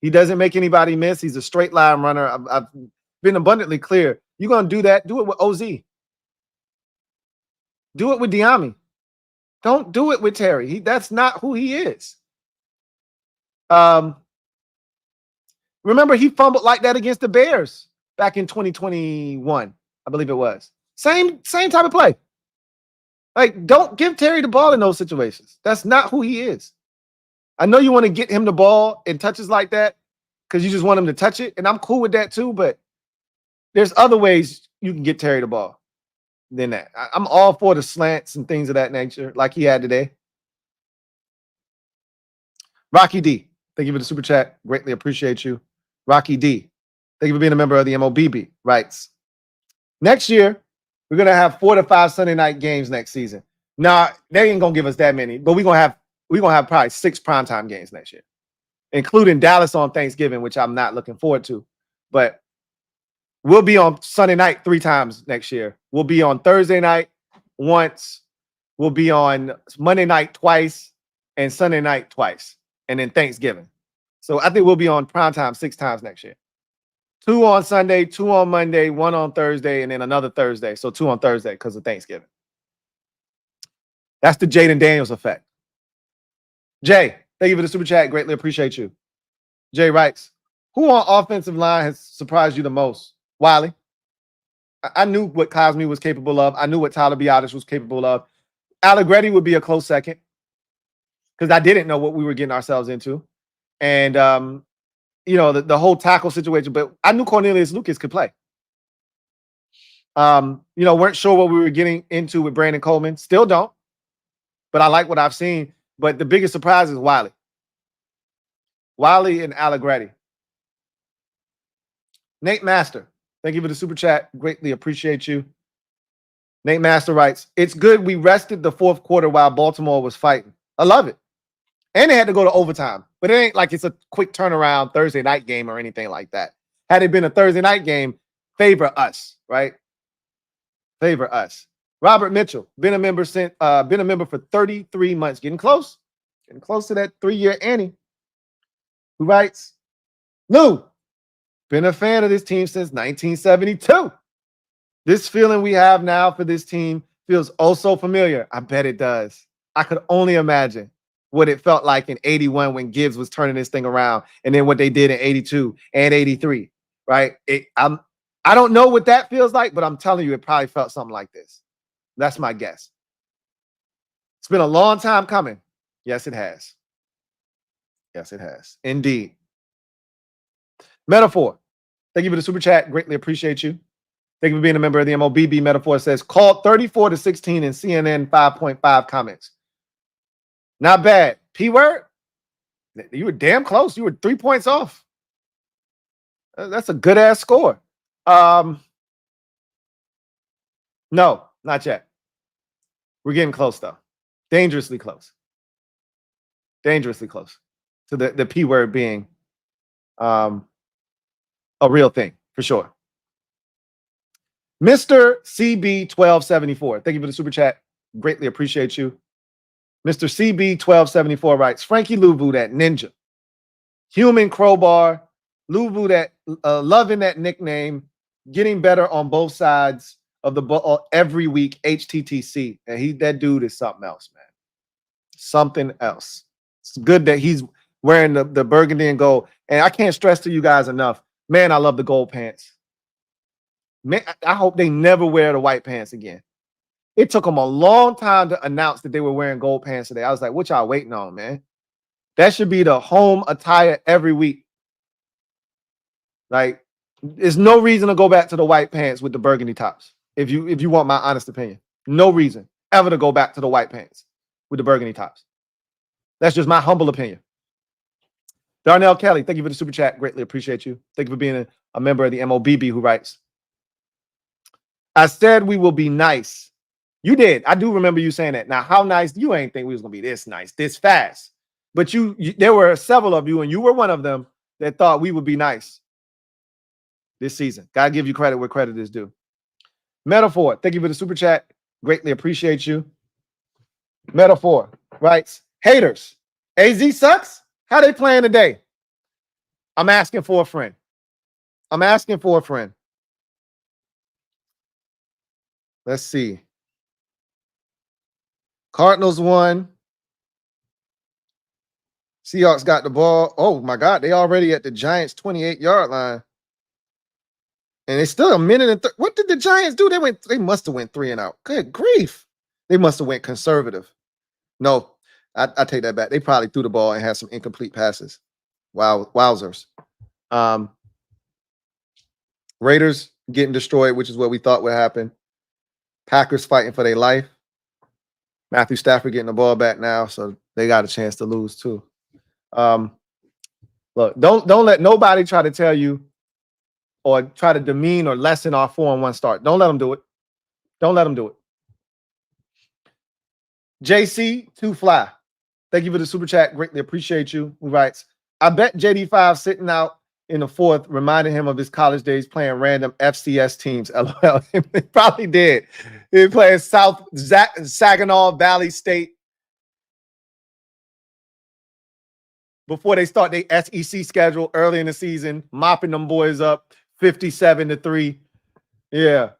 He doesn't make anybody miss. He's a straight line runner. I've been abundantly clear. You're going to do that. Do it with OZ. Do it with Diami. Don't do it with Terry. That's not who he is. Remember, he fumbled like that against the Bears back in 2021, I believe it was. Same type of play. Like, don't give Terry the ball in those situations. That's not who he is. I know you want to get him the ball in touches like that because you just want him to touch it, and I'm cool with that too, but there's other ways you can get Terry the ball than that. I'm all for the slants and things of that nature like he had today. Rocky D, thank you for the super chat. Greatly appreciate you. Rocky D, thank you for being a member of the MOBB, writes, next year, we're going to have 4 to 5 Sunday night games next season. Now, they ain't going to give us that many, but we're going to have probably 6 primetime games next year, including Dallas on Thanksgiving, which I'm not looking forward to. But we'll be on Sunday night 3 times next year. We'll be on Thursday night once. We'll be on Monday night twice and Sunday night twice, and then Thanksgiving. So I think we'll be on primetime 6 times next year. 2 on Sunday, 2 on Monday, 1 on Thursday, and then another Thursday. So 2 on Thursday because of Thanksgiving. That's the Jaden Daniels effect. Jay, thank you for the super chat. Greatly appreciate you. Jay writes, who on offensive line has surprised you the most? Wiley. I knew what Cosme was capable of. I knew what Tyler Biotis was capable of. Allegretti would be a close second because I didn't know what we were getting ourselves into. And, the whole tackle situation, but I knew Cornelius Lucas could play. Weren't sure what we were getting into with Brandon Coleman. Still don't, but I like what I've seen. But the biggest surprise is Wiley. Wiley and Allegretti. Nate Master, thank you for the super chat. Greatly appreciate you. Nate Master writes, it's good we rested the fourth quarter while Baltimore was fighting. I love it. And they had to go to overtime. But it ain't like it's a quick turnaround Thursday night game or anything like that. Had it been a Thursday night game, favor us, right? Favor us. Robert Mitchell, been a member for 33 months. Getting close to that 3-year Annie. Who writes, Lou, been a fan of this team since 1972. This feeling we have now for this team feels oh so familiar. I bet it does. I could only imagine what it felt like in 81 when Gibbs was turning this thing around, and then what they did in 82 and 83, right? I don't know what that feels like, but I'm telling you, it probably felt something like this. That's my guess. It's been a long time coming. Yes, it has. Yes, it has. Indeed. Metaphor, thank you for the super chat. Greatly appreciate you. Thank you for being a member of the MOBB. Metaphor says, called 34-16 in CNN 5.5 comments. Not bad. P word? You were damn close. You were 3 points off. That's a good ass score. No, not yet. We're getting close though. Dangerously close. Dangerously close to the P word being a real thing for sure. Mr. CB1274. Thank you for the super chat. Greatly appreciate you. Mr. CB1274 writes, Frankie Louvu, that ninja. Human crowbar. Louvu, that loving that nickname. Getting better on both sides of the ball every week. HTTC. And that dude is something else, man. Something else. It's good that he's wearing the burgundy and gold. And I can't stress to you guys enough. Man, I love the gold pants. Man, I hope they never wear the white pants again. It took them a long time to announce that they were wearing gold pants today. I was like, what y'all waiting on, man? That should be the home attire every week. Like, there's no reason to go back to the white pants with the burgundy tops. If you want my honest opinion, no reason ever to go back to the white pants with the burgundy tops. That's just my humble opinion. Darnell Kelly, thank you for the super chat. Greatly appreciate you. Thank you for being a member of the MOBB who writes, I said we will be nice. You did. I do remember you saying that. Now, how nice? You ain't think we was going to be this nice, this fast. But there were several of you, and you were one of them that thought we would be nice this season. Got to give you credit where credit is due. Metaphor, thank you for the super chat. Greatly appreciate you. Metaphor writes, haters, AZ sucks? How they playing today? I'm asking for a friend. I'm asking for a friend. Let's see. Cardinals won. Seahawks got the ball. Oh, my God. They already at the Giants' 28-yard line. And it's still a minute and what did the Giants do? They must have went 3 and out. Good grief. They must have went conservative. No, I take that back. They probably threw the ball and had some incomplete passes. Wow, wowzers. Raiders getting destroyed, which is what we thought would happen. Packers fighting for their life. Matthew Stafford getting the ball back now, so they got a chance to lose too. Look, don't let nobody try to tell you or try to demean or lessen our 4-1 start. Don't let them do it. Don't let them do it. JC, too fly. Thank you for the super chat. Greatly appreciate you. Who writes, I bet JD5 sitting out in the fourth reminded him of his college days playing random FCS teams. LOL. He probably did. He playing South Saginaw Valley State before they start their SEC schedule early in the season, mopping them boys up 57-3. Yeah.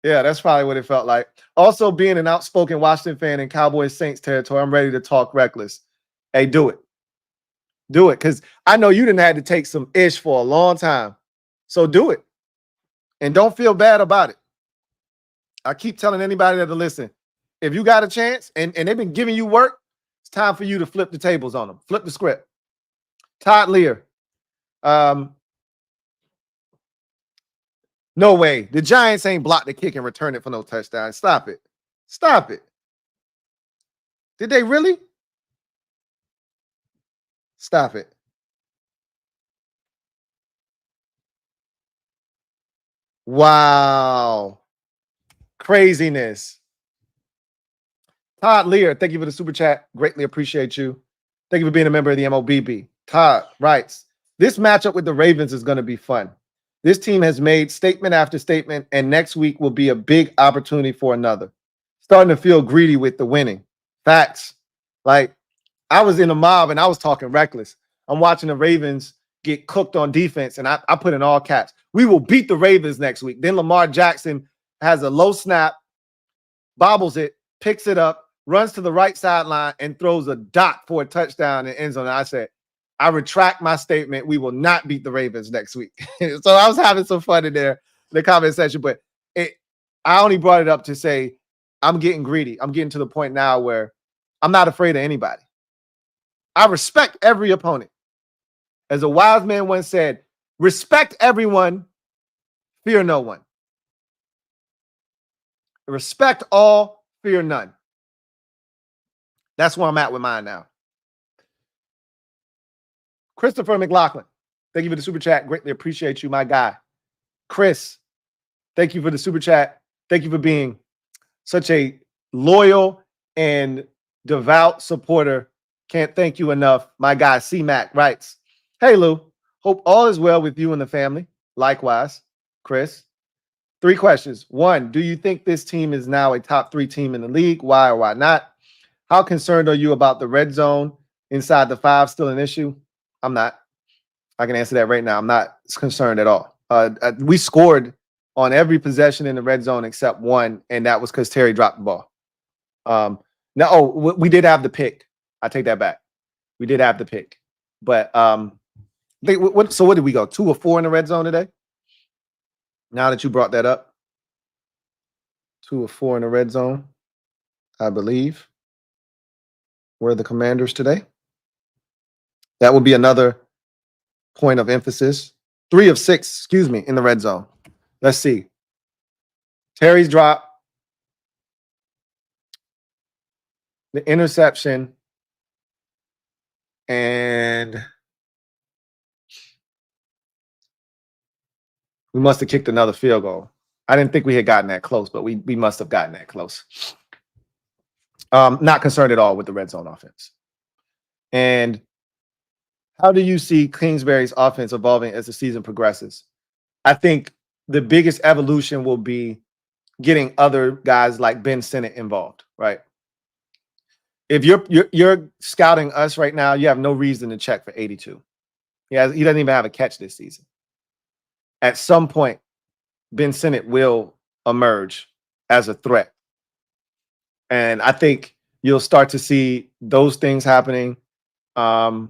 Yeah, that's probably what it felt like. Also, being an outspoken Washington fan in Cowboys Saints territory, I'm ready to talk reckless. Hey, do it. Do it, because I know you didn't have to take some ish for a long time. So do it. And don't feel bad about it. I keep telling anybody that'll listen, if you got a chance and they've been giving you work, it's time for you to flip the tables on them. Flip the script. Todd Lear. No way. The Giants ain't blocked the kick and return it for no touchdown. Stop it. Stop it. Did they really? Stop it. Wow. Craziness. Todd Lear, thank you for the super chat. Greatly appreciate you. Thank you for being a member of the MOBB. Todd writes, this matchup with the Ravens is going to be fun. This team has made statement after statement, and next week will be a big opportunity for another. Starting to feel greedy with the winning. Facts. Like, I was in a mob and I was talking reckless. I'm watching the Ravens get cooked on defense, and I put in all caps. We will beat the Ravens next week. Then Lamar Jackson has a low snap, bobbles it, picks it up, runs to the right sideline, and throws a dot for a touchdown in end zone. And I said, I retract my statement. We will not beat the Ravens next week. So I was having some fun in there in the comment section, but I only brought it up to say I'm getting greedy. I'm getting to the point now where I'm not afraid of anybody. I respect every opponent. As a wise man once said, respect everyone, fear no one. Respect all, fear none. That's where I'm at with mine now. Christopher McLaughlin. thank you for the super chat. Greatly appreciate you, my guy. Chris, thank you for the super chat. Thank you for being such a loyal and devout supporter. Can't thank you enough. My guy, C-Mac, writes, hey, Lou, hope all is well with you and the family. Likewise, Chris. 3 questions. 1, do you think this team is now a top 3 team in the league? Why or why not? How concerned are you about the red zone inside the 5 still an issue? I'm not. I can answer that right now. I'm not concerned at all. We scored on every possession in the red zone except 1, and that was because Terry dropped the ball. We did have the pick. I take that back. We did have the pick. But so what did we go? 2 or 4 in the red zone today? Now that you brought that up. 2 or 4 in the red zone, I believe. Were the Commanders today? That would be another point of emphasis. 3 of 6, in the red zone. Let's see. Terry's drop, the interception, and we must have kicked another field goal. I didn't think we had gotten that close, but we must have gotten that close. Not concerned at all with the red zone offense. And how do you see Kingsbury's offense evolving as the season progresses? I think the biggest evolution will be getting other guys like Ben Sinnott involved, right? If you're scouting us right now, you have no reason to check for 82. He doesn't even have a catch this season. At some point, Ben Sinnott will emerge as a threat. And I think you'll start to see those things happening. I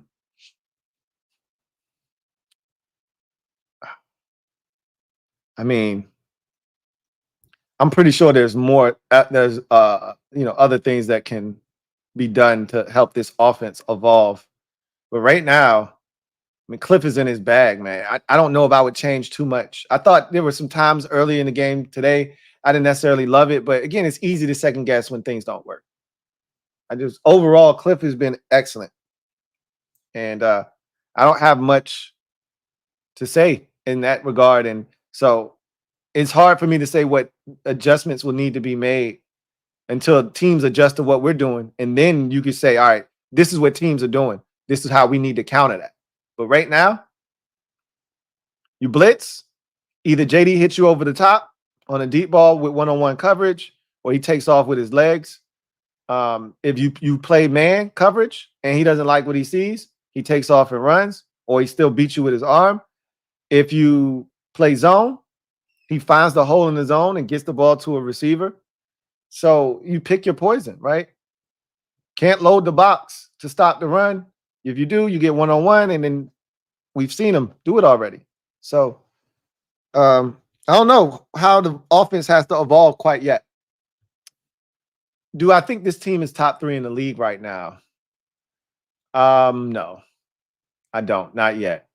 mean, I'm pretty sure there's more. There's other things that can be done to help this offense evolve. But right now, I mean, Cliff is in his bag, man. I don't know if I would change too much. I thought there were some times early in the game today I didn't necessarily love it, but again, it's easy to second guess when things don't work. Overall, Cliff has been excellent, and I don't have much to say in that regard. And so it's hard for me to say what adjustments will need to be made until teams adjust to what we're doing. And then you could say, all right, this is what teams are doing. This is how we need to counter that. But right now, you blitz, either JD hits you over the top on a deep ball with one-on-one coverage, or he takes off with his legs. If you play man coverage and he doesn't like what he sees, he takes off and runs, or he still beats you with his arm. If you play zone, he finds the hole in the zone and gets the ball to a receiver. So you pick your poison, right? Can't load the box to stop the run. If you do, you get one-on-one, and then we've seen him do it already. So I don't know how the offense has to evolve quite yet. Do I think this team is top 3 in the league right now? No, I don't. Not yet.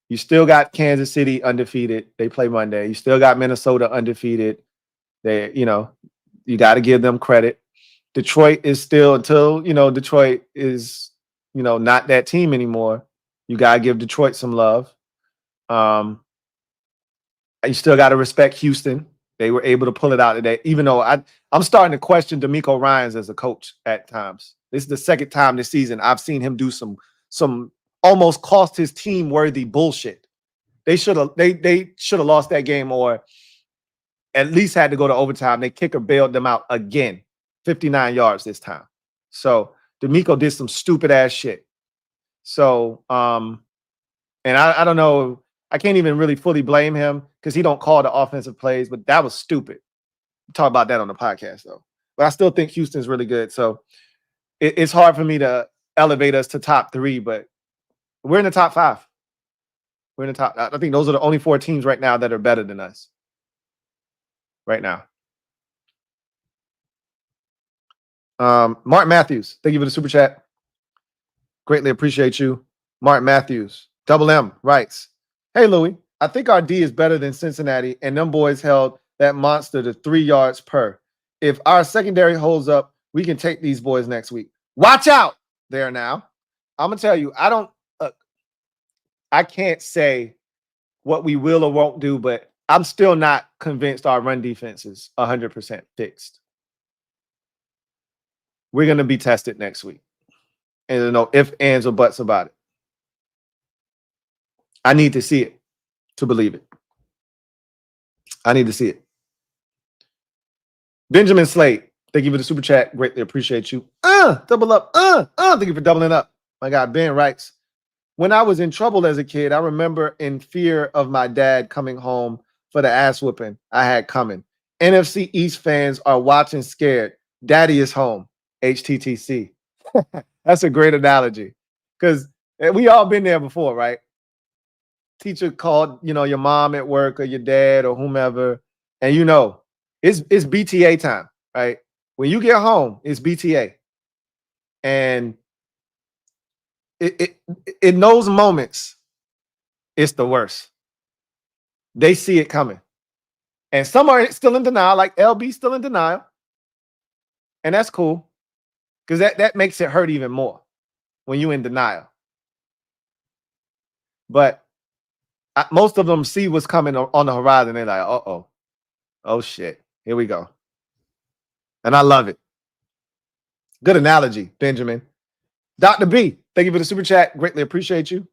You still got Kansas City undefeated. They play Monday. You still got Minnesota undefeated. You got to give them credit. Detroit is still, until, Detroit is, not that team anymore. You got to give Detroit some love. You still got to respect Houston. They were able to pull it out today, even though I'm starting to question DeMeco Ryans as a coach at times. This is the second time this season I've seen him do some almost cost his team worthy bullshit. They should have lost that game, or at least had to go to overtime. They kicker bailed them out again, 59 yards this time. So DeMeco did some stupid ass shit. So and I don't know. I can't even really fully blame him because he don't call the offensive plays, but that was stupid. We'll talk about that on the podcast, though. But I still think Houston's really good. So it's hard for me to elevate us to top 3, but we're in the top 5. We're in the top. I think those are the only 4 teams right now that are better than us right now. Martin Matthews, thank you for the super chat. Greatly appreciate you. Martin Matthews, Double M, writes, hey, Louie, I think our D is better than Cincinnati, and them boys held that monster to 3 yards per. If our secondary holds up, we can take these boys next week. Watch out there now. I'm going to tell you, I I can't say what we will or won't do, but I'm still not convinced our run defense is 100% fixed. We're going to be tested next week. And there's no ifs, ands, or buts about it. I need to see it to believe it. I need to see it. Benjamin Slade, thank you for the super chat. Greatly appreciate you. Double up. Thank you for doubling up. My God, Ben writes, when I was in trouble as a kid, I remember in fear of my dad coming home for the ass whooping I had coming. NFC East fans are watching scared. Daddy is home. HTTC. That's a great analogy because we all been there before, right? Teacher called, your mom at work or your dad or whomever, and it's BTA time, right? When you get home, it's BTA. And in those moments, it's the worst. They see it coming. And some are still in denial, like LB still in denial. And that's cool. Because that makes it hurt even more when you're in denial. But most of them see what's coming on the horizon. They're like, oh shit, here we go. And I love it. Good analogy, Benjamin. Dr. B, thank you for the super chat. Greatly appreciate you.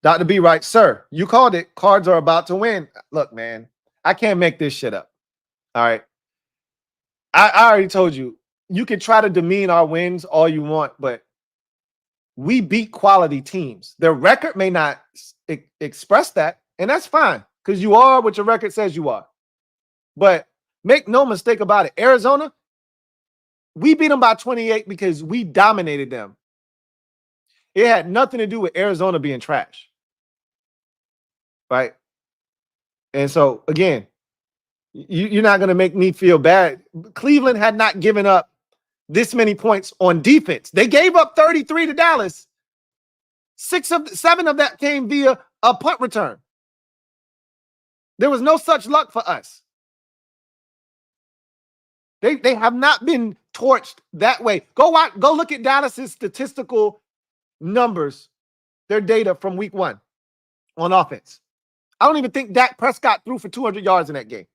Dr. B writes, sir, you called it. Cards are about to win. Look, man, I can't make this shit up. All right. I already told you, you can try to demean our wins all you want, but we beat quality teams. Their record may not express that, and that's fine because you are what your record says you are. But make no mistake about it. Arizona, we beat them by 28 because we dominated them. It had nothing to do with Arizona being trash. Right? And so, again, you're not going to make me feel bad. Cleveland had not given up this many points on defense. They gave up 33 to Dallas. 7 of that came via a punt return. There was no such luck for us. They have not been torched that way. Go look at Dallas's statistical numbers, their data from week 1 on offense. I don't even think Dak Prescott threw for 200 yards in that game.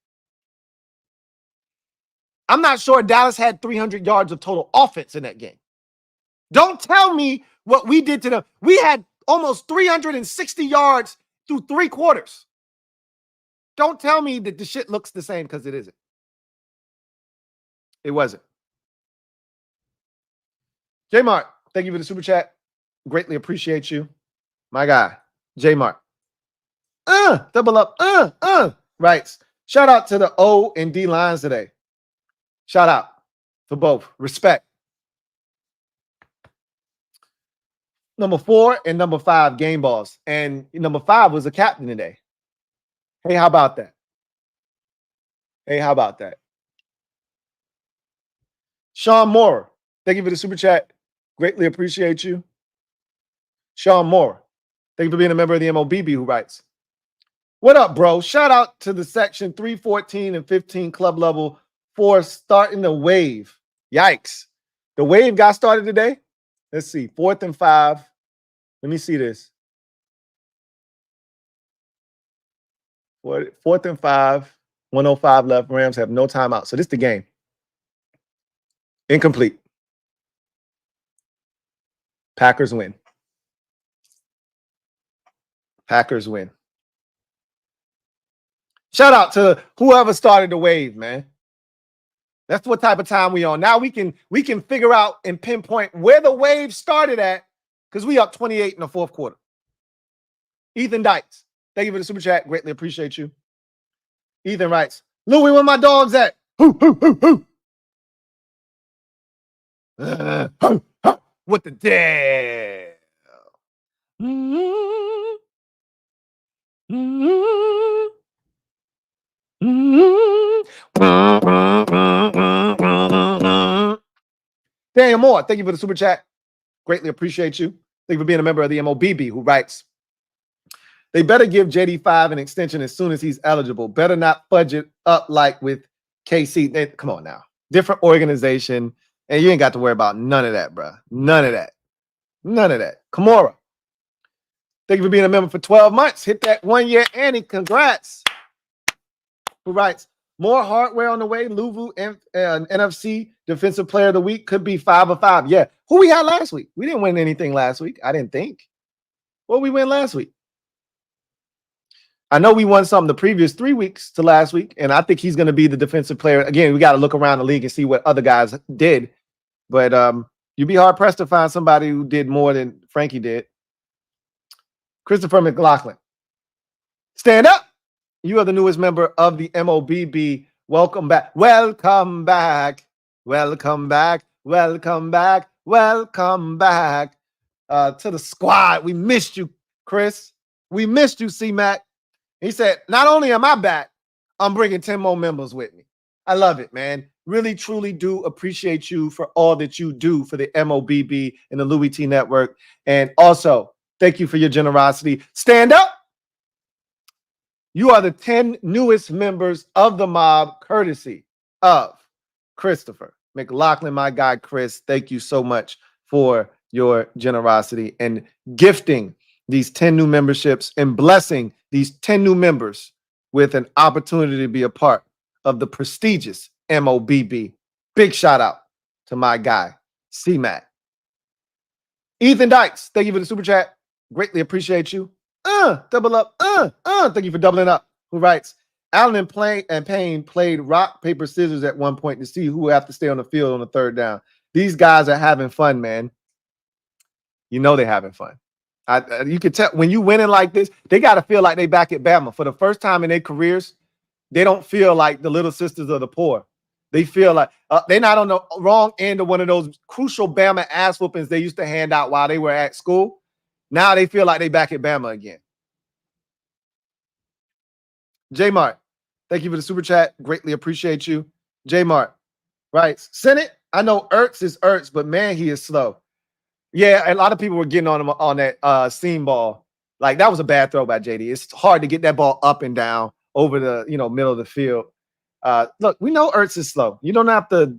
I'm not sure Dallas had 300 yards of total offense in that game. Don't tell me what we did to them. We had almost 360 yards through 3 quarters. Don't tell me that the shit looks the same because it isn't. It wasn't. J Mark, thank you for the super chat. Greatly appreciate you. My guy, J Mark. Double up. Writes, shout out to the O and D lines today. Shout out to both. Respect. Number 4 and number 5 game balls. And number 5 was a captain today. Hey, how about that? Sean Moore, thank you for the super chat. Greatly appreciate you. Sean Moore, thank you for being a member of the MOBB who writes, what up, bro? Shout out to the section 314 and 15 club level for starting the wave. Yikes. The wave got started today. Let's see. 4th and 5. Let me see this. 4th and 5. 105 left. Rams have no timeout. So this is the game. Incomplete. Packers win. Packers win. Shout out to whoever started the wave, man. That's what type of time we on. Now we can figure out and pinpoint where the wave started at because we up 28 in the 4th quarter. Ethan Dykes, thank you for the super chat. Greatly appreciate you. Ethan writes, Louie, where my dogs at? Hoo. What the deal? Daniel Moore, thank you for the super chat. Greatly appreciate you. Thank you for being a member of the MOBB who writes, they better give JD5 an extension as soon as he's eligible. Better not fudge it up like with KC. Come on now. Different organization, and you ain't got to worry about none of that, bro. None of that. Kimura, Thank you for being a member for 12 months. Hit that 1 year, Annie. Congrats. Who writes, more hardware on the way. Louie NFC Defensive Player of the Week could be 5 of 5. Yeah. Who we had last week? We didn't win anything last week. I didn't think. What we win last week? I know we won something the previous 3 weeks to last week, and I think he's going to be the defensive player. Again, we got to look around the league and see what other guys did. But you'd be hard-pressed to find somebody who did more than Frankie did. Christopher McLaughlin. Stand up. You are the newest member of the MOBB. Welcome back. Welcome back. Welcome back. Welcome back. Welcome back to the squad. We missed you, Chris. We missed you, C-Mac. He said, not only am I back, I'm bringing 10 more members with me. I love it, man. Really, truly do appreciate you for all that you do for the MOBB and the Louie Tee Network. And also, thank you for your generosity. Stand up. You are the 10 newest members of the mob, courtesy of Christopher McLaughlin, my guy, Chris. Thank you so much for your generosity and gifting these 10 new memberships and blessing these 10 new members with an opportunity to be a part of the prestigious MOBB. Big shout out to my guy, C-Mac. Ethan Dykes, thank you for the super chat. Greatly appreciate you. Double up. Thank you for doubling up. Who writes, Allen and Payne played rock, paper, scissors at one point to see who would have to stay on the field on the third down. These guys are having fun, man. You know they're having fun. You can tell when you winning like this, they got to feel like they back at Bama. For the first time in their careers, they don't feel like the little sisters of the poor. They feel like they're not on the wrong end of one of those crucial Bama ass whoopings they used to hand out while they were at school. Now they feel like they back at Bama again. J Mart, thank you for the super chat. Greatly appreciate you. J Mart, right? Senate, I know Ertz is Ertz, but man, he is slow. Yeah, a lot of people were getting on him on that seam ball. Like that was a bad throw by JD. It's hard to get that ball up and down over the middle of the field. Look, we know Ertz is slow. You don't have to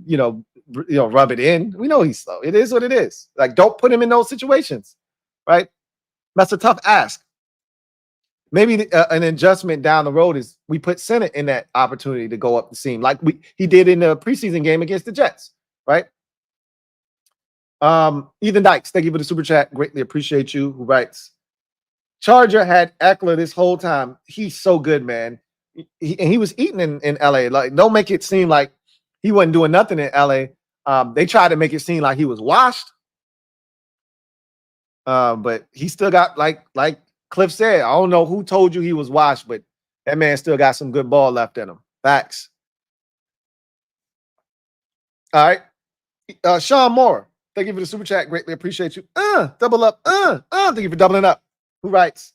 rub it in. We know he's slow. It is what it is. Like don't put him in those situations, right? That's a tough ask. Maybe an adjustment down the road is we put Senate in that opportunity to go up the seam like he did in the preseason game against the Jets, right? Ethan Dykes, thank you for the super chat. Greatly appreciate you. Who writes, Charger had Eckler this whole time. He's so good, man. He was eating in LA. Like, don't make it seem like he wasn't doing nothing in LA. They tried to make it seem like he was washed. But he still got like Cliff said, I don't know who told you he was washed, but that man still got some good ball left in him. Facts. All right. Sean Moore, thank you for the super chat. Greatly appreciate you. Double up. Thank you for doubling up. Who writes,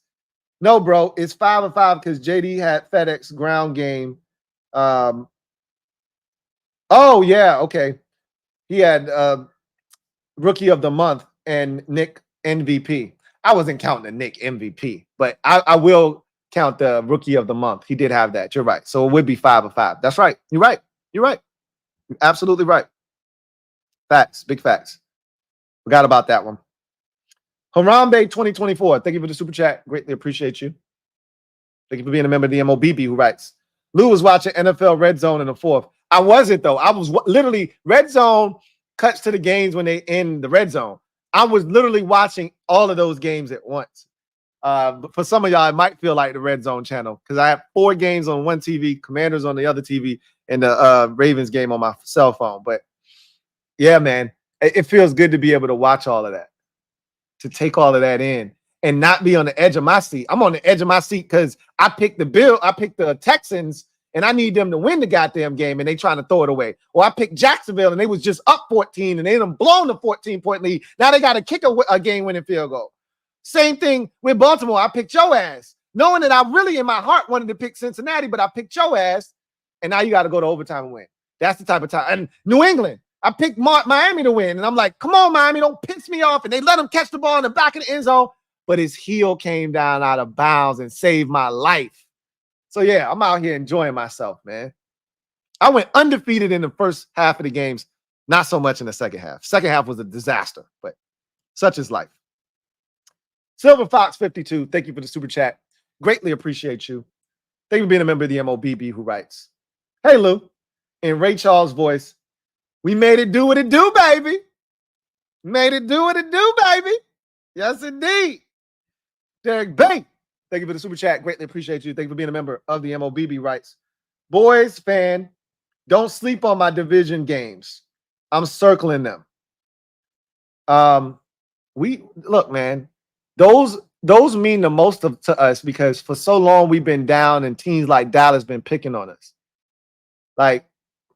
no, bro, it's 5 of 5 because JD had FedEx ground game. Oh, yeah. Okay. He had rookie of the month and Nick MVP. I wasn't counting the Nick MVP, but I will count the rookie of the month. He did have that. You're right. So it would be 5 of 5. That's right. You're right. You're right. You're absolutely right. Facts. Big facts. Forgot about that one. Harambe 2024. Thank you for the super chat. Greatly appreciate you. Thank you for being a member of the MOBB. Who writes, Lou was watching NFL Red Zone in the fourth. I wasn't, though. I was literally Red Zone cuts to the games when they end the Red Zone. I was literally watching all of those games at once. But for some of y'all, it might feel like the Red Zone channel because I have 4 games on one TV, Commanders on the other TV, and the Ravens game on my cell phone. But yeah, man, it feels good to be able to watch all of that, to take all of that in and not be on the edge of my seat. I'm on the edge of my seat because I picked the Texans, and I need them to win the goddamn game, and they trying to throw it away. Or I picked Jacksonville, and they was just up 14, and they done blown the 14-point lead. Now they got to kick a game-winning field goal. Same thing with Baltimore. I picked your ass, knowing that I really in my heart wanted to pick Cincinnati, but I picked your ass, and now you got to go to overtime and win. That's the type of time. And New England, I picked Miami to win, and I'm like, come on, Miami, don't piss me off. And they let him catch the ball in the back of the end zone, but his heel came down out of bounds and saved my life. So, yeah, I'm out here enjoying myself, man. I went undefeated in the first half of the games, not so much in the second half. Second half was a disaster, but such is life. Silver Fox 52, thank you for the super chat. Greatly appreciate you. Thank you for being a member of the MOBB who writes, hey, Lou, in Ray Charles' voice, we made it do what it do, baby. Made it do what it do, baby. Yes, indeed. Derek Bank, thank you for the super chat. Greatly appreciate you. Thank you for being a member of the MOBB writes, boys fan, don't sleep on my division games. I'm circling them. We look, man, those mean the most to us because for so long we've been down and teams like Dallas been picking on us. Like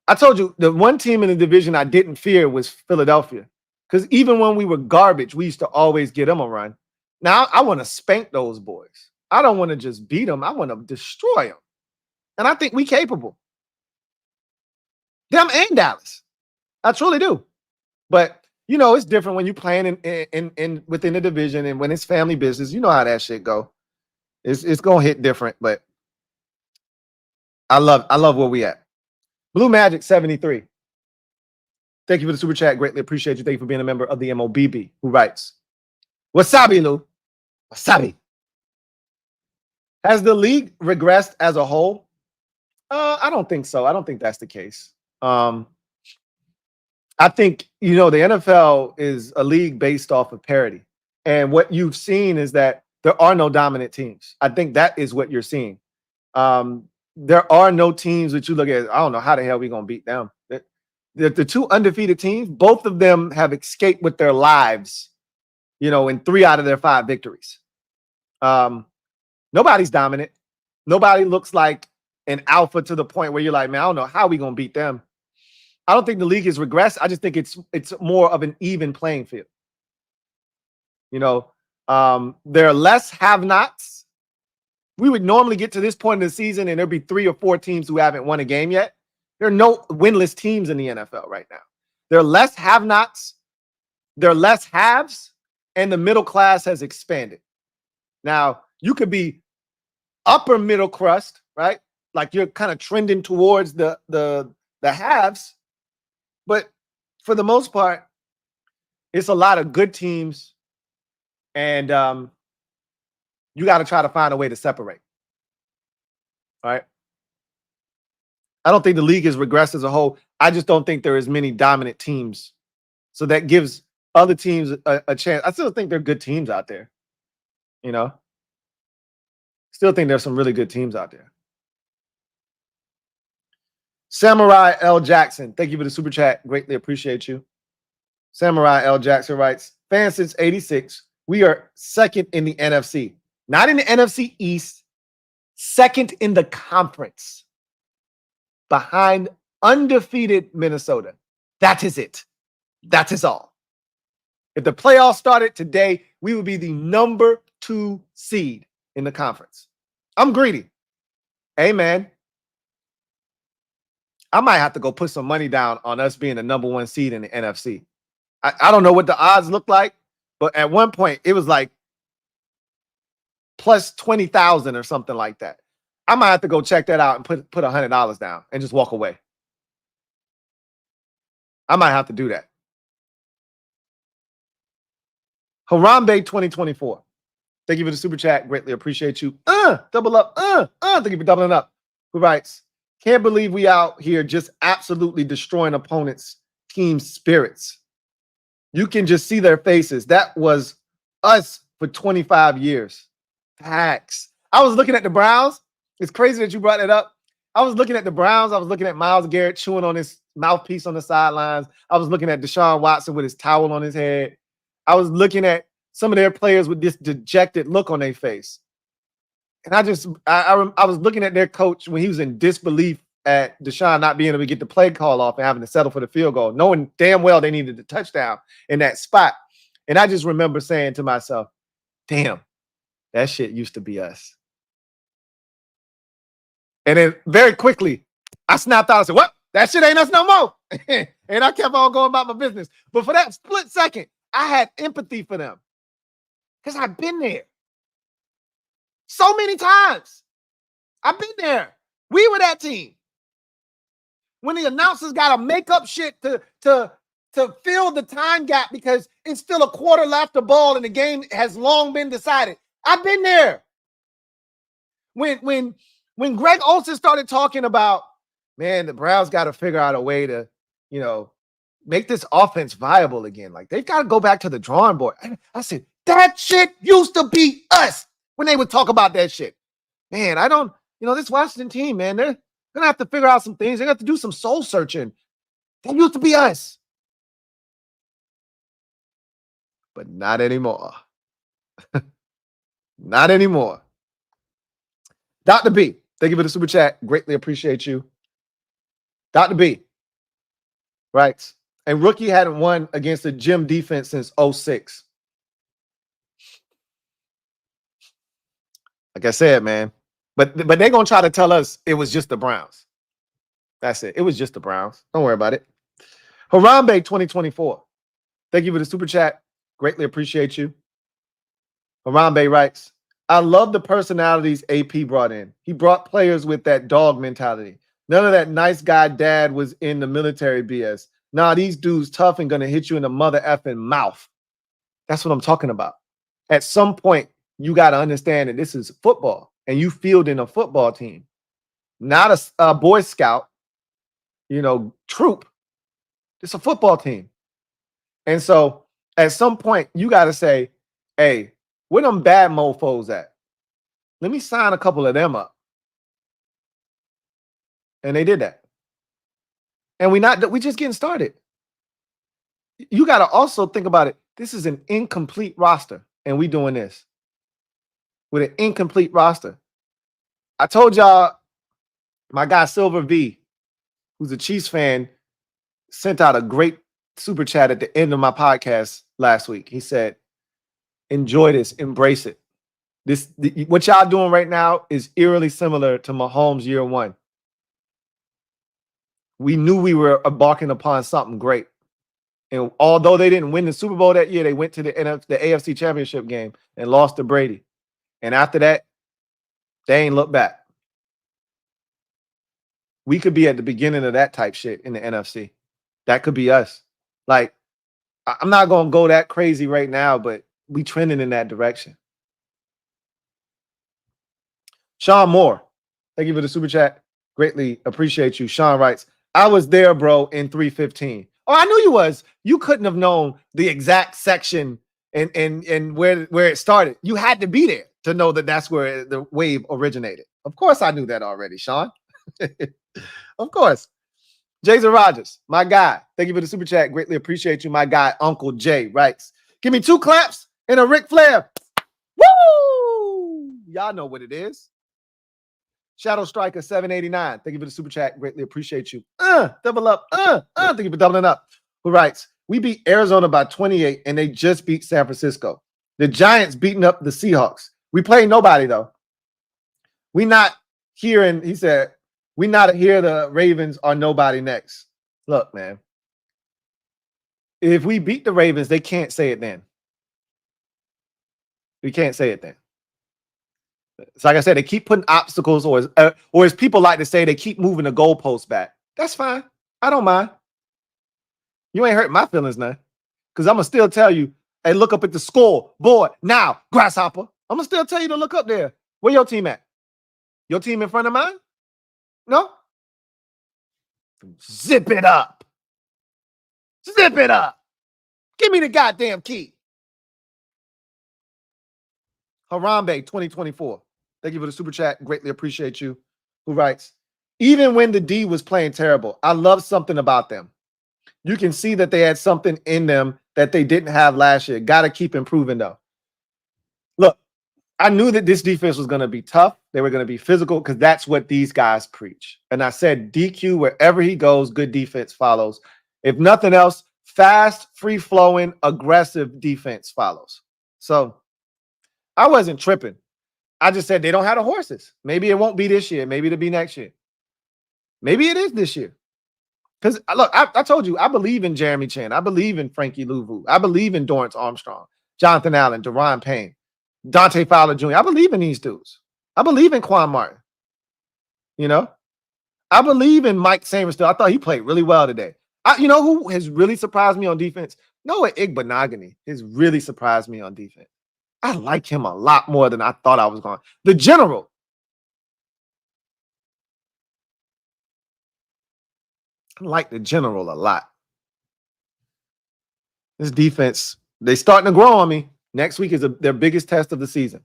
I told you, the one team in the division I didn't fear was Philadelphia. Because even when we were garbage, we used to always get them a run. Now I want to spank those boys. I don't want to just beat them. I want to destroy them. And I think we capable. Them and Dallas. I truly do. But you know, it's different when you're playing in within the division and when it's family business. You know how that shit go. It's gonna hit different, but I love where we at. Blue Magic 73. Thank you for the super chat. Greatly appreciate you. Thank you for being a member of the MOBB who writes, Wasabi, Lou. Wasabi. Has the league regressed as a whole? I don't think so. I don't think that's the case. I think, you know, the NFL is a league based off of parity. And what you've seen is that there are no dominant teams. I think that is what you're seeing. There are no teams that you look at, I don't know how the hell we're going to beat them. The two undefeated teams, both of them have escaped with their lives, you know, in 3 out of their 5 victories. Nobody's dominant. Nobody looks like an alpha to the point where you're like, man, I don't know how we're going to beat them. I don't think the league has regressed. I just think it's more of an even playing field. You know, there are less have-nots. We would normally get to this point in the season and there'd be 3 or 4 teams who haven't won a game yet. There are no winless teams in the NFL right now. There are less have-nots. There are less haves, and the middle class has expanded. Now, you could be upper middle crust, right? Like you're kind of trending towards the haves. But for the most part, it's a lot of good teams, and you got to try to find a way to separate. All right. I don't think the league has regressed as a whole. I just don't think there are as many dominant teams. So that gives other teams a chance. I still think there are good teams out there. You know, still think there's some really good teams out there. Samurai L. Jackson, thank you for the super chat. Greatly appreciate you. Samurai L. Jackson writes, fans since 86, we are second in the NFC. Not in the NFC East, second in the conference. Behind undefeated Minnesota. That is it. That is all. If the playoffs started today, we would be the number 2 seed in the conference. I'm greedy. Hey, man. I might have to go put some money down on us being the number 1 seed in the NFC. I don't know what the odds look like, but at one point it was like plus 20,000 or something like that. I might have to go check that out and put $100 down and just walk away. I might have to do that. Harambe 2024. Thank you for the super chat. Greatly appreciate you. Double up. Thank you for doubling up. Who writes, can't believe we out here just absolutely destroying opponents' team spirits. You can just see their faces. That was us for 25 years. Facts. I was looking at the Browns. It's crazy that you brought that up. I was looking at the Browns. I was looking at Myles Garrett chewing on his mouthpiece on the sidelines. I was looking at Deshaun Watson with his towel on his head. I was looking at some of their players with this dejected look on their face. And I was looking at their coach when he was in disbelief at Deshaun not being able to get the play call off and having to settle for the field goal, knowing damn well they needed the touchdown in that spot. And I just remember saying to myself, damn, that shit used to be us. And then very quickly, I snapped out and said, what? That shit ain't us no more. And I kept on going about my business. But for that split second, I had empathy for them because I've been there so many times. I've been there. We were that team. When the announcers got to make up shit to fill the time gap because it's still a quarter left of ball and the game has long been decided. I've been there. When Greg Olsen started talking about, man, the Browns got to figure out a way to, make this offense viable again. Like, they've got to go back to the drawing board. I said, that shit used to be us when they would talk about that shit. Man, this Washington team, man, they're going to have to figure out some things. They're going to have to do some soul searching. That used to be us. But not anymore. Not anymore. Dr. B, thank you for the super chat. Greatly appreciate you. Dr. B, right? And rookie hadn't won against the gym defense since 06. Like I said, man. But they're going to try to tell us it was just the Browns. That's it. It was just the Browns. Don't worry about it. Harambe 2024. Thank you for the super chat. Greatly appreciate you. Harambe writes, I love the personalities AP brought in. He brought players with that dog mentality. None of that nice guy dad was in the military BS. Nah, these dudes tough and going to hit you in the mother effing mouth. That's what I'm talking about. At some point, you got to understand that this is football and you fielding a football team, not a Boy Scout, troop. It's a football team. And so at some point, you got to say, hey, where them bad mofos at? Let me sign a couple of them up. And they did that. And we just getting started. You got to also think about it. This is an incomplete roster, and we doing this with an incomplete roster. I told y'all my guy Silver V, who's a Chiefs fan, sent out a great super chat at the end of my podcast last week. He said, enjoy this, embrace it. What y'all doing right now is eerily similar to Mahomes year one. We knew we were embarking upon something great. And although they didn't win the Super Bowl that year, they went to the AFC Championship game and lost to Brady. And after that, they ain't looked back. We could be at the beginning of that type shit in the NFC. That could be us. Like, I'm not going to go that crazy right now, but we trending in that direction. Sean Moore, thank you for the super chat. Greatly appreciate you. Sean writes, I was there, bro, in 315. Oh, I knew you was. You couldn't have known the exact section and where it started. You had to be there to know that that's where the wave originated. Of course, I knew that already, Sean. Of course. Jason Rogers, my guy. Thank you for the super chat. Greatly appreciate you. My guy, Uncle Jay, writes, give me 2 claps and a Ric Flair. Woo! Y'all know what it is. Shadow Striker 789. Thank you for the super chat. Greatly appreciate you. Double up. Thank you for doubling up. Who writes, we beat Arizona by 28 and they just beat San Francisco. The Giants beating up the Seahawks. We play nobody though. We not hearing, he said, we not hear the Ravens are nobody next. Look, man. If we beat the Ravens, they can't say it then. We can't say it then. So like I said, they keep putting obstacles, or as people like to say, they keep moving the goalposts back. That's fine. I don't mind. You ain't hurt my feelings now. Because I'm going to still tell you, hey, look up at the score board now, Grasshopper. I'm going to still tell you to look up there. Where your team at? Your team in front of mine? No? Zip it up. Zip it up. Give me the goddamn key. Harambe 2024. Thank you for the super chat. Greatly appreciate you. Who writes, even when the D was playing terrible, I love something about them. You can see that they had something in them that they didn't have last year. Got to keep improving, though. Look, I knew that this defense was going to be tough. They were going to be physical because that's what these guys preach. And I said, DQ, wherever he goes, good defense follows. If nothing else, fast, free-flowing, aggressive defense follows. So I wasn't tripping. I just said they don't have the horses. Maybe it won't be this year. Maybe it'll be next year. Maybe it is this year. Because, look, I told you, I believe in Jeremy Chin. I believe in Frankie Louvu. I believe in Dorrance Armstrong, Jonathan Allen, Deron Payne, Dante Fowler Jr. I believe in these dudes. I believe in Quan Martin. I believe in Mike Sainristil. I thought he played really well today. You know who has really surprised me on defense? Noah Igbenogany has really surprised me on defense. I like him a lot more than I thought I was going. The general. I like the general a lot. This defense, they starting to grow on me. Next week is their biggest test of the season.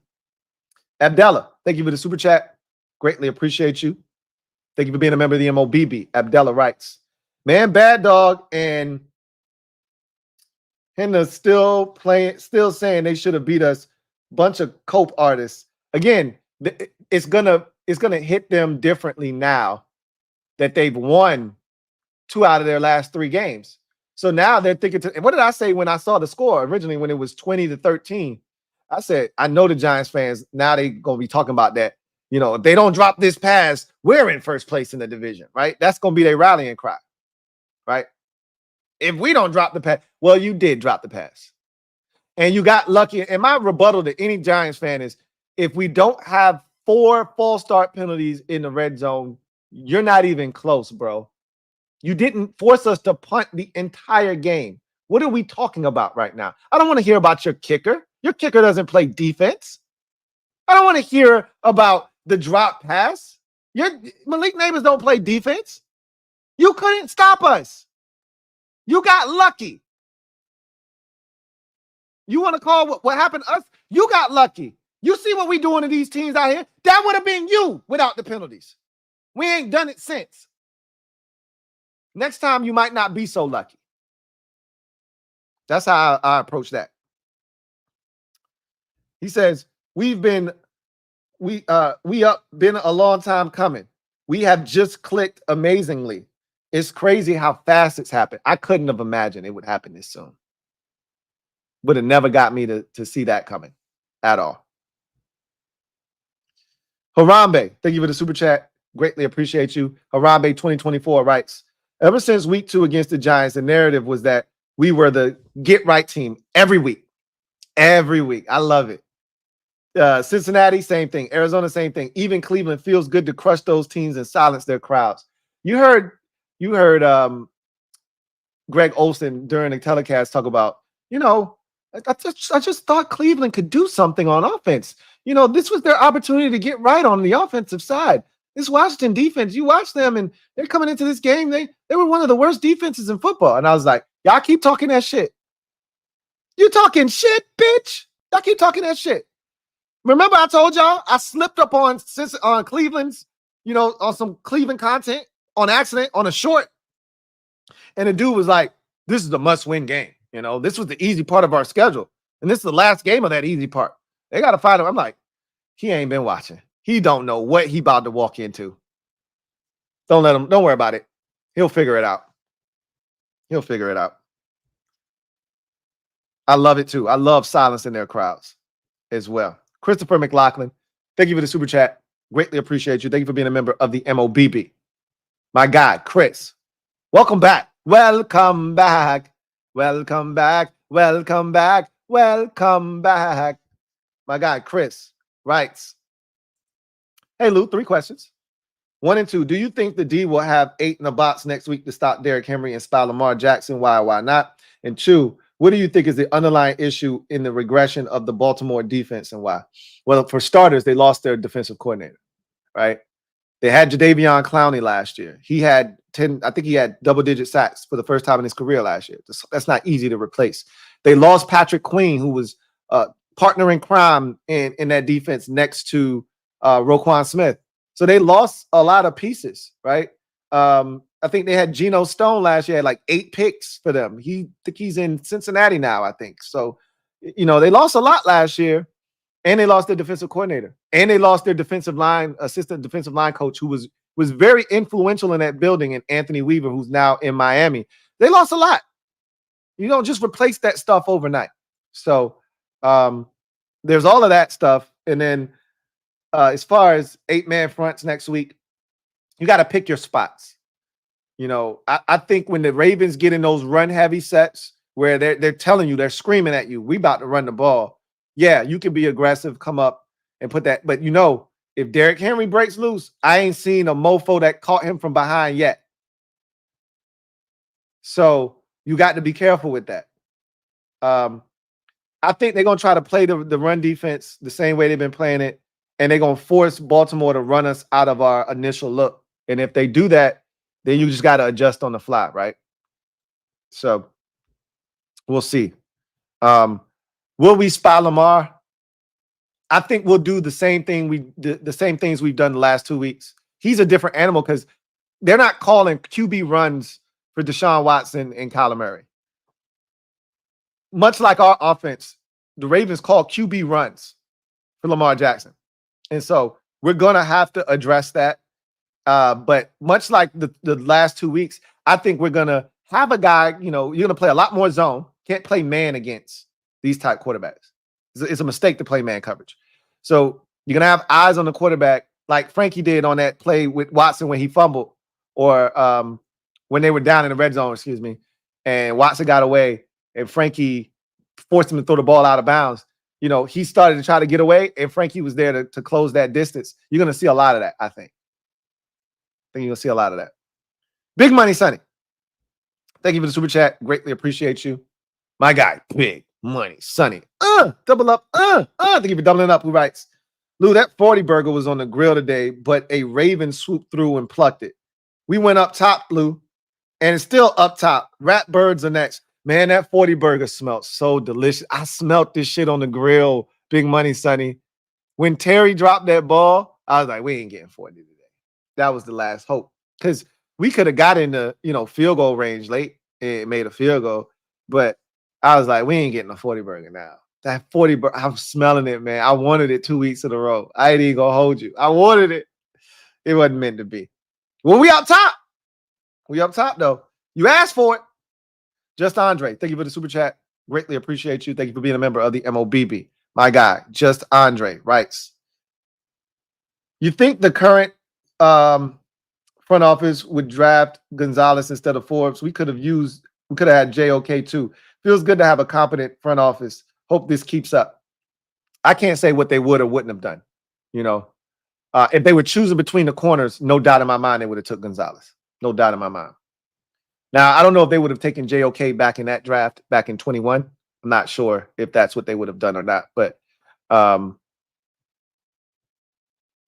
Abdallah, thank you for the super chat. Greatly appreciate you. Thank you for being a member of the MOBB. Abdallah writes, man, Bad Dog and Henna still saying they should have beat us. Bunch of cope artists. Again, it's gonna hit them differently now that they've won 2 out of their last 3 games. So now they're thinking what did I say when I saw the score originally when it was 20-13? I said, I know the Giants fans, now they going to be talking about that. You know, if they don't drop this pass, we're in first place in the division, right? That's going to be their rallying cry, right? If we don't drop the pass, well, you did drop the pass. And you got lucky. And my rebuttal to any Giants fan is, if we don't have 4 false start penalties in the red zone, you're not even close, bro. You didn't force us to punt the entire game. What are we talking about right now? I don't want to hear about your kicker. Your kicker doesn't play defense. I don't want to hear about the drop pass. Malik Neighbors don't play defense. You couldn't stop us. You got lucky. You want to call what happened to us? You got lucky. You see what we doing to these teams out here? That would have been you without the penalties. We ain't done it since. Next time, you might not be so lucky. That's how I approach that. He says, we've been a long time coming. We have just clicked amazingly. It's crazy how fast it's happened. I couldn't have imagined it would happen this soon. Would have never got me to see that coming at all. Harambe, thank you for the super chat. Greatly appreciate you. Harambe 2024 writes, ever since week 2 against the Giants, the narrative was that we were the get-right team every week. Every week. I love it. Cincinnati, same thing. Arizona, same thing. Even Cleveland feels good to crush those teams and silence their crowds. You heard Greg Olsen during the telecast talk about, I just thought Cleveland could do something on offense. This was their opportunity to get right on the offensive side. This Washington defense, you watch them, and they're coming into this game. They were one of the worst defenses in football. And I was like, y'all keep talking that shit. You talking shit, bitch. Y'all keep talking that shit. Remember I told y'all I slipped up on Cleveland's, on some Cleveland content on accident on a short. And the dude was like, this is a must-win game. This was the easy part of our schedule. And this is the last game of that easy part. They got to fight him. I'm like, he ain't been watching. He don't know what he about to walk into. Don't worry about it. He'll figure it out. He'll figure it out. I love it too. I love silencing their crowds as well. Christopher McLaughlin, thank you for the super chat. Greatly appreciate you. Thank you for being a member of the MOBB. My guy, Chris, welcome back. Welcome back. Welcome back. Welcome back. Welcome back. My guy, Chris, writes, hey, Lou, 3 questions. 1 and 2, do you think the D will have 8 in the box next week to stop Derrick Henry and style Lamar Jackson? Why not? And 2, what do you think is the underlying issue in the regression of the Baltimore defense and why? Well, for starters, they lost their defensive coordinator, right? They had Jadeveon Clowney last year. He had 10, I think he had double-digit sacks for the first time in his career last year. That's not easy to replace. They lost Patrick Queen, who was partner in crime in that defense next to Roquan Smith. So they lost a lot of pieces, right? I think they had Geno Stone last year, had like 8 picks for them. I think he's in Cincinnati now, I think. So, they lost a lot last year, and they lost their defensive coordinator, and they lost their assistant defensive line coach, who was very influential in that building, and Anthony Weaver, who's now in Miami. They lost a lot. You don't just replace that stuff overnight. So there's all of that stuff. And then as far as 8-man fronts next week, you got to pick your spots. I think when the Ravens get in those run-heavy sets where they're telling you, they're screaming at you, we about to run the ball. Yeah, you can be aggressive, come up and put that. But, if Derrick Henry breaks loose, I ain't seen a mofo that caught him from behind yet. So you got to be careful with that. I think they're going to try to play the run defense the same way they've been playing it, and they're going to force Baltimore to run us out of our initial look. And if they do that, then you just got to adjust on the fly, right? So we'll see. Will we spy Lamar? I think we'll do the same thing the same things we've done the last 2 weeks. He's a different animal because they're not calling QB runs for Deshaun Watson and Kyler Murray. Much like our offense, the Ravens call QB runs for Lamar Jackson. And so we're going to have to address that. But much like the last 2 weeks, I think we're going to have a guy, you're going to play a lot more zone. Can't play man against these type quarterbacks. It's a mistake to play man coverage. So you're going to have eyes on the quarterback like Frankie did on that play with Watson when he fumbled, or when they were down in the red zone, excuse me, and Watson got away and Frankie forced him to throw the ball out of bounds. He started to try to get away, and Frankie was there to close that distance. You're going to see a lot of that, I think. You're going to see a lot of that. Big Money Sonny. Thank you for the super chat. Greatly appreciate you. My guy, Big Money Sonny. Double up. Thank you for doubling up. Who writes, Lou, that 40 burger was on the grill today, but a raven swooped through and plucked it. We went up top, Lou, and it's still up top. Rat birds are next. Man, that 40 burger smelled so delicious. I smelt this shit on the grill, Big Money Sonny. When Terry dropped that ball, I was like, we ain't getting 40 today. That was the last hope. Because we could have got into, field goal range late and made a field goal. But I was like, we ain't getting a 40 burger now. That 40 burger, I'm smelling it, man. I wanted it 2 weeks in a row. I ain't even gonna hold you. I wanted it. It wasn't meant to be. Well, we up top. We up top, though. You asked for it. Just Andre, thank you for the super chat. Greatly appreciate you. Thank you for being a member of the MOBB. My guy, Just Andre, writes, you think the current front office would draft Gonzalez instead of Forbes? We could have had JOK too. Feels good to have a competent front office. Hope this keeps up. I can't say what they would or wouldn't have done. If they were choosing between the corners, no doubt in my mind they would have took Gonzalez. No doubt in my mind. Now, I don't know if they would have taken JOK back in that draft back in 21. I'm not sure if that's what they would have done or not. But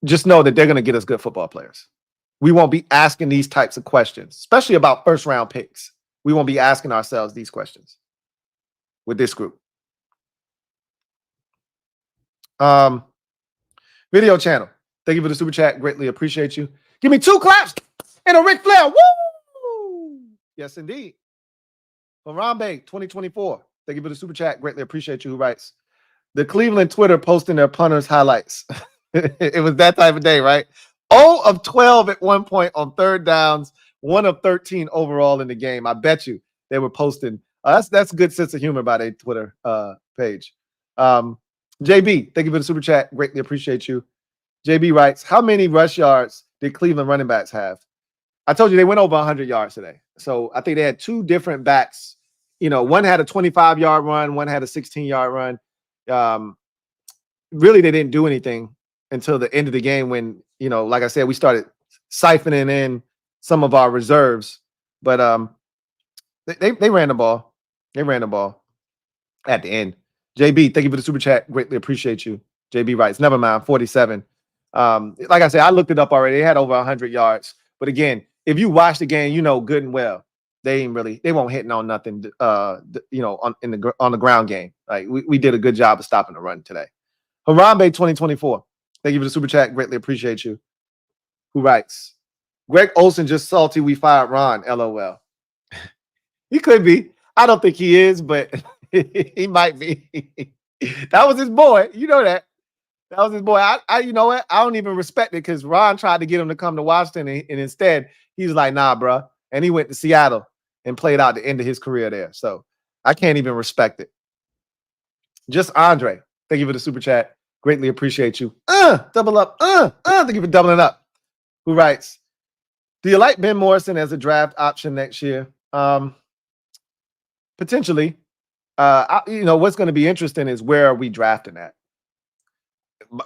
just know that they're going to get us good football players. We won't be asking these types of questions, especially about first-round picks. We won't be asking ourselves these questions with this group. Video channel. Thank you for the super chat. Greatly appreciate you. Give me 2 claps and a Ric Flair. Woo! Yes, indeed. Harambe 2024. Thank you for the super chat. Greatly appreciate you. Who writes, the Cleveland Twitter posting their punters highlights. It was that type of day, right? 0 of 12 at one point on third downs, 1 of 13 overall in the game. I bet you they were posting. That's a good sense of humor by their Twitter page. JB, thank you for the super chat. Greatly appreciate you. JB writes, how many rush yards did Cleveland running backs have? I told you they went over 100 yards today. So I think they had 2 different backs. One had a 25-yard run, one had a 16-yard run. Really, they didn't do anything until the end of the game when, like I said, we started siphoning in some of our reserves. But they ran the ball. They ran the ball at the end. JB, thank you for the super chat. Greatly appreciate you. JB writes, never mind, 47. Like I said, I looked it up already. They had over 100 yards. But again, if you watch the game, good and well, they won't hitting on nothing, on the ground game. Like we did a good job of stopping the run today. Harambe 2024. Thank you for the super chat. Greatly appreciate you. Who writes, Greg Olsen just salty we fired Ron. LOL. He could be. I don't think he is, but he might be. That was his boy. You know that. That was his boy. You know what? I don't even respect it because Ron tried to get him to come to Washington, and instead he was like, nah, bro. And he went to Seattle and played out the end of his career there. So I can't even respect it. Just Andre, thank you for the super chat. Greatly appreciate you. Double up. Thank you for doubling up. Who writes, do you like Ben Morrison as a draft option next year? Potentially. What's going to be interesting is where are we drafting at?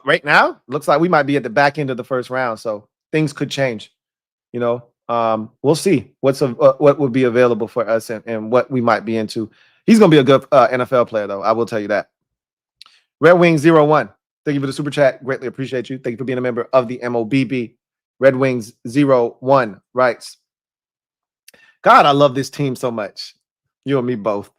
Right now, looks like we might be at the back end of the first round, so things could change. We'll see what would be available for us and what we might be into. He's going to be a good NFL player, though. I will tell you that. Red Wings 01. Thank you for the super chat. Greatly appreciate you. Thank you for being a member of the MOBB. Red Wings 01 writes, God, I love this team so much. You and me both.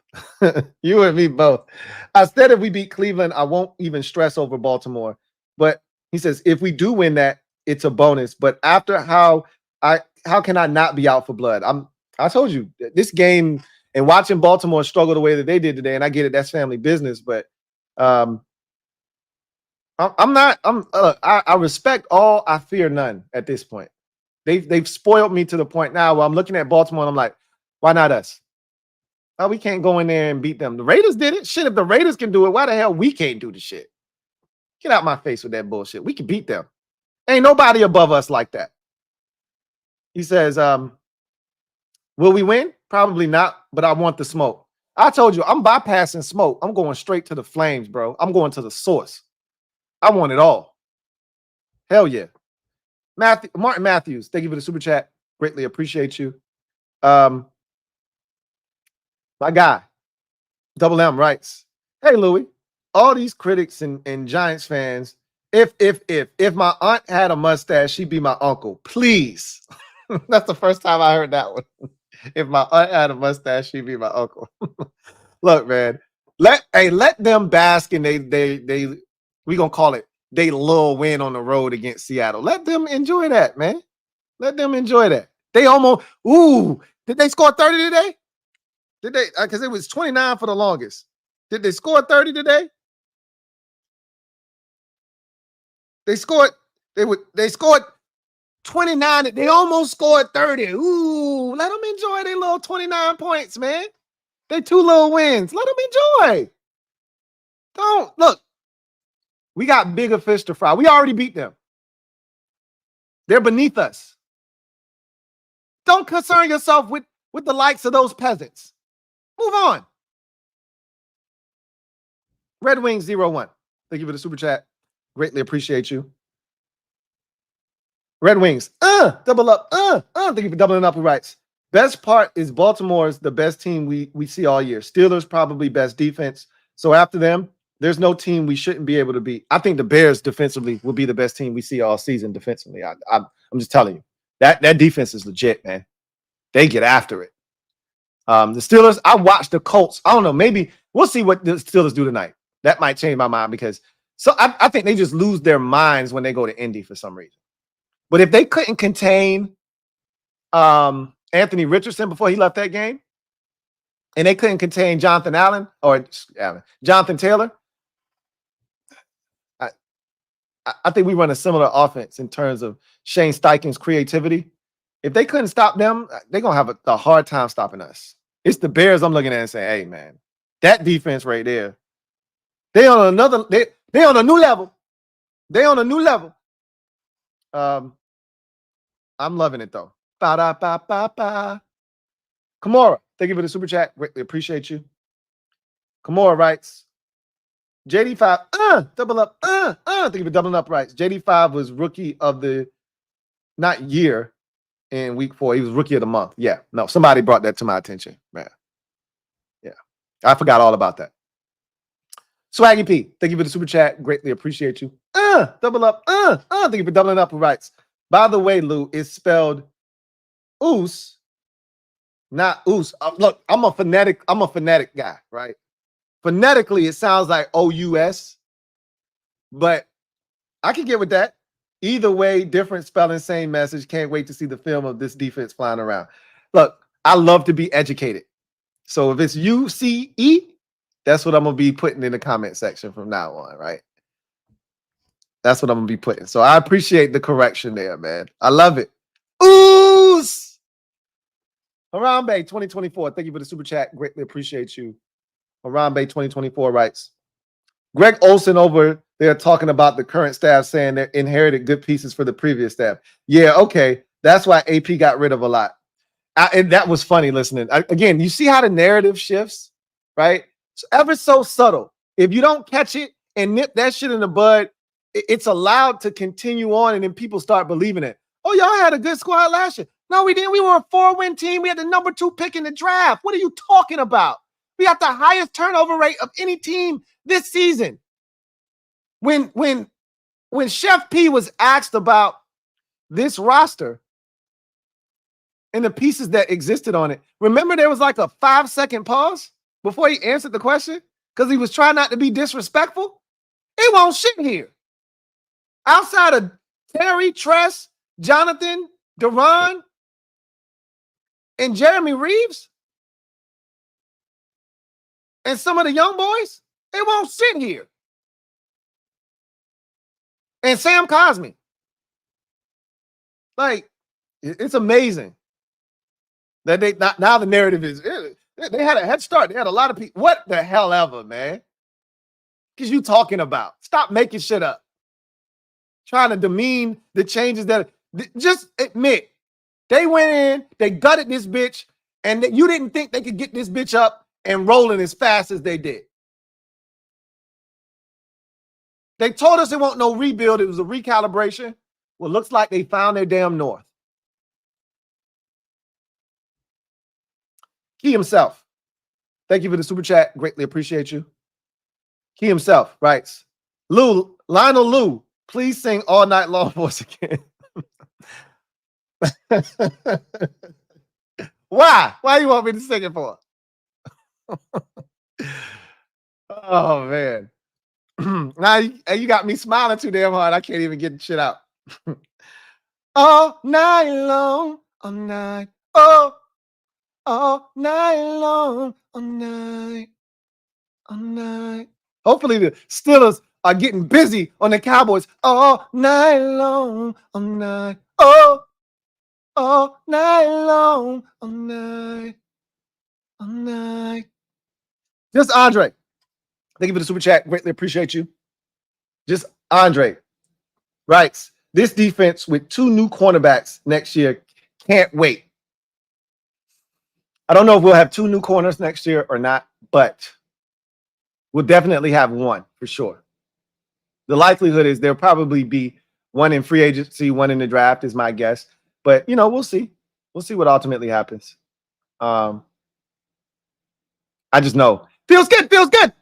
You and me both. I said if we beat Cleveland, I won't even stress over Baltimore. But he says, if we do win that, it's a bonus. But after how can I not be out for blood? I told you this game and watching Baltimore struggle the way that they did today, and I get it, that's family business, but I respect all, I fear none at this point. They've spoiled me to the point now where I'm looking at Baltimore and I'm like, why not us? Oh, we can't go in there and beat them. The Raiders did it. Shit, if the Raiders can do it, why the hell we can't do the shit? Get out my face with that bullshit. We can beat them. Ain't nobody above us like that. He says, will we win? Probably not, but I want the smoke. I told you, I'm bypassing smoke. I'm going straight to the flames, bro. I'm going to the source. I want it all. Hell yeah. Martin Matthews, thank you for the super chat. Greatly appreciate you. My guy, Double M writes, hey, Louie, all these critics and Giants fans, if my aunt had a mustache, she'd be my uncle. Please. That's the first time I heard that one. If my aunt had a mustache, she'd be my uncle. Look, man, let them bask in we gonna call it they little win on the road against Seattle. Let them enjoy that, man. Let them enjoy that. They almost, did they score 30 today? Did they? Because it was 29 for the longest. Did they score 30 today? They scored 29. They almost scored 30. Ooh, let them enjoy their little 29 points, man. They 2 little wins. Let them enjoy. Don't look. We got bigger fish to fry. We already beat them. They're beneath us. Don't concern yourself with the likes of those peasants. Move on. Red Wings 01. Thank you for the super chat. Greatly appreciate you. Red Wings, double up, thank you for doubling up. Who writes, best part is Baltimore's the best team we see all year. Steelers probably best defense. So after them, there's no team we shouldn't be able to beat. I think the Bears defensively will be the best team we see all season defensively. I'm just telling you. That defense is legit, man. They get after it. The Steelers, I watched the Colts. I don't know, maybe we'll see what the Steelers do tonight. That might change my mind because I think they just lose their minds when they go to Indy for some reason. But if they couldn't contain Anthony Richardson before he left that game, and they couldn't contain Jonathan Taylor, I think we run a similar offense in terms of Shane Steichen's creativity. If they couldn't stop them, they're going to have a hard time stopping us. It's the Bears I'm looking at and saying, hey, man, that defense right there, they on a new level. They on a new level. I'm loving it, though. Ba-da-ba-ba-ba. Kamora, thank you for the super chat. Greatly appreciate you. Kamora writes, JD5, double up, thank you for doubling up writes. JD5 was rookie of the, not year, in week 4. He was rookie of the month. Yeah, no, somebody brought that to my attention, man. Yeah, I forgot all about that. Swaggy P, thank you for the super chat. Greatly appreciate you. Double up, thank you for doubling up writes. By the way, Lou, it's spelled oos, not oos. Look, I'm a phonetic guy, right? Phonetically, it sounds like O-U-S, but I can get with that. Either way, different spelling, same message. Can't wait to see the film of this defense flying around. Look, I love to be educated. So if it's U-C-E, that's what I'm going to be putting in the comment section from now on, right? That's what I'm going to be putting. So I appreciate the correction there, man. I love it. Oos! Harambe 2024. Thank you for the super chat. Greatly appreciate you. Harambe 2024 writes, Greg Olson over there talking about the current staff saying they inherited good pieces for the previous staff. Yeah, okay. That's why AP got rid of a lot. And that was funny listening. Again, you see how the narrative shifts, right? It's ever so subtle. If you don't catch it and nip that shit in the bud, it's allowed to continue on, and then people start believing it. Oh, y'all had a good squad last year. No, we didn't. We were a 4-win team. We had the number 2 pick in the draft. What are you talking about? We got the highest turnover rate of any team this season. When Chef P was asked about this roster and the pieces that existed on it, remember there was like a 5-second pause before he answered the question because he was trying not to be disrespectful? It won't shit here. Outside of Terry, Tress, Jonathan, Deron, and Jeremy Reeves, and some of the young boys, it won't sit here. And Sam Cosmi. Like, it's amazing that they now the narrative is they had a head start. They had a lot of people. What the hell ever, man? Because you talking about? Stop making shit up. Trying to demean the changes that just admit they went in, they gutted this bitch, and you didn't think they could get this bitch up and rolling as fast as they did. They told us it wasn't no rebuild, it was a recalibration. Well, looks like they found their damn north. Key himself. Thank you for the super chat. Greatly appreciate you. He himself writes, Lionel Lou, please sing All Night Long for us again. Why? Why you want me to sing it for? Oh, man. Now you got me smiling too damn hard. I can't even get shit out. All night long, all night. Oh, all night long, all night, all night. Hopefully the Steelers are getting busy on the Cowboys all night long, all night. Oh, all night long, all night, all night. Just Andre. Thank you for the super chat. Greatly appreciate you. Just Andre writes, this defense with 2 new cornerbacks next year can't wait. I don't know if we'll have 2 new corners next year or not, but we'll definitely have one for sure. The likelihood is there'll probably be one in free agency, one in the draft is my guess. But, you know, we'll see. We'll see what ultimately happens. I just know. Feels good. Feels good.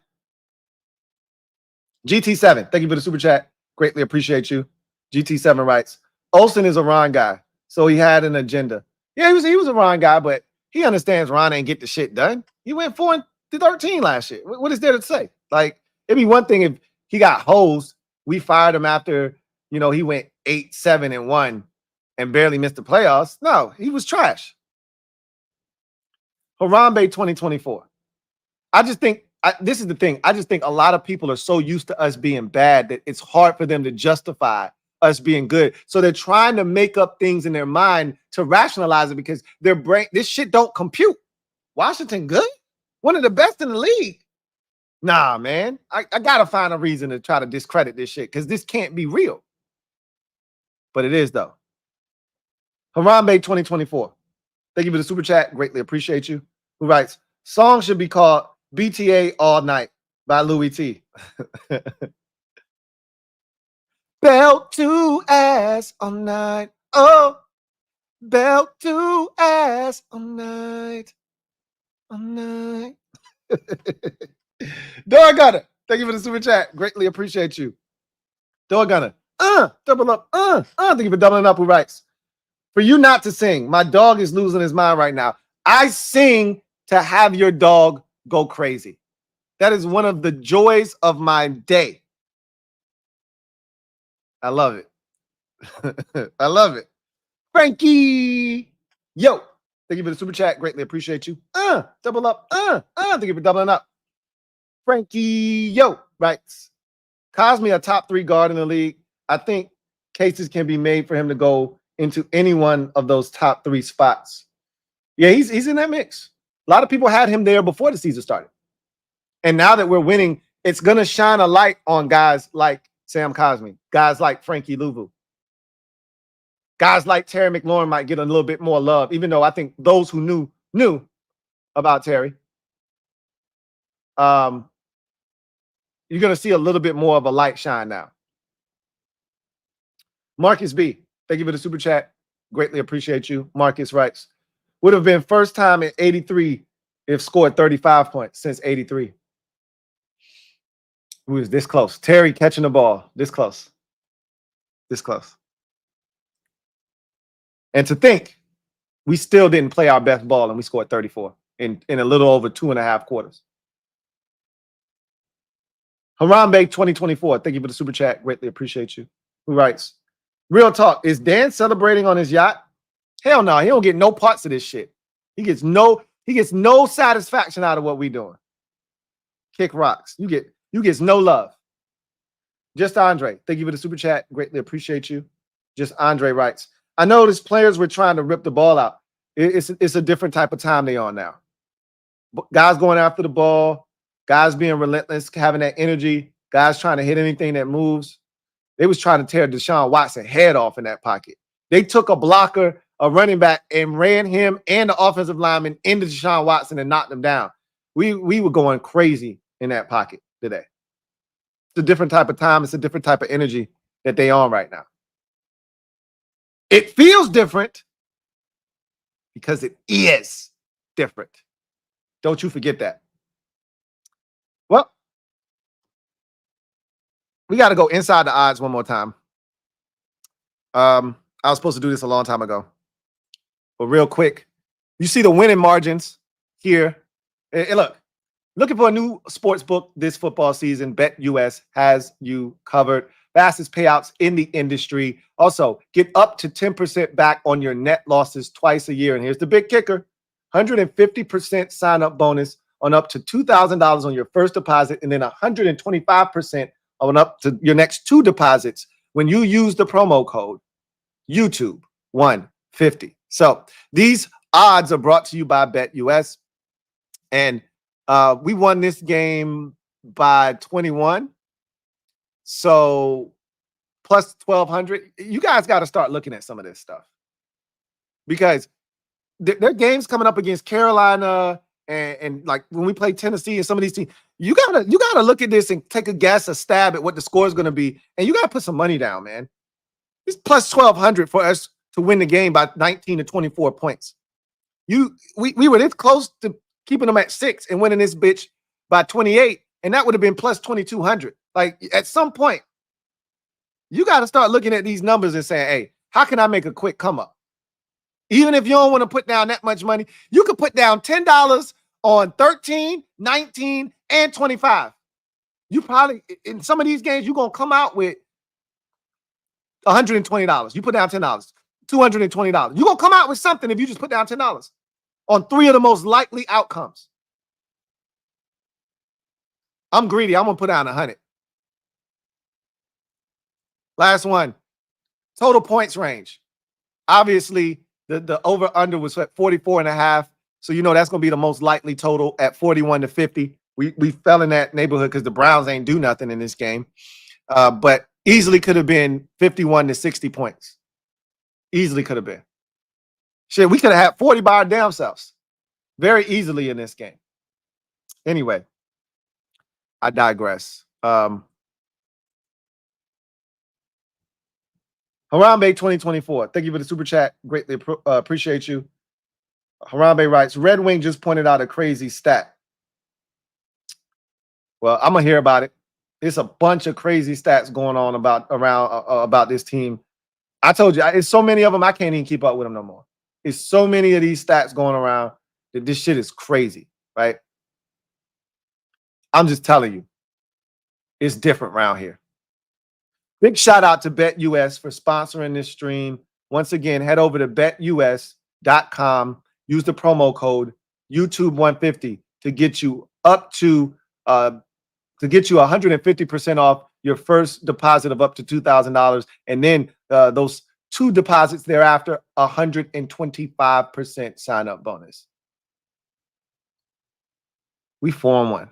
GT7, thank you for the super chat. Greatly appreciate you. GT7 writes, Olsen is a Ron guy, so he had an agenda. Yeah, he was a Ron guy, but he understands Ron ain't get the shit done. He went 4-13 last year. What is there to say? Like, it'd be one thing if he got hosed. We fired him after, you know, he went 8-7-1 and barely missed the playoffs. No, he was trash. Harambe 2024. I just think this is the thing. I just think a lot of people are so used to us being bad that it's hard for them to justify us being good. So they're trying to make up things in their mind to rationalize it because their brain, this shit don't compute. Washington good? One of the best in the league. Nah, man. I got to find a reason to try to discredit this shit because this can't be real. But it is, though. Harambe 2024. Thank you for the super chat. Greatly appreciate you. Who writes, song should be called BTA All Night by Louie Tee. Belt to ass all night. Oh, belt to ass all night. All night. Door Gunner, thank you for the super chat. Greatly appreciate you. Door Gunner, double up. Thank you for doubling up. Who writes, for you not to sing, my dog is losing his mind right now. I sing to have your dog go crazy. That is one of the joys of my day. I love it. I love it. Frankie, yo, thank you for the super chat. Greatly appreciate you. Double up. Thank you for doubling up. Frankie, yo, writes, Cosme a top 3 guard in the league. I think cases can be made for him to go into any one of those top 3 spots. Yeah, he's in that mix. A lot of people had him there before the season started. And now that we're winning, it's going to shine a light on guys like Sam Cosme, guys like Frankie Louvu. Guys like Terry McLaurin might get a little bit more love, even though I think those who knew about Terry. You're going to see a little bit more of a light shine now. Marcus B, thank you for the super chat. Greatly appreciate you. Marcus writes, would have been first time in 83 They've scored 35 points since 83. Who is this close? Terry catching the ball. This close. This close. And to think, we still didn't play our best ball and we scored 34 in a little over 2.5 quarters. Harambe 2024. Thank you for the super chat. Greatly appreciate you. Who writes? Real talk. Is Dan celebrating on his yacht? Hell no. He don't get no parts of this shit. He gets no satisfaction out of what we doing. Kick rocks. You get no love. Just Andre. Thank you for the super chat. Greatly appreciate you. Just Andre writes, I noticed players were trying to rip the ball out. It's a different type of time they on now. Guys going after the ball, guys being relentless, having that energy, guys trying to hit anything that moves. They was trying to tear Deshaun Watson head off in that pocket. They took a blocker, a running back, and ran him and the offensive lineman into Deshaun Watson and knocked him down. We were going crazy in that pocket today. It's a different type of time. It's a different type of energy that they on right now. It feels different because it is different. Don't you forget that. Well, we got to go inside the odds one more time. I was supposed to do this a long time ago. But real quick, you see the winning margins here. And look, looking for a new sports book this football season, BetUS has you covered. Fastest payouts in the industry. Also, get up to 10% back on your net losses twice a year. And here's the big kicker. 150% sign-up bonus on up to $2,000 on your first deposit, and then 125% on up to your next 2 deposits when you use the promo code YouTube150. So these odds are brought to you by BetUS. And we won this game by 21. So plus 1,200. You guys got to start looking at some of this stuff because there are games coming up against Carolina and like when we play Tennessee and some of these teams. You gotta look at this and take a guess, a stab at what the score is going to be, and you got to put some money down, man. It's plus 1,200 for us to win the game by 19 to 24 points. We were this close to keeping them at 6 and winning this bitch by 28, and that would have been plus 2,200. Like at some point, you got to start looking at these numbers and saying, hey, how can I make a quick come up? Even if you don't want to put down that much money, you could put down $10 on 13, 19, and 25. You probably, in some of these games, you're going to come out with $120. You put down $10, $220. You're going to come out with something if you just put down $10 on 3 of the most likely outcomes. I'm greedy. I'm going to put down 100. Last one, total points range. Obviously, the over-under was at 44.5. So, you know, that's going to be the most likely total at 41 to 50. We fell in that neighborhood because the Browns ain't do nothing in this game. But easily could have been 51 to 60 points. Easily could have been. Shit, we could have had 40 by our damn selves. Very easily in this game. Anyway, I digress. Harambe 2024. Thank you for the super chat. Greatly appreciate you. Harambe writes, Red Wing just pointed out a crazy stat. Well, I'm going to hear about it. There's a bunch of crazy stats going on about this team. I told you, it's so many of them, I can't even keep up with them no more. It's so many of these stats going around that this shit is crazy, right? I'm just telling you, it's different around here. Big shout out to BetUS for sponsoring this stream. Once again, head over to betus.com. Use the promo code YouTube150 to get you up to 150% off your first deposit of up to $2,000, and then those 2 deposits thereafter, 125% sign-up bonus. We 4-1.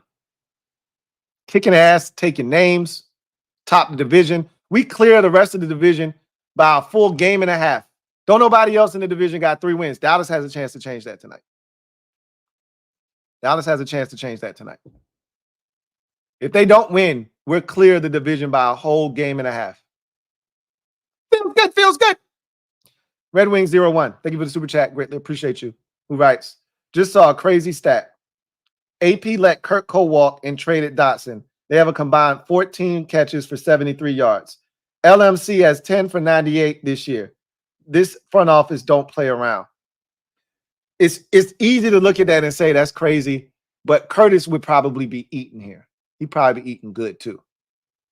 Kicking ass, taking names, top the division. We clear the rest of the division by a full game and a half. Don't nobody else in the division got 3 wins. Dallas has a chance to change that tonight. Dallas has a chance to change that tonight. If they don't win, we're clear the division by a whole game and a half. Feels good, feels good. Red Wings 01. Thank you for the super chat. Greatly appreciate you. Who writes, just saw a crazy stat. AP let Kurt Cole walk and traded Dotson. They have a combined 14 catches for 73 yards. LMC has 10 for 98 this year. This front office don't play around. It's easy to look at that and say that's crazy, but Curtis would probably be eating here. He'd probably be eating good too.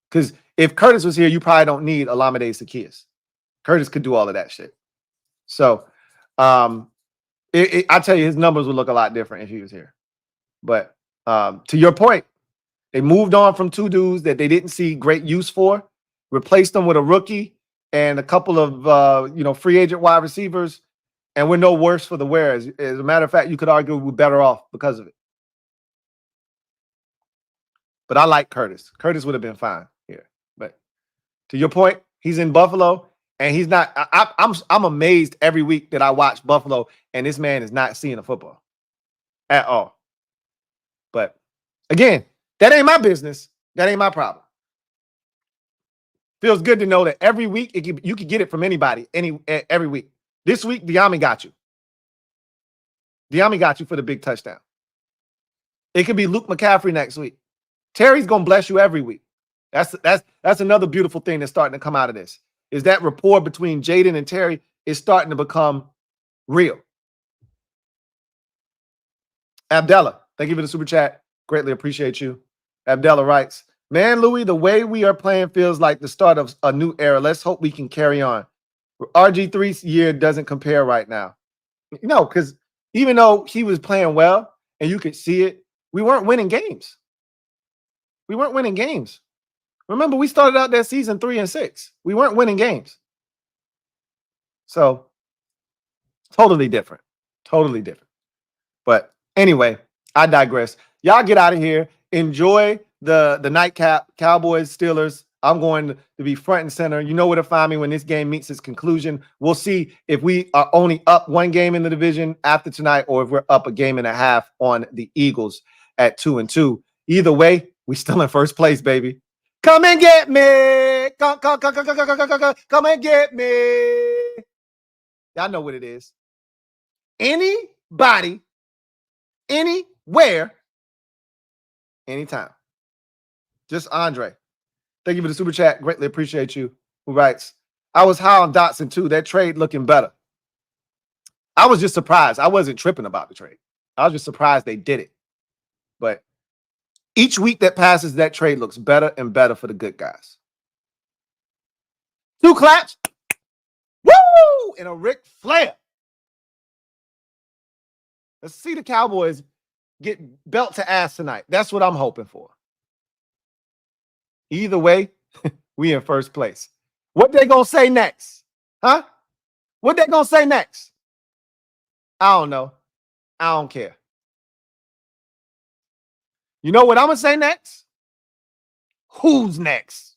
Because if Curtis was here, you probably don't need Olamide Zaccheaus. Curtis could do all of that shit. So I tell you, his numbers would look a lot different if he was here. But to your point, they moved on from two dudes that they didn't see great use for, replaced them with a rookie and a couple of free agent wide receivers, and we're no worse for the wear. As a matter of fact, you could argue we're better off because of it. But I like Curtis. Curtis would have been fine here. But to your point, he's in Buffalo, and he's not. I'm amazed every week that I watch Buffalo, and this man is not seeing the football at all. But again, that ain't my business. That ain't my problem. Feels good to know that every week you can get it from anybody, every week. This week, Diami got you. Diami got you for the big touchdown. It could be Luke McCaffrey next week. Terry's gonna bless you every week. That's another beautiful thing that's starting to come out of this. Is that rapport between Jaden and Terry is starting to become real. Abdallah, thank you for the super chat. Greatly appreciate you. Abdallah writes, man, Louie, the way we are playing feels like the start of a new era. Let's hope we can carry on. RG3's year doesn't compare right now. No, because even though he was playing well and you could see it, we weren't winning games. We weren't winning games. Remember, we started out that season 3-6. We weren't winning games. So, totally different. Totally different. But anyway, I digress. Y'all get out of here. Enjoy the nightcap, Cowboys, Steelers. I'm going to be front and center. You know where to find me when this game meets its conclusion. We'll see if we are only up one game in the division after tonight or if we're up a game and a half on the Eagles at 2-2. Either way, we still in first place, baby. Come and get me. Come and get me. Y'all know what it is. Anybody, anywhere, anytime. Just Andre. Thank you for the super chat. Greatly appreciate you. Who writes, I was high on Dotson too. That trade looking better. I was just surprised. I wasn't tripping about the trade. I was just surprised they did it. But each week that passes, that trade looks better and better for the good guys. 2 claps. Woo! And a Ric Flair. Let's see the Cowboys get belt to ass tonight. That's what I'm hoping for. Either way, we in first place. What they gonna say next? Huh? What they gonna say next? I don't know. I don't care. You know what I'm gonna say next? Who's next?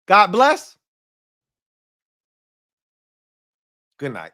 God bless. Good night.